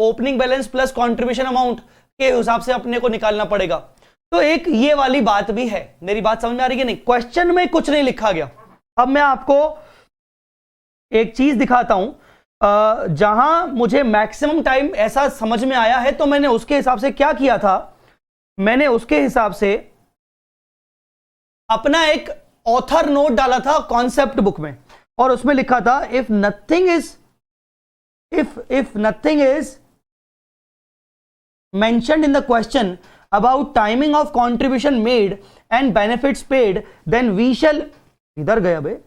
opening balance plus contribution amount के हिसाब से अपने को निकालना पड़ेगा। तो एक ये वाली बात भी है। मेरी बात समझ में आ रही कि नहीं? क्वेश्चन में कुछ नहीं लिखा गया। अब मैं आपको एक चीज दिखाता हूं जहां मुझे मैक्सिमम टाइम ऐसा समझ में आया है, तो मैंने उसके हिसाब से क्या किया था, मैंने उसके हिसाब से अपना एक ऑथर नोट डाला था कॉन्सेप्ट बुक में, और उसमें लिखा था if if nothing is mentioned in the question about timing of contribution made and benefits paid, then we shall, इधर गया बे,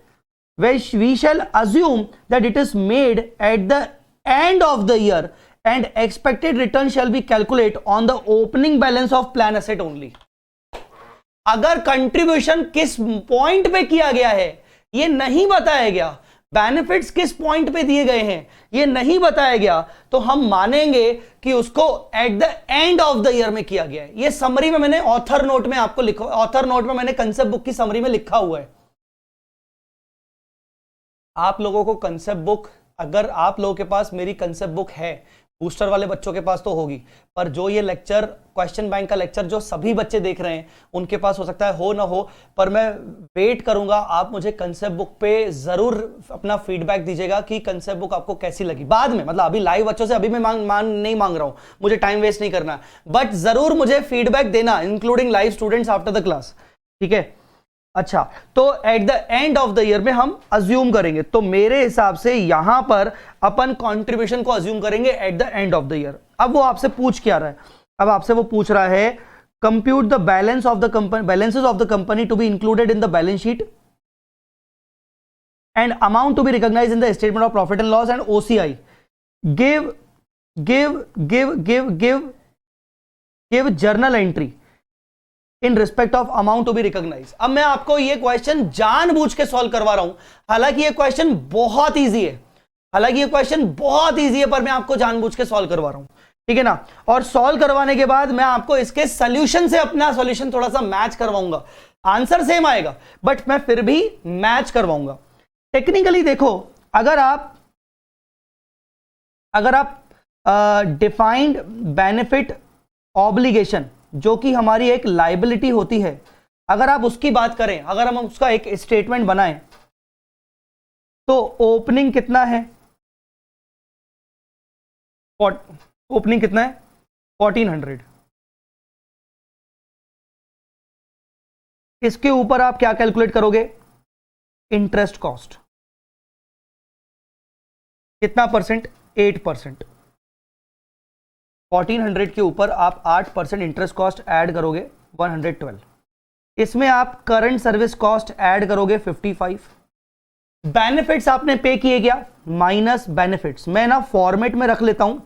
we shall assume that it is made at the end of the year and expected return shall be calculated on the opening balance of plan asset only. अगर contribution किस point पे किया गया है ये नहीं बताया गया, बेनिफिट्स किस पॉइंट पे दिए गए हैं ये नहीं बताया गया, तो हम मानेंगे कि उसको eight the end of the year में किया गया है. ये समरी में मैंने ऑथर नोट में आपको लिखा, ऑथर नोट में मैंने कंसेप्ट बुक की समरी में लिखा हुआ है. आप लोगों को कंसेप्ट बुक, अगर आप लोगों के पास मेरी कंसेप्ट बुक है, बूस्टर वाले बच्चों के पास तो होगी, पर जो ये लेक्चर, क्वेश्चन बैंक का लेक्चर जो सभी बच्चे देख रहे हैं उनके पास हो सकता है हो ना हो, पर मैं वेट करूंगा. आप मुझे कंसेप्ट बुक पे जरूर अपना फीडबैक दीजिएगा कि कंसेप्ट बुक आपको कैसी लगी. बाद में, मतलब अभी लाइव बच्चों से अभी मैं नहीं मांग रहा हूं, मुझे टाइम वेस्ट नहीं करना, बट जरूर मुझे फीडबैक देना, including live students after the class. ठीक है. अच्छा, तो eight the end of the year में हम अज्यूम करेंगे, तो मेरे हिसाब से यहां पर अपन कंट्रीब्यूशन को अज्यूम करेंगे eight the end of the year. अब वो आपसे पूछ क्या रहा है, अब आपसे वो पूछ रहा है compute the balance of the company, balances of the company to be included in the balance sheet and amount to be recognised in the statement of profit and loss and OCI. Give journal entry in respect of amount to be recognise. अब मैं आपको ये question जानबूझ के solve करवा रहा हूं, हालांकि ये क्वेश्चन बहुत इजी है, हालांकि ये क्वेश्चन बहुत इजी है, पर मैं आपको जानबूझ के सॉल्व करवा रहा हूं. ठीक है ना. और सॉल्व करवाने के बाद मैं आपको इसके सॉल्यूशन से अपना सॉल्यूशन थोड़ा सा मैच करवाऊंगा. आंसर सेम आएगा बट मैं फिर भी मैच करवाऊंगा. टेक्निकली देखो, अगर आप डिफाइंड बेनिफिट ऑब्लिगेशन जो कि हमारी एक लाइबिलिटी होती है, अगर आप उसकी बात करें, अगर हम उसका एक स्टेटमेंट बनाएं, तो ओपनिंग कितना है, ओपनिंग कितना है 1400. इसके ऊपर आप क्या कैलकुलेट करोगे, इंटरेस्ट कॉस्ट कितना परसेंट, 8%. 1400 के ऊपर आप 8% इंटरेस्ट कॉस्ट ऐड करोगे 112. इसमें आप करंट सर्विस कॉस्ट ऐड करोगे 55. बेनिफिट्स आपने पे किए क्या, माइनस बेनिफिट्स. मैं ना फॉर्मेट में रख लेता हूं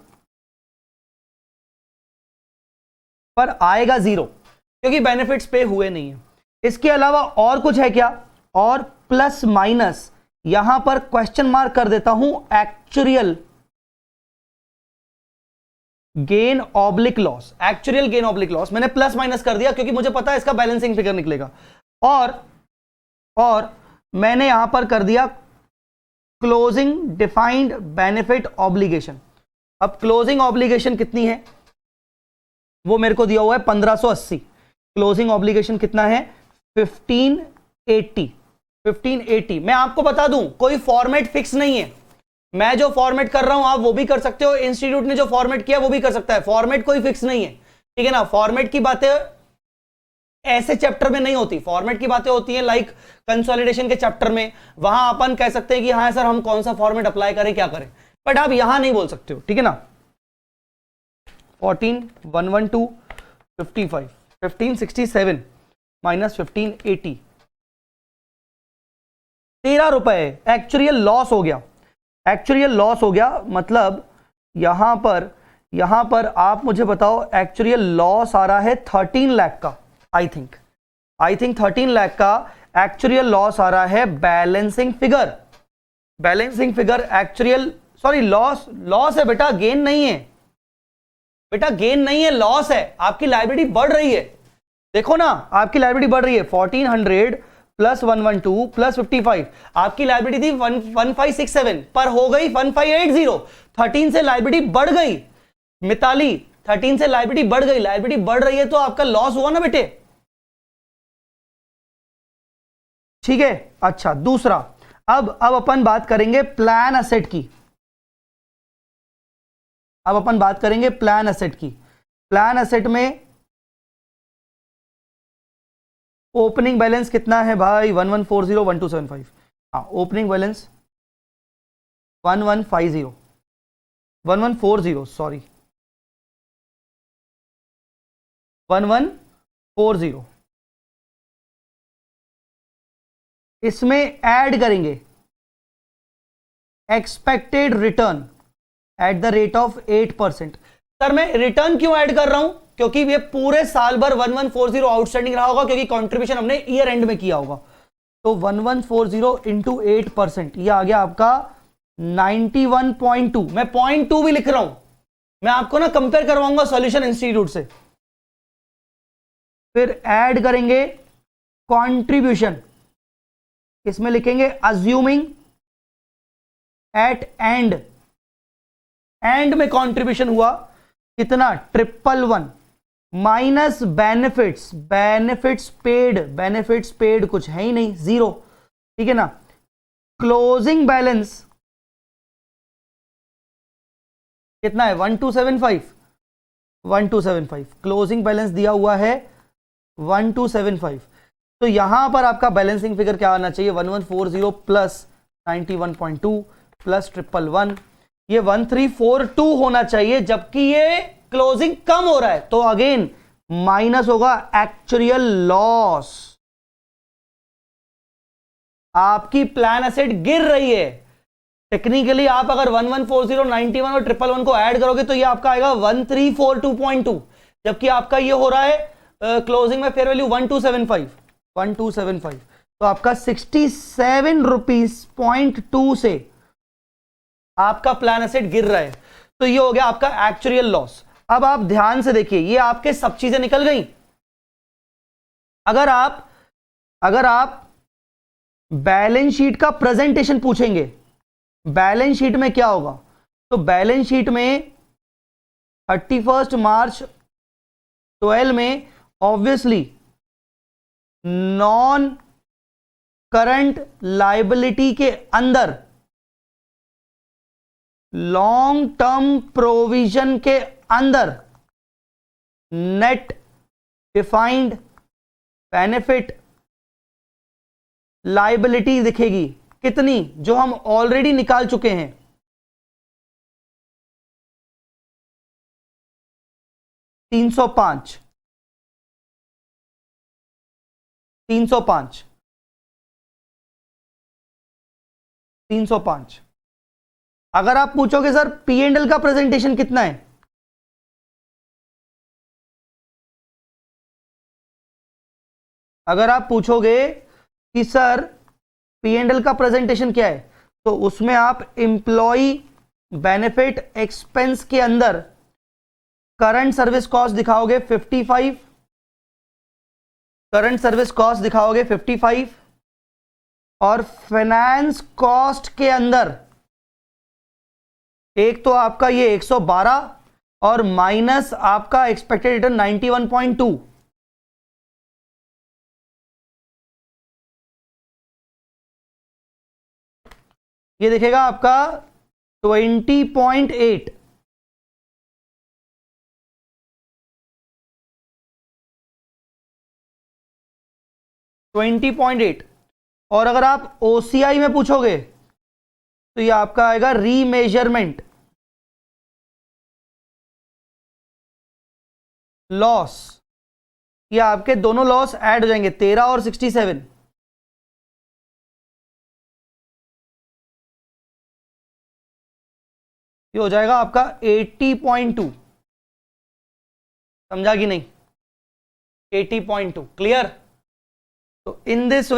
पर आएगा 0 क्योंकि बेनिफिट्स पे हुए नहीं है. इसके अलावा और कुछ है क्या, और प्लस माइनस यहां पर क्वेश्चन मार्क कर देता हूं, actual gain oblique loss. Actual gain oblique loss मैंने प्लस माइनस कर दिया क्योंकि मुझे पता है इसका बैलेंसिंग फिगर निकलेगा. और मैंने यहां पर कर दिया क्लोजिंग डिफाइंड बेनिफिट ऑब्लिगेशन. अब क्लोजिंग ऑब्लिगेशन कितनी है वो मेरे को दिया हुआ है 1580. क्लोजिंग ऑब्लिगेशन कितना है 1580. मैं आपको बता दूं कोई फॉर्मेट फिक्स नहीं है, मैं जो फॉर्मेट कर रहा हूं आप वो भी कर सकते हो, इंस्टीट्यूट ने जो फॉर्मेट किया वो भी कर सकता है. फॉर्मेट कोई फिक्स नहीं है. ठीक है ना. फॉर्मेट की बातें ऐसे चैप्टर में नहीं होती, फॉर्मेट की बातें होती हैं लाइक कंसोलिडेशन के चैप्टर में, वहां अपन कह सकते हैं कि हाँ सर हम कौन सा फॉर्मेट अप्लाई करें, क्या करें, बट आप यहां नहीं बोल सकते हो. ठीक है ना. 14,112 55 1567 माइनस 1580 ₹13 एक्चुअल लॉस हो गया. एक्चुअल लॉस हो गया मतलब यहां पर आप मुझे बताओ एक्चुअल लॉस आ रहा है 13 लाख का. आई थिंक 13 लाख का एक्चुअल लॉस आ रहा है. Balancing figure actual, sorry loss है बेटा, गेन नहीं है बेटा, गेन नहीं है, लॉस है. आपकी लायबिलिटी बढ़ रही है, देखो ना आपकी लायबिलिटी बढ़ रही है. 1400 प्लस 112 प्लस 55, आपकी लायबिलिटी थी 1567 पर हो गई 1580. 13 से लायबिलिटी बढ़ गई मिताली, 13 से लायबिलिटी बढ़ गई. लायबिलिटी बढ़ रही है तो आपका लॉस हुआ ना बेटे. ठीक है. अच्छा दूसरा, अब अपन बात करेंगे प्लान असेट की. अब अपन बात करेंगे प्लान असेट की. प्लान असेट में ओपनिंग बैलेंस कितना है भाई 1140 1275. हाँ ओपनिंग बैलेंस 1150. 1140, सॉरी 1140, इसमें ऐड करेंगे expected return at the rate of 8%। Sir मैं रिटर्न क्यों ऐड कर रहा हूं? क्योंकि ये पूरे साल भर 1140 आउटस्टैंडिंग रहा होगा, क्योंकि कंट्रीब्यूशन हमने ईयर एंड में किया होगा। तो 1140 इंटू 8%, ये आ गया आपका 91.2। मैं 0.2 भी लिख रहा हूं, मैं आपको ना कंपेयर करवाऊंगा सॉल्यूशन इंस्टीट्यूट से। फिर ऐड करेंगे कंट्रीब्यूशन, इसमें लिखेंगे अज्यूमिंग एट एंड में कंट्रीब्यूशन हुआ कितना 111 माइनस बेनिफिट्स पेड कुछ है ही नहीं, 0, ठीक है ना। क्लोजिंग बैलेंस कितना है 1275 क्लोजिंग बैलेंस दिया हुआ है 1275। तो यहां पर आपका बैलेंसिंग फिगर क्या आना चाहिए 1140 प्लस 91.2 प्लस 111, ये 1342 होना चाहिए, जबकि ये क्लोजिंग कम हो रहा है। तो अगेन माइनस होगा एक्चुअल लॉस, आपकी प्लान एसेट गिर रही है। टेक्निकली आप अगर 1140 91 और 111 को ऐड करोगे तो ये आपका आएगा 1342.2, जबकि आपका ये हो रहा है क्लोजिंग में फेयर वैल्यू 1275। तो आपका 67 रुपीज 0.2 से आपका प्लान एसेट गिर रहा है। तो ये हो गया आपका एक्चुअल लॉस। अब आप ध्यान से देखिए, ये आपके सब चीजें निकल गई। अगर आप बैलेंस शीट का प्रेजेंटेशन पूछेंगे, बैलेंस शीट में क्या होगा, तो बैलेंस शीट में 31 मार्च 12 में ऑब्वियसली नॉन करंट लायबिलिटी के अंदर लॉन्ग टर्म प्रोविजन के अंदर नेट डिफाइंड बेनिफिट लायबिलिटी दिखेगी कितनी, जो हम ऑलरेडी निकाल चुके हैं, 305। अगर आप पूछोगे सर पी एंड एल का प्रेजेंटेशन कितना है, अगर आप पूछोगे कि सर पी एंड एल का प्रेजेंटेशन क्या है, तो उसमें आप एम्प्लॉय बेनिफिट एक्सपेंस के अंदर करंट सर्विस कॉस्ट दिखाओगे 55, करंट सर्विस कॉस्ट दिखाओगे 55, और फाइनेंस कॉस्ट के अंदर एक तो आपका ये 112 और माइनस आपका एक्सपेक्टेड रिटर्न 91.2। ये दिखेगा आपका 20.8। और अगर आप ओसीआई में पूछोगे तो ये आपका आएगा रीमेजरमेंट लॉस, ये आपके दोनों लॉस ऐड हो जाएंगे 13 और 67। ये हो जाएगा आपका 80.2। समझा कि नहीं? 80.2 क्लियर। तो इन दिस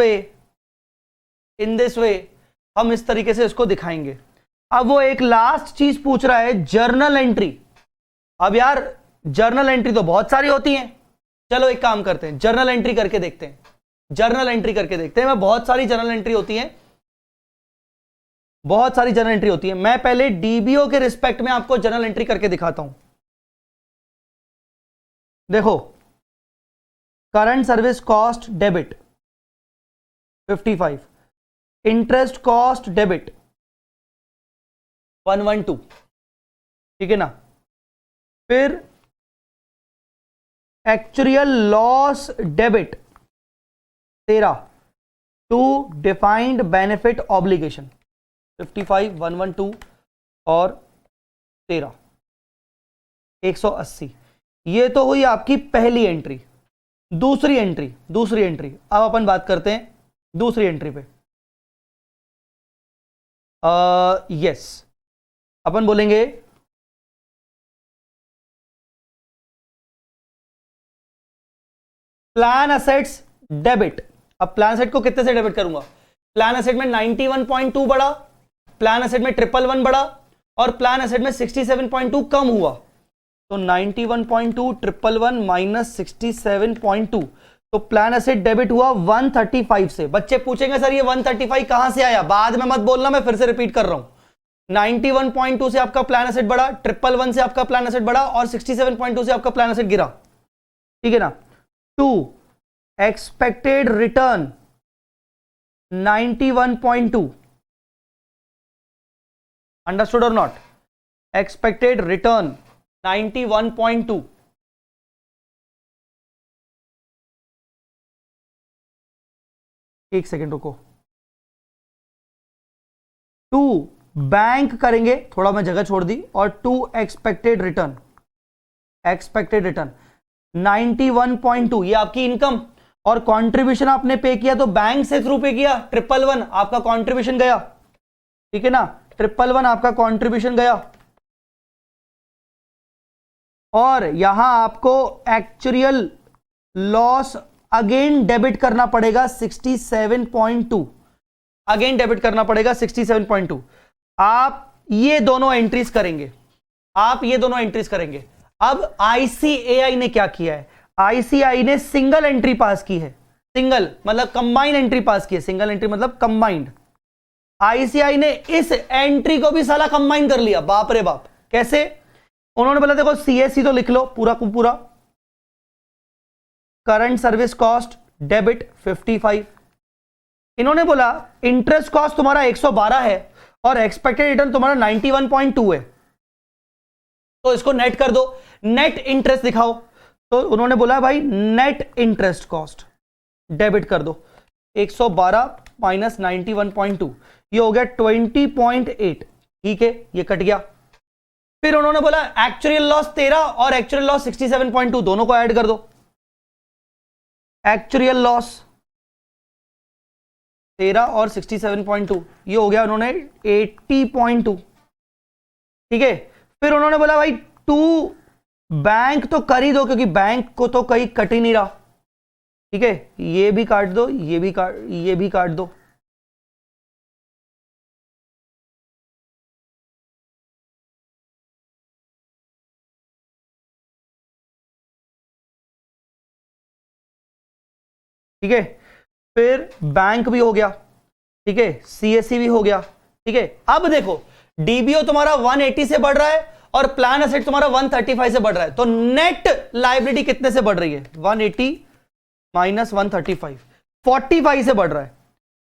वे हम इस तरीके से इसको दिखाएंगे। अब वो एक लास्ट चीज पूछ रहा है, जर्नल एंट्री। अब यार जर्नल एंट्री तो बहुत सारी होती हैं, चलो एक काम करते हैं, जर्नल एंट्री करके देखते हैं। मैं बहुत सारी जर्नल एंट्री होती है, मैं पहले डीबीओ के रिस्पेक्ट में आपको जर्नल एंट्री करके दिखाता हूं। देखो, current service cost debit 55, interest cost debit 112, ठीक है ना। फिर actual loss debit 13 to defined benefit obligation 55, 112 और 13, 180। ये तो हुई आपकी पहली एंट्री। दूसरी एंट्री अब अपन बात करते हैं दूसरी एंट्री पे। यस, अपन बोलेंगे प्लान असेट्स डेबिट। अब प्लान असेट को कितने से डेबिट करूंगा? प्लान असेट में 91.2 बढ़ा, प्लान असेट में 111 बढ़ा, और प्लान असेट में 67.2 कम हुआ। तो 91.2 111 माइनस 67.2, तो प्लान असेट डेबिट हुआ 135 से। बच्चे पूछेंगे सर ये 135 कहां से आया? बाद में मत बोलना, मैं फिर से रिपीट कर रहा हूं। 91.2 से आपका प्लान असेट बढ़ा, 111 से आपका प्लान असेट बढ़ा, और 67.2 से आपका प्लान असेट गिरा। ठीक है ना? 2 एक्सपेक्टेड रिटर्न 91.2, अंडरस्टूड और नॉट? Expected return 91.2। एक सेकेंड रुको। 2 बैंक करेंगे, थोड़ा मैं जगह छोड़ दी, और 2 एक्सपेक्टेड रिटर्न 91.2। ये आपकी इनकम और कंट्रीब्यूशन आपने पे किया, तो बैंक से थ्रू पे किया। 111 आपका कंट्रीब्यूशन गया, ठीक है ना? 111 आपका कंट्रीब्यूशन गया, और यहां आपको एक्चुअल लॉस अगेन डेबिट करना पड़ेगा 67.2। अगेन डेबिट करना पड़ेगा 67.2। आप ये दोनों एंट्रीज करेंगे, अब आईसीएआई ने क्या किया है? आईसीआई ने सिंगल एंट्री पास की है। सिंगल मतलब कंबाइंड एंट्री पास की है। सिंगल एंट्री मतलब कंबाइंड। आईसीआई ने इस एंट्री को भी साला कंबाइन कर लिया। बाप रे बाप, कैसे? उन्होंने बोला देखो सीएससी तो लिख लो पूरा को पूरा, करंट सर्विस कॉस्ट डेबिट 55। इन्होंने बोला इंटरेस्ट कॉस्ट तुम्हारा 112 है और एक्सपेक्टेड रिटर्न तुम्हारा 91.2 है, तो इसको नेट कर दो, नेट इंटरेस्ट दिखाओ। तो उन्होंने बोला भाई नेट इंटरेस्ट कॉस्ट डेबिट कर दो, 112 माइनस 91.2, ये हो गया 20.8। ठीक है, ये कट गया। फिर उन्होंने बोला एक्चुअल लॉस 13 और एक्चुअल लॉस 67.2 दोनों को ऐड कर दो। एक्चुअल लॉस 13 और 67.2, ये हो गया उन्होंने 80.2। ठीक है, फिर उन्होंने बोला भाई 2 बैंक तो कर ही दो, क्योंकि बैंक को तो कहीं कट ही नहीं रहा। ठीक है, ये भी काट दो, ये भी काट दो। ठीक है, फिर बैंक भी हो गया। ठीक है, सीएससी भी हो गया। ठीक है, अब देखो डीबीओ तुम्हारा 180 से बढ़ रहा है और प्लान एसेट तुम्हारा 135 से बढ़ रहा है, तो नेट लायबिलिटी कितने से बढ़ रही है? 180 माइनस 135, 45 से बढ़ रहा है।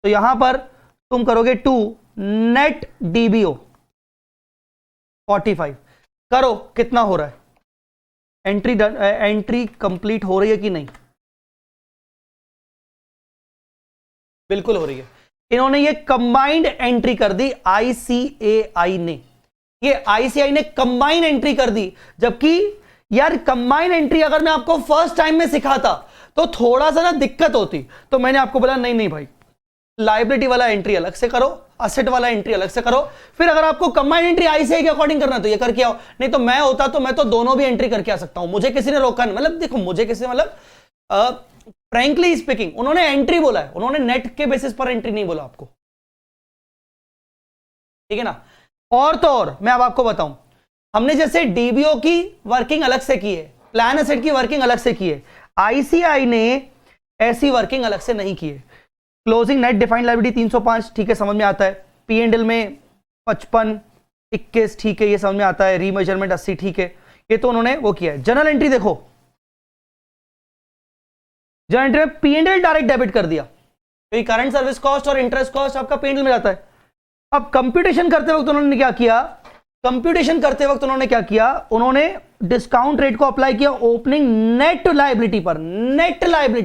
तो यहां पर तुम करोगे 2 नेट डीबीओ 45 करो, कितना हो रहा है? एंट्री कंप्लीट हो रही है कि नहीं? बिल्कुल हो रही है। इन्होंने ये कंबाइंड एंट्री कर दी आईसीएआई ने, ये आईसीआई ने कंबाइंड एंट्री कर दी। जबकि यार कंबाइंड एंट्री अगर मैं आपको फर्स्ट टाइम में सिखाता तो थोड़ा सा ना दिक्कत होती, तो मैंने आपको बोला नहीं नहीं भाई, लायबिलिटी वाला एंट्री अलग से करो, असेट वाला एंट्री अलग से करो, फिर अगर आपको कंबाइंड एंट्री आईसीआई के अकॉर्डिंग करना है तो ये करके आओ। नहीं तो मैं होता तो मैं तो दोनों भी एंट्री करके आ सकता हूं, मुझे किसी ने रोका नहीं। मतलब देखो, मुझे किसी मतलब फ्रैंकली स्पीकिंग उन्होंने एंट्री बोला है, उन्होंने नेट के बेसिस पर एंट्री नहीं बोला आपको। ठीक है ना? और तो और मैं अब आपको बताऊं, हमने जैसे डीबीओ की वर्किंग अलग से की है, प्लान एसेट की वर्किंग अलग से की है, आईसीआई ने ऐसी वर्किंग अलग से नहीं की है। क्लोजिंग नेट डिफाइंड लायबिलिटी 305, ठीक है, समझ में आता है। पी एंड एल में 55 21, ठीक है, ये समझ में आता है। रीमेजरमेंट 80, ठीक है, ये तो उन्होंने वो किया है। जनरल एंट्री देखो, जनरल एंट्री में P and L direct debit कर दिया, क्योंकि करंट सर्विस कॉस्ट और इंटरेस्ट कॉस्ट आपका पी एंड एल में जाता है। अब कंप्यूटेशन करते वक्त उन्होंने क्या किया? उन्होंने डिस्काउंट रेट को अप्लाई किया ओपनिंग नेट लायबिलिटी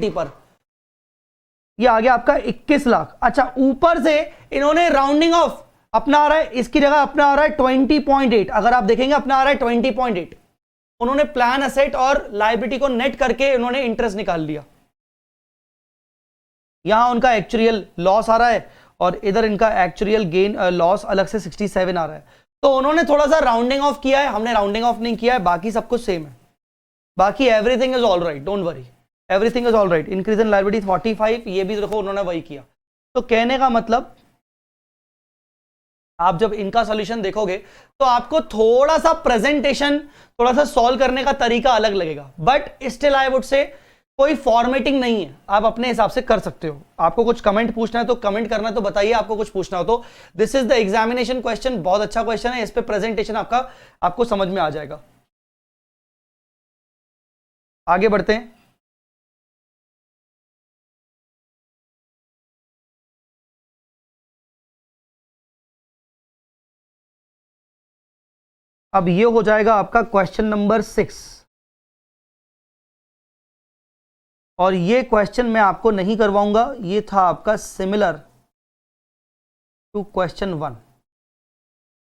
पर, यह आ गया आपका 21 लाख। अच्छा, ऊपर से इन्होंने राउंडिंग ऑफ अपना आ रहा है, इसकी जगह अपना आ रहा है 20.8। अगर आप देखेंगे अपना आ रहा है 20.8। उन्होंने प्लान असेट और लायबिलिटी को नेट करके उन्होंने इंटरेस्ट निकाल लिया। यहां उनका एक्चुअल लॉस आ रहा है और इधर इनका एक्चुअल गेन लॉस अलग से 67 आ रहा है। तो उन्होंने थोड़ा सा राउंडिंग ऑफ किया है, हमने राउंडिंग ऑफ नहीं किया है, बाकी सब कुछ सेम है। बाकी everything is all right, don't worry, everything is all right. Increase in liability 45, ये भी देखो उन्होंने वही किया। तो कहने का मतलब आप जब इनका सॉल्यूशन देखोगे तो आपको थोड़ा सा प्रेजेंटेशन, थोड़ा सा सॉल्व करने का तरीका अलग लगेगा, but still I would say कोई फॉर्मेटिंग नहीं है, आप अपने हिसाब से कर सकते हो। आपको कुछ कमेंट पूछना है तो कमेंट करना, तो बताइए आपको कुछ पूछना हो तो। This is the examination question, बहुत अच्छा क्वेश्चन है, इस पे प्रेजेंटेशन आपको समझ में आ जाएगा। आगे बढ़ते हैं। अब ये हो जाएगा आपका क्वेश्चन नंबर 6, और ये क्वेश्चन मैं आपको नहीं करवाऊंगा, ये था आपका सिमिलर टू क्वेश्चन 1।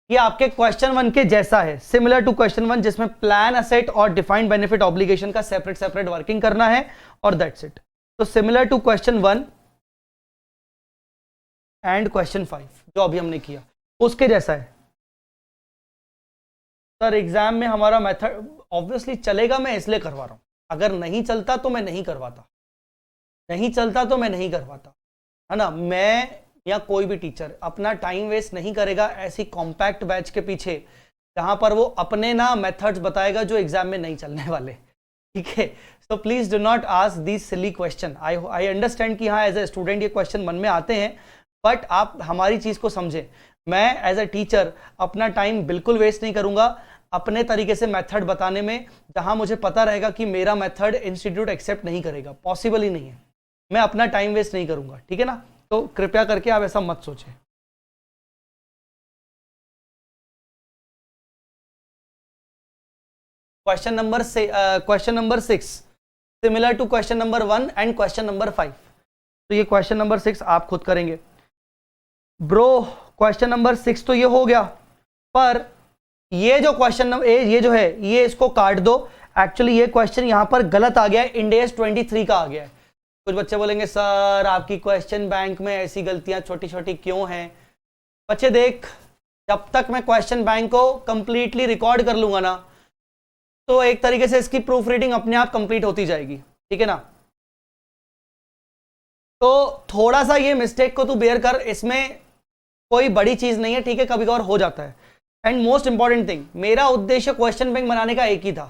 ये आपके क्वेश्चन 1 के जैसा है, सिमिलर टू क्वेश्चन 1, जिसमें प्लान असेट और डिफाइंड बेनिफिट ऑब्लिगेशन का सेपरेट सेपरेट वर्किंग करना है, और दैट्स इट। तो similar to question 1 and question 5 जो अभी हमने किया, उसके जैसा है। सर एग्जाम में हमारा मेथड ऑब्वियसली चलेगा, मैं इसलिए करवा रहा हूं। अगर नहीं चलता तो मैं नहीं करवाता, नहीं चलता तो मैं नहीं करवाता, है ना। मैं या कोई भी टीचर अपना टाइम वेस्ट नहीं करेगा ऐसी कॉम्पैक्ट बैच के पीछे जहां पर वो अपने ना मेथड्स बताएगा जो एग्जाम में नहीं चलने वाले, ठीक है। So please do not ask these silly question. I understand कि हाँ एज ए स्टूडेंट ये क्वेश्चन मन में आते हैं, बट आप हमारी चीज को समझें। मैं एज ए टीचर अपना टाइम बिल्कुल वेस्ट नहीं करूंगा अपने तरीके से मेथड बताने में, जहां मुझे पता रहेगा कि मेरा मेथड इंस्टीट्यूट एक्सेप्ट नहीं करेगा, पॉसिबल ही नहीं है। मैं अपना टाइम वेस्ट नहीं करूंगा, ठीक है ना। तो कृपया करके आप ऐसा मत सोचें। Question number 6 similar to question number 1 and question number 5। तो ये क्वेश्चन नंबर 6 आप खुद करेंगे। ब्रो क्वेश्चन नंबर 6 तो ये हो गया, पर ये जो क्वेश्चन नंबर ये जो है ये इसको काट दो। एक्चुअली ये क्वेश्चन यहां पर गलत आ गया है, इंडेस 23 का आ गया है। कुछ बच्चे बोलेंगे सर आपकी क्वेश्चन बैंक में ऐसी गलतियां छोटी छोटी क्यों हैं। बच्चे देख, जब तक मैं क्वेश्चन बैंक को कंप्लीटली रिकॉर्ड कर लूंगा ना, तो एक तरीके से इसकी प्रूफ रीडिंग अपने आप कंप्लीट होती जाएगी, ठीक है ना। तो थोड़ा सा ये मिस्टेक को तू बेयर कर, इसमें कोई बड़ी चीज नहीं है, ठीक है, कभी कभार हो जाता है। एंड मोस्ट इंपॉर्टेंट थिंग, मेरा उद्देश्य क्वेश्चन बैंक बनाने का एक ही था,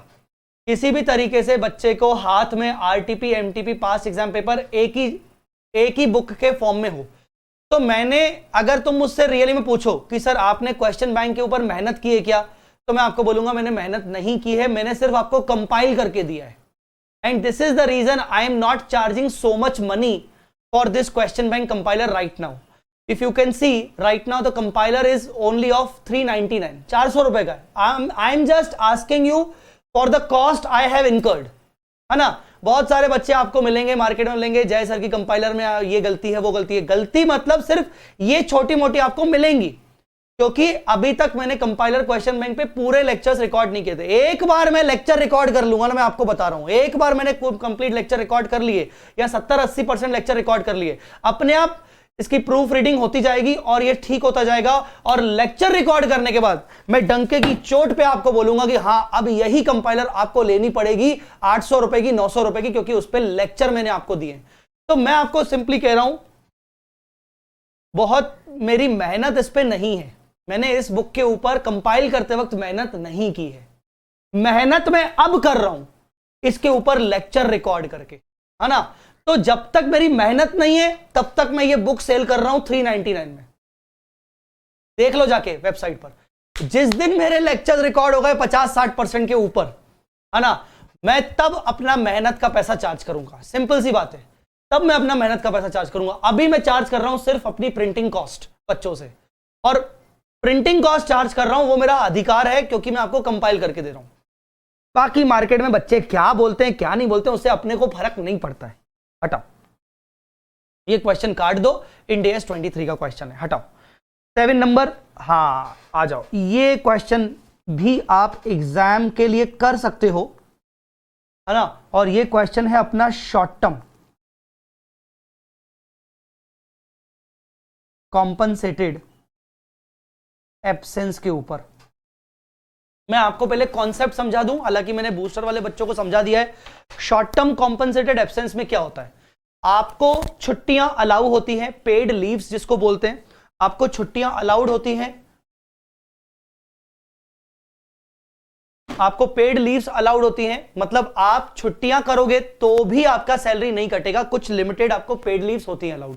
किसी भी तरीके से बच्चे को हाथ में आरटीपी एमटीपी पास एग्जाम पेपर एक ही बुक के फॉर्म में हो। तो मैंने, अगर तुम मुझसे रियली में पूछो कि सर आपने क्वेश्चन बैंक के ऊपर मेहनत की है क्या, तो मैं आपको बोलूंगा मैंने मेहनत नहीं की है, मैंने सिर्फ आपको कंपाइल करके दिया है। And this is the reason I am not charging so much money for this question bank compiler right now. If you can see right now the compiler is only of 399, 400 रुपए का है। I am just asking you for the cost I have incurred, है ना। बहुत सारे बच्चे आपको मिलेंगे, मार्केट में मिलेंगे, जय सर की कंपाइलर में ये गलती है वो गलती है। गलती मतलब सिर्फ ये छोटी मोटी आपको मिलेंगी, क्योंकि अभी तक मैंने कंपाइलर क्वेश्चन बैंक पे पूरे लेक्चर्स रिकॉर्ड नहीं किए थे। एक बार मैं लेक्चर रिकॉर्ड कर लूंगा ना, मैं आपको बता रहा हूं, एक बार मैंने कंप्लीट लेक्चर रिकॉर्ड कर लिए या 70-80% लेक्चर रिकॉर्ड कर लिए, अपने आप इसकी प्रूफ रीडिंग होती जाएगी और ये ठीक होता जाएगा। और लेक्चर रिकॉर्ड करने के बाद मैं डंके की चोट पे आपको बोलूंगा कि हाँ अब यही कंपाइलर आपको लेनी पड़ेगी 800 रुपए की, 900 रुपए की, क्योंकि उस पर लेक्चर मैंने आपको दिए। तो मैं आपको सिंपली कह रहा हूं, बहुत मेरी मेहनत इस पे नहीं है, मैंने इस बुक के ऊपर कंपाइल करते वक्त मेहनत नहीं की है। मेहनत मैं अब कर रहा हूं इसके ऊपर लेक्चर रिकॉर्ड करके, है ना। तो जब तक मेरी मेहनत नहीं है तब तक मैं ये बुक सेल कर रहा हूं 399 में। देख लो जाके वेबसाइट पर। जिस दिन मेरे लेक्चर रिकॉर्ड हो गए 50-60% के ऊपर, है ना, मैं तब अपना मेहनत का पैसा चार्ज करूंगा। सिंपल सी बात है, तब मैं अपना मेहनत का पैसा चार्ज करूंगा। अभी मैं चार्ज कर रहा हूं सिर्फ अपनी प्रिंटिंग कॉस्ट बच्चों से, और प्रिंटिंग कॉस्ट चार्ज कर रहा हूं वो मेरा अधिकार है, क्योंकि मैं आपको कंपाइल करके दे रहा हूं। बाकी मार्केट में बच्चे क्या बोलते हैं क्या नहीं बोलते हैं उससे अपने को फर्क नहीं पड़ता है, हटाओ। ये क्वेश्चन काट दो, इंडेस 23 का क्वेश्चन है, हटाओ। 7 नंबर, हाँ आ जाओ, ये क्वेश्चन भी आप एग्जाम के लिए कर सकते हो, है ना। और ये क्वेश्चन है अपना शॉर्ट टर्म कॉम्पनसेटेड एब्सेंस के ऊपर। मैं आपको पहले कॉन्सेप्ट समझा दूं, हालांकि मैंने बूस्टर वाले बच्चों को समझा दिया है। शॉर्ट टर्म कॉम्पनसेटेड एब्सेंस में क्या होता है, आपको छुट्टियां अलाउ होती हैं, पेड लीव्स जिसको बोलते हैं, आपको छुट्टियां अलाउड होती हैं, आपको पेड लीव्स अलाउड होती हैं, मतलब आप छुट्टियां करोगे तो भी आपका सैलरी नहीं कटेगा, कुछ लिमिटेड आपको पेड लीव्स होती हैं अलाउड।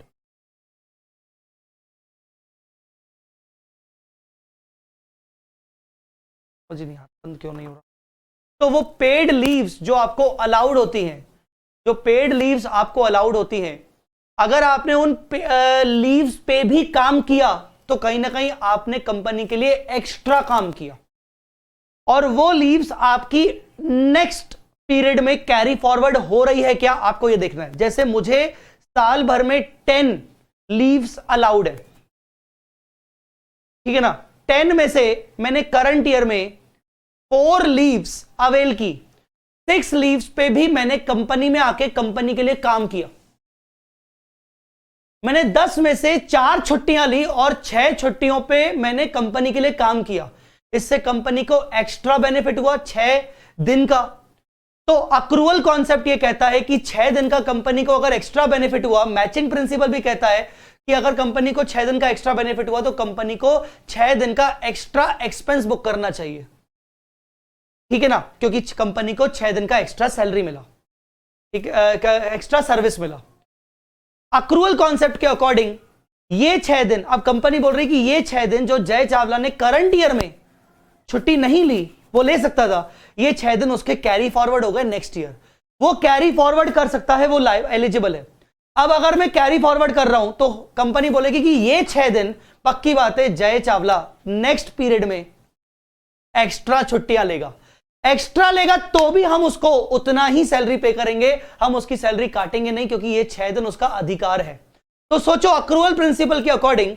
जी नहीं, बंद क्यों नहीं हो रहा। तो वो पेड लीव्स जो आपको अलाउड होती हैं, जो पेड लीव्स आपको अलाउड होती हैं, अगर आपने उन लीव्स पे भी काम किया तो कहीं ना कहीं आपने कंपनी के लिए एक्स्ट्रा काम किया, और वो लीव्स आपकी नेक्स्ट पीरियड में कैरी फॉरवर्ड हो रही है क्या, आपको ये देखना है। जैसे मुझे साल भर में 10 लीव्स अलाउड है, ठीक है ना, 10 में से मैंने करंट ईयर में 4 लीव्स अवेल की, 6 लीव्स पे भी मैंने कंपनी में आके कंपनी के लिए काम किया। मैंने 10 में से 4 छुट्टियां ली और 6 छुट्टियों पे मैंने कंपनी के लिए काम किया, इससे कंपनी को एक्स्ट्रा बेनिफिट हुआ 6 दिन का। तो अक्रूवल कॉन्सेप्ट ये कहता है कि 6 दिन का कंपनी को अगर एक्स्ट्रा बेनिफिट हुआ, मैचिंग प्रिंसिपल भी कहता है कि अगर कंपनी को 6 दिन का एक्स्ट्रा बेनिफिट हुआ तो कंपनी को 6 दिन का एक्स्ट्रा एक्सपेंस बुक करना चाहिए, ठीक है ना, क्योंकि कंपनी को 6 दिन का एक्स्ट्रा सैलरी मिला, ठीक, एक्स्ट्रा सर्विस मिला। अक्रूवल कॉन्सेप्ट के अकॉर्डिंग ये 6 दिन, अब कंपनी बोल रही कि ये 6 दिन जो जय चावला ने करंट ईयर में छुट्टी नहीं ली, वो ले सकता था, ये 6 दिन उसके कैरी फॉरवर्ड हो गए नेक्स्ट ईयर, वो कैरी फॉरवर्ड कर सकता है, वो लाइव एलिजिबल है। अब अगर मैं कैरी फॉरवर्ड कर रहा हूं तो कंपनी बोलेगी कि ये 6 दिन पक्की बात है जय चावला नेक्स्ट पीरियड में एक्स्ट्रा छुट्टियां लेगा, एक्स्ट्रा लेगा तो भी हम उसको उतना ही सैलरी पे करेंगे, हम उसकी सैलरी काटेंगे नहीं, क्योंकि ये 6 दिन उसका अधिकार है। तो सोचो अक्रूवल प्रिंसिपल के अकॉर्डिंग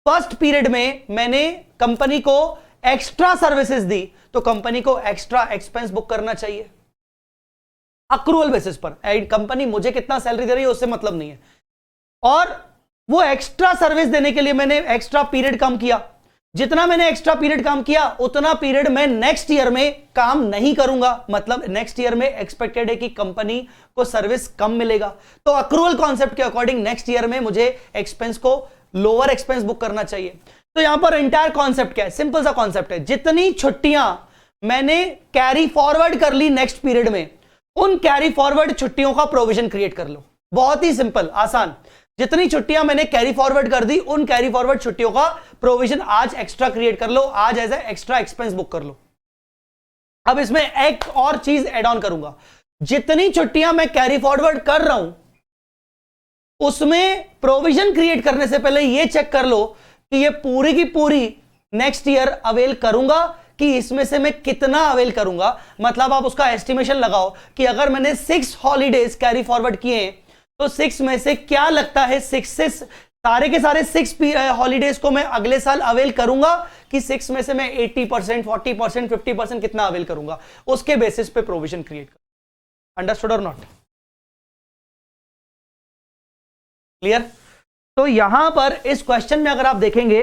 फर्स्ट पीरियड में मैंने कंपनी को एक्स्ट्रा सर्विसेज दी तो कंपनी को एक्स्ट्रा एक्सपेंस बुक करना चाहिए अक्रूवल बेसिस पर। कंपनी मुझे कितना सैलरी दे रही है उससे मतलब नहीं है, और वो एक्स्ट्रा सर्विस देने के लिए मैंने एक्स्ट्रा पीरियड काम किया, जितना मैंने एक्स्ट्रा पीरियड काम किया उतना पीरियड मैं नेक्स्ट ईयर में काम नहीं करूंगा, मतलब नेक्स्ट ईयर में एक्सपेक्टेड है कि कंपनी को सर्विस कम मिलेगा। तो अक्रूवल कॉन्सेप्ट के अकॉर्डिंग नेक्स्ट ईयर में मुझे एक्सपेंस को लोअर एक्सपेंस बुक करना चाहिए। तो यहां पर एंटायर कॉन्सेप्ट क्या है, सिंपल सा कॉन्सेप्ट है, जितनी छुट्टियां मैंने कैरी फॉरवर्ड कर ली नेक्स्ट पीरियड में, उन कैरी फॉरवर्ड छुट्टियों का प्रोविजन क्रिएट कर लो। बहुत ही सिंपल आसान, जितनी छुट्टियां मैंने कैरी फॉरवर्ड कर दी उन कैरी फॉरवर्ड छुट्टियों का प्रोविजन आज एक्स्ट्रा क्रिएट कर लो, आज as a extra expense book कर लो। अब इसमें एक और चीज एड ऑन करूंगा, जितनी छुट्टियां मैं कैरी फॉरवर्ड कर रहा हूं उसमें प्रोविजन क्रिएट करने से पहले यह चेक कर लो कि ये पूरी की पूरी नेक्स्ट ईयर अवेल करूंगा कि इसमें से मैं कितना अवेल करूंगा। मतलब आप उसका एस्टिमेशन लगाओ कि अगर मैंने 6 हॉलीडेज कैरी फॉरवर्ड किए तो 6 में से क्या लगता है 6 से सारे के सारे 6 हॉलीडेज को मैं अगले साल अवेल करूंगा कि 6 में से मैं 80%, 40%, 50% कितना अवेल करूंगा, उसके बेसिस पे प्रोविजन क्रिएट कर। अंडरस्टूड और नॉट क्लियर? तो यहां पर इस क्वेश्चन में अगर आप देखेंगे,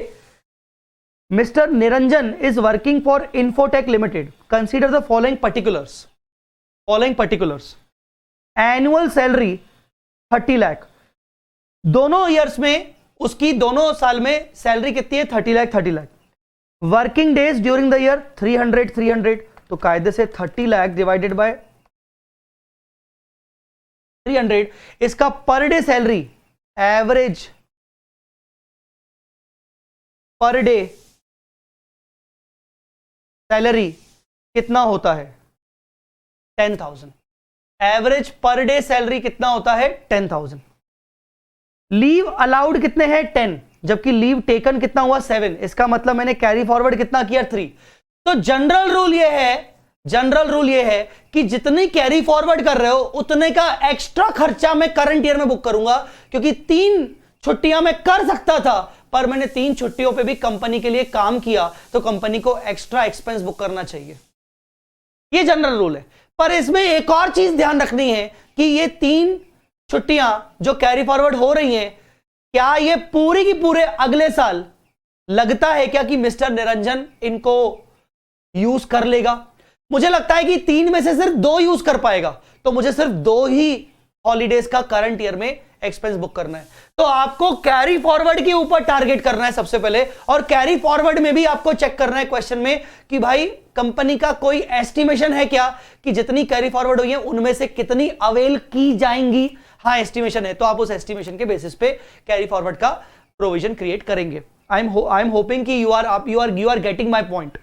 mister Niranjan is working for infotech limited, consider the following particulars. Annual salary 30 lakh, दोनों ईयर्स में उसकी दोनों साल में सैलरी कितनी है 30 lakh. Working days during the year 300, तो कायदे से 30 लाख डिवाइडेड बाय 300, इसका per day salary average per day salary कितना होता है 10,000। एवरेज पर डे सैलरी कितना होता है 10,000। लीव अलाउड कितने हैं 10, जबकि लीव टेकन कितना हुआ 7, इसका मतलब मैंने कैरी फॉरवर्ड कितना किया 3। तो जनरल रूल यह है कि जितनी कैरी फॉरवर्ड कर रहे हो उतने का एक्स्ट्रा खर्चा मैं करंट ईयर में बुक करूंगा, क्योंकि 3 छुट्टियां मैं कर सकता था पर मैंने 3 छुट्टियों पे भी कंपनी के लिए काम किया तो कंपनी को एक्स्ट्रा एक्सपेंस बुक करना चाहिए। ये जनरल रूल है। पर इसमें एक और चीज ध्यान रखनी है कि ये 3 छुट्टियां जो कैरी फॉरवर्ड हो रही हैं, क्या ये पूरी की पूरे अगले साल लगता है क्या कि मिस्टर निरंजन इनको यूज कर लेगा? मुझे लगता है कि 3 में से सिर्फ 2 यूज कर पाएगा, तो मुझे सिर्फ 2 ही हॉलीडेज का करंट ईयर में एक्सपेंस बुक करना है। तो आपको कैरी फॉरवर्ड के ऊपर टारगेट करना है सबसे पहले, और कैरी फॉरवर्ड में भी आपको चेक करना है क्वेश्चन में कि भाई कंपनी का कोई एस्टिमेशन है क्या कि जितनी कैरी फॉरवर्ड हुई है उनमें से कितनी अवेल की जाएंगी। हाँ एस्टिमेशन है, तो आप उस एस्टिमेशन के बेसिस पे कैरी फॉरवर्ड का प्रोविजन क्रिएट करेंगे। आई एम होपिंग कि you are getting my point.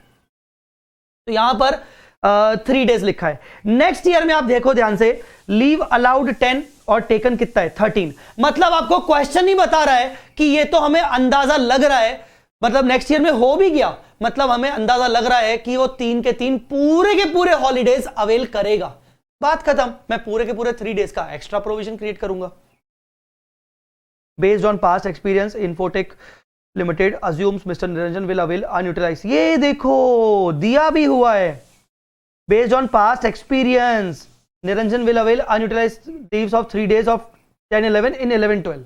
तो यहां पर 3 डेज लिखा है। नेक्स्ट ईयर में आप देखो ध्यान से, लीव अलाउड 10 और टेकन कितना है 13। मतलब आपको क्वेश्चन ही बता रहा है कि ये तो हमें अंदाजा लग रहा है, मतलब नेक्स्ट ईयर में हो भी गया, मतलब हमें अंदाजा लग रहा है कि वो 3 के 3 पूरे के पूरे हॉलीडेज अवेल करेगा। बात खत्म। मैं पूरे के पूरे 3 डेज का एक्स्ट्रा प्रोविजन क्रिएट करूंगा। Based on past experience infotech limited assumes mister Niranjan will avail unutilise. ये देखो दिया भी हुआ है, based on past experience Niranjan will avail unutilized leaves of 3 days of 10-11 in 11-12।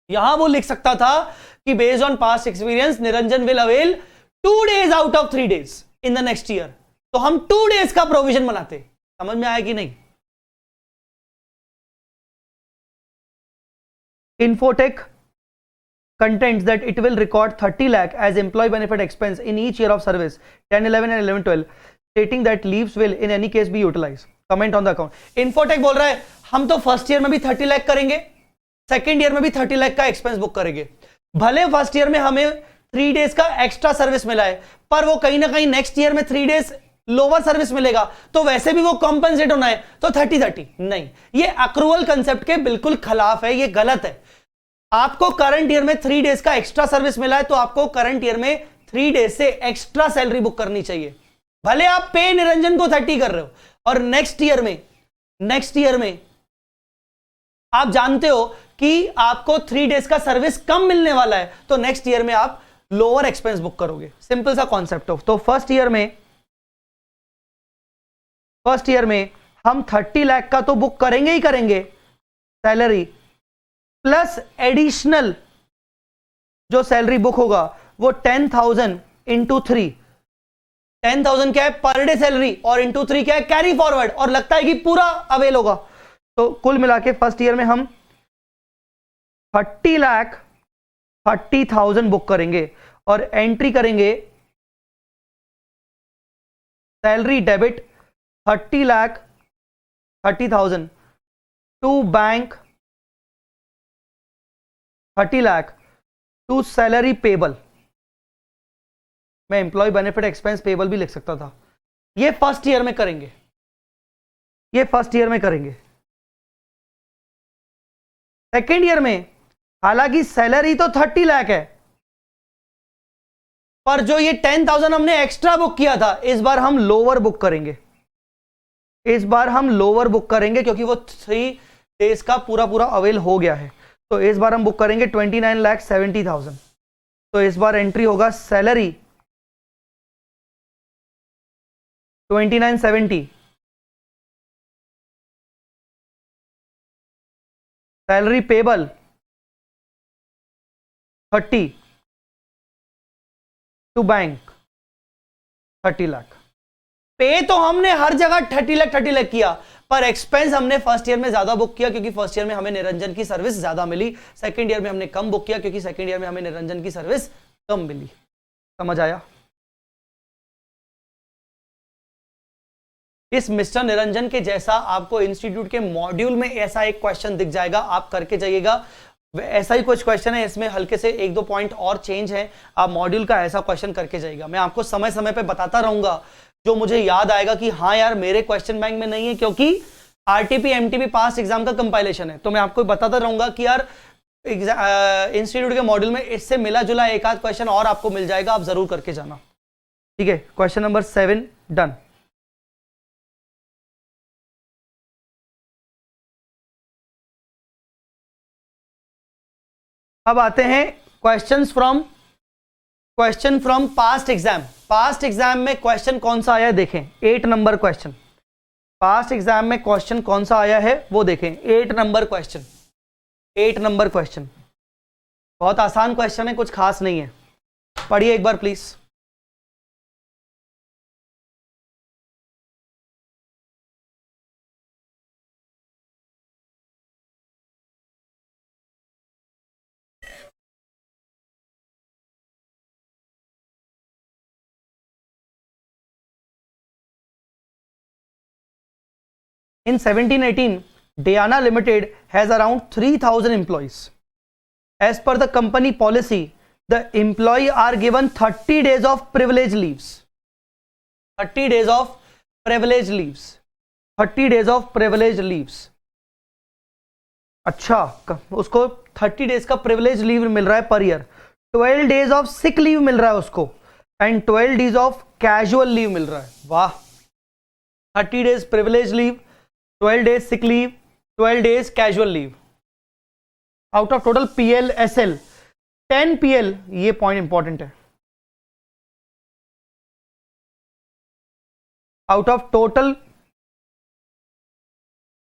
यहां वो लिख सकता था कि based on past experience Niranjan will avail 2 days out of 3 days in the next year। तो हम 2 days का प्रोविजन बनाते। समझ में आया कि नहीं? Infotech contends that it will record 30 lakh as employee benefit expense in each year of service 10-11 and 11-12, stating that leaves will in any case be utilized। Comment on the account। Infotech बोल रहा है हम तो first year में भी 30 लाख करेंगे, second year में भी 30 लाख का एक्सपेंस बुक करेंगे। भले फर्स्ट ईयर में हमें 3 डेज का एक्स्ट्रा सर्विस मिला है, पर वो कहीं ना कहीं नेक्स्ट ईयर में 3 डेज लोअर सर्विस मिलेगा, तो वैसे भी वो कॉम्पेंसेट होना है, तो 30-30 नहीं। ये अक्रूवल कंसेप्ट के बिल्कुल खिलाफ है, ये गलत है। आपको करंट ईयर में 3 डेज का एक्स्ट्रा सर्विस मिला है, तो आपको करंट ईयर में 3 डेज से एक्स्ट्रा सैलरी बुक करनी चाहिए। भले आप पे निरंजन को 30 कर रहे हो और नेक्स्ट ईयर में आप जानते हो कि आपको 3 डेज का सर्विस कम मिलने वाला है, तो नेक्स्ट ईयर में आप लोअर एक्सपेंस बुक करोगे। सिंपल सा कॉन्सेप्ट हो। तो फर्स्ट ईयर में हम 30 लाख का तो बुक करेंगे ही करेंगे सैलरी, प्लस एडिशनल जो सैलरी बुक होगा वो 10,000 इंटू 3। 10,000 क्या है पर डे सैलरी, और इंटू 3 क्या है कैरी फॉरवर्ड, और लगता है कि पूरा अवेल होगा। तो कुल मिला के फर्स्ट ईयर में हम 30,30,000 बुक करेंगे और एंट्री करेंगे salary debit 30,30,000 to bank 30 lakh to salary payable. मैं एम्प्लॉय बेनिफिट एक्सपेंस पेबल भी लिख सकता था। ये फर्स्ट ईयर में करेंगे, सेकेंड ईयर में हालांकि सैलरी तो 30 लाख है, पर जो ये 10,000 हमने एक्स्ट्रा बुक किया था, इस बार हम लोअर बुक करेंगे। क्योंकि वो 3 डेज का पूरा अवेल हो गया है। तो इस बार हम बुक करेंगे 29,70,000। तो इस बार एंट्री होगा salary 2970, salary payable 30 to bank 30 lakh. पे तो हमने हर जगह 30 लाख किया, पर एक्सपेंस हमने फर्स्ट ईयर में ज्यादा बुक किया क्योंकि फर्स्ट ईयर में हमें निरंजन की सर्विस ज्यादा मिली। सेकंड ईयर में हमने कम बुक किया क्योंकि सेकंड ईयर में हमें निरंजन की सर्विस कम मिली। समझ आया? इस मिस्टर निरंजन के जैसा आपको इंस्टीट्यूट के मॉड्यूल में ऐसा एक क्वेश्चन दिख जाएगा, आप करके जाइएगा। ऐसा ही कुछ क्वेश्चन है, इसमें हल्के से 1-2 पॉइंट और चेंज है। आप मॉड्यूल का ऐसा क्वेश्चन करके जाइएगा। मैं आपको समय समय पे बताता रहूंगा जो मुझे याद आएगा कि हाँ यार मेरे क्वेश्चन बैंक में नहीं है, क्योंकि आरटीपी एमटीपी पास एग्जाम का कंपाइलेशन है। तो मैं आपको बताता रहूंगा कि यार इंस्टीट्यूट के मॉड्यूल में इससे मिला जुला एक आध क्वेश्चन और आपको मिल जाएगा, आप जरूर करके जाना। ठीक है, क्वेश्चन नंबर 7 डन। अब आते हैं क्वेश्चन फ्रॉम पास्ट एग्जाम में क्वेश्चन कौन सा आया है देखें, 8 नंबर क्वेश्चन। पास्ट एग्जाम में क्वेश्चन कौन सा आया है वो देखें, 8 नंबर क्वेश्चन। बहुत आसान क्वेश्चन है, कुछ खास नहीं है, पढ़िए एक बार please. In 1718, Diana Limited has around 3,000 employees. As per the company policy, the employee are given 30 days of privilege leaves. 30 days of privilege leaves. 30 days of privilege leaves. अच्छा, उसको 30 डेज का प्रिविलेज लीव मिल रहा है पर year, 12 days of sick leave मिल रहा है उसको, and 12 days of casual leave मिल रहा है। वाह, 30 days privilege leave, 12 days sick leave, 12 days casual leave. Out of total PL SL 10 PL, ये पॉइंट इंपॉर्टेंट है, out of total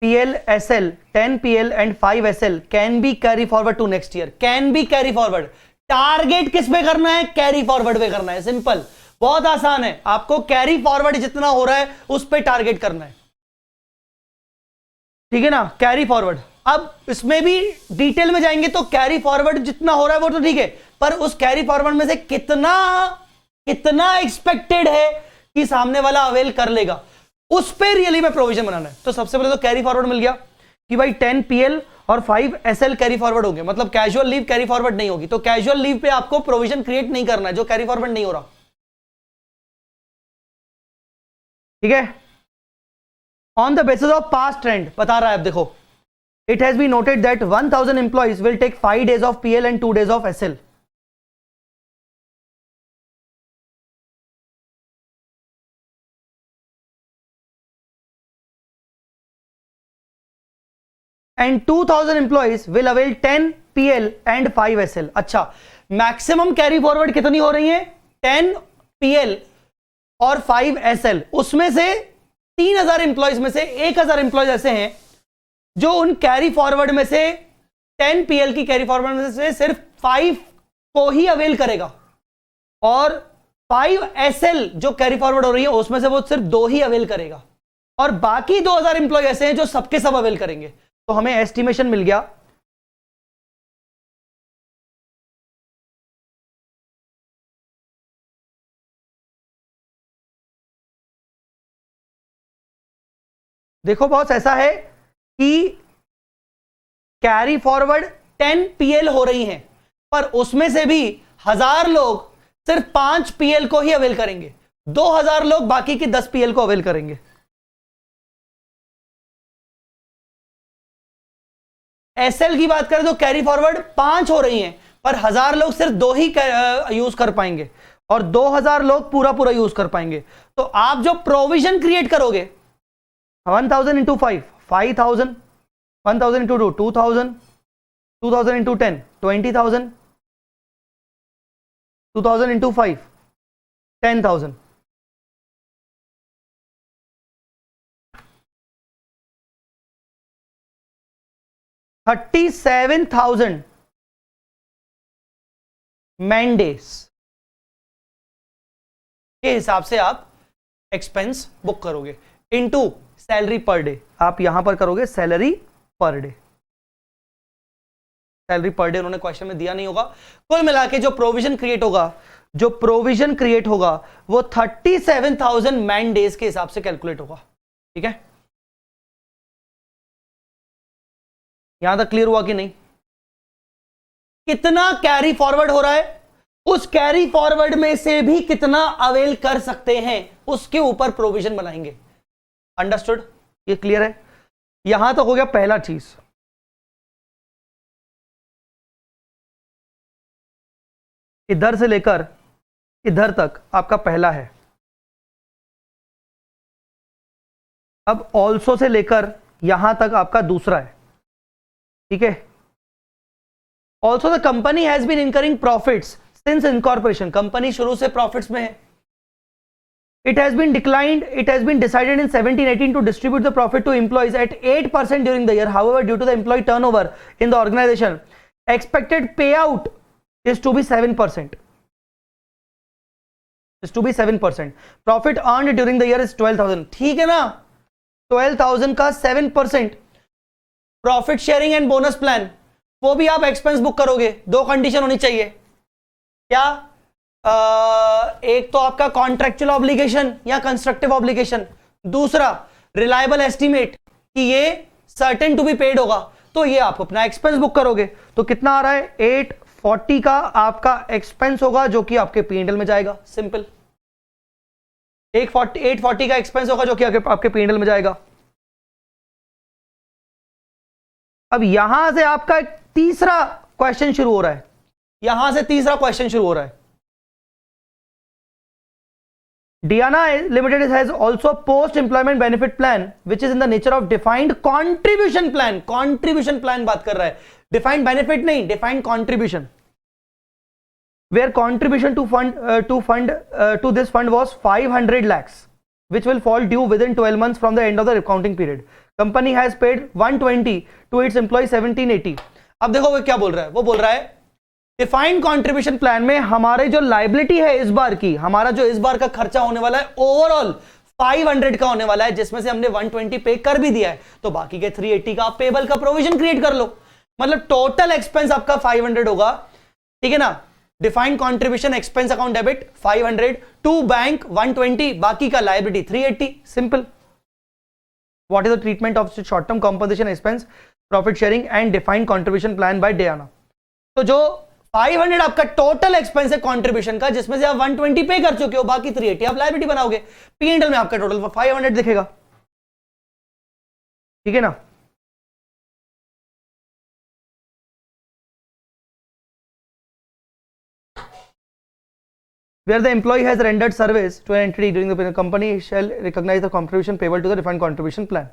PL SL 10 PL and 5 SL can be carry forward to next year. Can be carry forward. Target किस पे करना है? Carry forward पे करना है। Simple, बहुत आसान है, आपको कैरी फॉरवर्ड जितना हो रहा है उस पे टारगेट करना है, ठीक है ना, कैरी फॉरवर्ड। अब इसमें भी डिटेल में जाएंगे तो कैरी फॉरवर्ड जितना हो रहा है वो तो ठीक है, पर उस कैरी फॉरवर्ड में से कितना एक्सपेक्टेड है कि सामने वाला अवेल कर लेगा, उस पे रियली में प्रोविजन बनाना है। तो सबसे पहले तो कैरी फॉरवर्ड मिल गया कि भाई 10 PL और 5 SL कैरी फॉरवर्ड होंगे, मतलब कैजुअल लीव कैरी फॉरवर्ड नहीं होगी, तो कैजुअल लीव पे आपको प्रोविजन क्रिएट नहीं करना है जो कैरी फॉरवर्ड नहीं हो रहा, ठीक है। On the basis of past trend बता रहा है, अब देखो, it has been noted that 1000 employees will take 5 days of PL and 2 days of SL। And 2000 employees will avail 10 PL and 5 SL। अच्छा, मैक्सिमम कैरी फॉरवर्ड कितनी हो रही है? 10 PL और 5 SL। उसमें से 3000 एम्प्लॉइज में से 1000 एम्प्लॉइज ऐसे हैं जो उन कैरी फॉरवर्ड में से 10 PL की कैरी फॉरवर्ड में से सिर्फ 5 को ही अवेल करेगा, और 5 SL जो कैरी फॉरवर्ड हो रही है उसमें से वो सिर्फ 2 ही अवेल करेगा, और बाकी 2000 एम्प्लॉय ऐसे हैं जो सबके सब अवेल करेंगे। तो हमें एस्टिमेशन मिल गया देखो बॉस, ऐसा है कि कैरी फॉरवर्ड 10 PL हो रही हैं, पर उसमें से भी 1000 लोग सिर्फ 5 PL को ही अवेल करेंगे, 2000 लोग बाकी की 10 PL को अवेल करेंगे। SL की बात करें तो कैरी फॉरवर्ड 5 हो रही हैं, पर 1000 लोग सिर्फ 2 ही यूज कर पाएंगे, और 2000 लोग पूरा यूज कर पाएंगे। तो आप जो प्रोविजन क्रिएट करोगे 1000 into 5 5000, 1000 into 2 2000, 2000 into 10 20,000, 2000 into 5 10,000। $37,000 man days के हिसाब से आप एक्सपेंस बुक करोगे, इनटू सैलरी पर डे। आप यहां पर करोगे salary per day, salary per day उन्होंने क्वेश्चन में दिया नहीं होगा। कुल मिला के जो प्रोविजन क्रिएट होगा वो 37,000 मैन डेज के हिसाब से कैलकुलेट होगा, ठीक है। यहां तक क्लियर हुआ कि नहीं? कितना कैरी फॉरवर्ड हो रहा है, उस कैरी फॉरवर्ड में से भी कितना अवेल कर सकते हैं, उसके ऊपर प्रोविजन बनाएंगे। अंडरस्टूड? ये क्लियर है? यहां तक हो गया पहला चीज। इधर से लेकर इधर तक आपका पहला है। अब ऑल्सो से लेकर यहां तक आपका दूसरा है, ठीक है। Also the company has been incurring profits since incorporation, company शुरू से प्रॉफिट्स में है. It has been decided in 1718 to distribute the profit to employees at 8% during the year. However, due to the employee turnover in the organization, expected payout is to be 7%. Profit earned during the year is 12,000. ठीक है ना? 12,000 का 7%. Profit sharing and bonus plan, वो भी आप expense book करोगे. दो condition होनी चाहिए. क्या? एक तो आपका कॉन्ट्रेक्चुअल ऑब्लिगेशन या कंस्ट्रक्टिव ऑब्लिगेशन, दूसरा रिलायबल एस्टिमेट कि ये सर्टेन टू बी पेड होगा. तो ये आप अपना एक्सपेंस बुक करोगे. तो कितना आ रहा है? 840 का आपका एक्सपेंस होगा जो कि आपके पीएनएल में जाएगा. सिंपल. 840 का एक्सपेंस होगा जो कि आपके पीएनएल में जाएगा. अब यहां से आपका तीसरा क्वेश्चन शुरू हो रहा है. Diana Limited has also post-employment benefit plan, which is in the nature of defined contribution plan. Contribution plan बात कर रहा है, defined benefit नहीं, defined contribution. Where contribution to this fund was 500 lakhs, which will fall due within 12 months from the end of the accounting period. Company has paid 120 to its employee 1780. अब देखो वो क्या बोल रहा है. वो बोल रहा है डिफाइंड कंट्रीब्यूशन प्लान में हमारे जो लायबिलिटी है इस बार की, हमारा जो इस बार का खर्चा होने वाला है ओवरऑल 500 का होने वाला है, जिसमें से हमने 120 पे कर भी दिया है. तो बाकी के 380 का आप पेबल का प्रोविजन क्रिएट कर लो. मतलब टोटल एक्सपेंस आपका 500 होगा. ठीक है ना? Defined contribution expense account debit 500 to bank 120, बाकी का liability 380. Simple. What is the treatment of short term compensation expense, profit sharing and defined contribution plan by Diana. तो जो 500 आपका टोटल एक्सपेंस है कंट्रीब्यूशन का, जिसमें से आप 120 पे कर चुके हो, बाकी 380 आप लायबिलिटी बनाओगे. पीएनएल में आपका टोटल 500 दिखेगा. ठीक है ना? Where the employee has rendered service to an entity during the company shall recognize the contribution payable to the defined contribution plan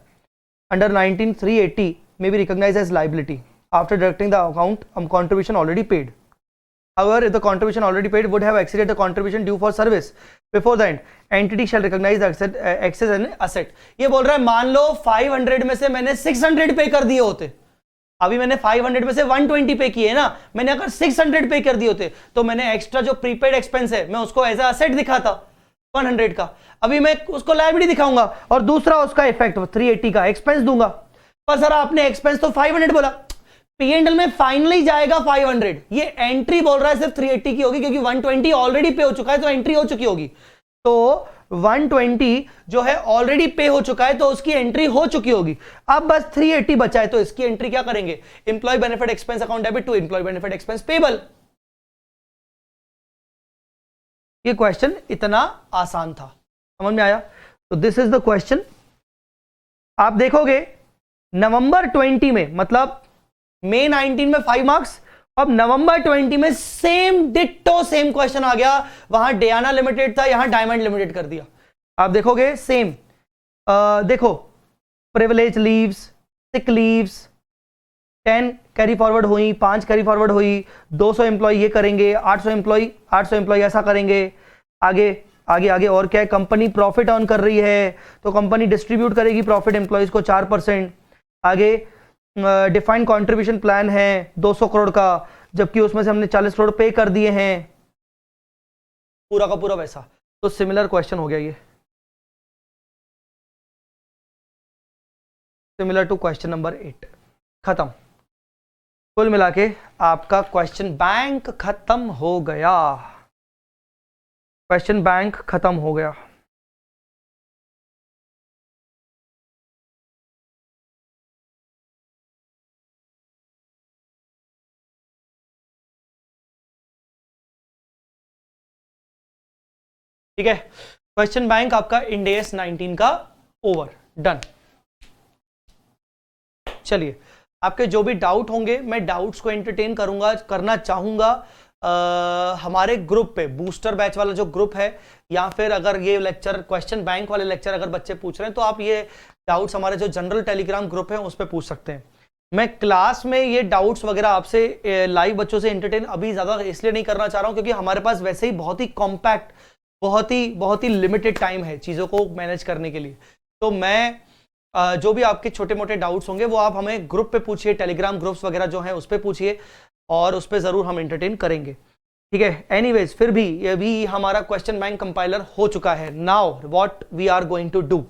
under 19380 may be recognized as liability after deducting the account contribution already paid. However, if the contribution already paid would have exceeded the contribution due for service before the end, entity shall recognize the excess as an asset. ये बोल रहा है मान लो 500 में से मैंने 600 पे कर दिए होते. अभी मैंने 500 में से 120 पे किए ना, मैंने अगर 600 पे कर दिए होते तो मैंने एक्स्ट्रा जो प्रीपेड एक्सपेंस है मैं उसको एज अ असेट दिखाता 100 का. अभी मैं उसको लायबिलिटी दिखाऊंगा और दूसरा उसका इफेक्ट 380 का एक्सपेंस दूंगा. पर सर आपने एक्सपेंस तो 500 बोला, पीएनएल में फाइनली जाएगा 500. ये एंट्री बोल रहा है सिर्फ 380 की होगी क्योंकि 120 ऑलरेडी पे हो चुका है तो एंट्री हो चुकी होगी. तो 120 जो है ऑलरेडी पे हो चुका है तो उसकी एंट्री हो चुकी होगी. अब बस 380 बचा है तो इसकी एंट्री क्या करेंगे? Employ benefit expense account debit to employ benefit expense payable. ये क्वेश्चन इतना आसान था. समझ में आया? तो दिस इज द क्वेश्चन. आप देखोगे नवंबर 20 में, मतलब मई 19 में 5 मार्क्स, अब नवंबर 20 में सेम डिट्टो सेम क्वेश्चन आ गया. वहां डियाना लिमिटेड था, यहां डायमंड लिमिटेड कर दिया. आप देखोगे सेम. देखो privilege leaves, sick leaves 10 carry forward हुई, 5 कैरी फॉरवर्ड हुई, 200 एम्प्लॉय ये करेंगे, 800 एम्प्लॉय ऐसा करेंगे. आगे आगे आगे और क्या है? कंपनी प्रॉफिट अर्न कर रही है तो कंपनी डिस्ट्रीब्यूट करेगी प्रॉफिट एम्प्लॉयज को 4%. आगे डिफाइंड कंट्रीब्यूशन प्लान है 200 करोड़ का, जबकि उसमें से हमने 40 करोड़ पे कर दिए हैं. पूरा का पूरा वैसा. तो सिमिलर क्वेश्चन हो गया ये, सिमिलर टू क्वेश्चन नंबर 8. खत्म. कुल मिला के आपका क्वेश्चन बैंक खत्म हो गया. क्वेश्चन बैंक खत्म हो गया. ठीक है. क्वेश्चन बैंक आपका इंडेस 19 का ओवर, डन. चलिए आपके जो भी डाउट होंगे मैं डाउट्स को एंटरटेन करना चाहूंगा हमारे ग्रुप पे, बूस्टर बैच वाला जो ग्रुप है, या फिर अगर ये लेक्चर क्वेश्चन बैंक वाले लेक्चर अगर बच्चे पूछ रहे हैं तो आप ये डाउट्स हमारे जो जनरल टेलीग्राम ग्रुप है उस पर पूछ सकते हैं. मैं क्लास में ये डाउट्स वगैरह आपसे लाइव बच्चों से एंटरटेन अभी ज्यादा इसलिए नहीं करना चाह रहा हूं क्योंकि हमारे पास वैसे ही बहुत ही कॉम्पैक्ट, बहुत ही लिमिटेड टाइम है चीजों को मैनेज करने के लिए। तो मैं जो भी आपके छोटे मोटे डाउट्स होंगे वो आप हमें ग्रुप पे पूछिए, टेलीग्राम ग्रुप्स वगैरह जो हैं उस पे पूछिए और उस पे जरूर हम एंटरटेन करेंगे, ठीक है। एनीवेज, फिर भी ये भी हमारा क्वेश्चन बैंक कंपाइलर हो चुका है। Now what we are going to do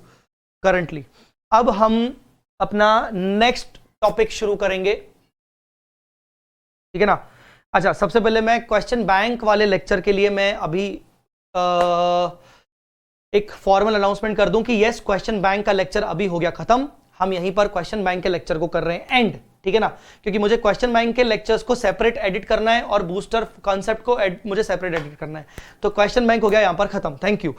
currently, अब हम अपना नेक्स्ट टॉपिक शुरू करेंगे, ठीक है ना। अच्छा, सबसे पहले मैं क्वेश्चन बैंक वाले लेक्चर के लिए मैं अभी एक फॉर्मल अनाउंसमेंट कर दूं कि यस, क्वेश्चन बैंक का लेक्चर अभी हो गया खत्म। हम यहीं पर क्वेश्चन बैंक के लेक्चर को कर रहे हैं एंड, ठीक है ना, क्योंकि मुझे क्वेश्चन बैंक के लेक्चर्स को सेपरेट एडिट करना है और बूस्टर कॉन्सेप्ट को मुझे सेपरेट एडिट करना है। तो क्वेश्चन बैंक हो गया यहां पर खत्म, थैंक यू।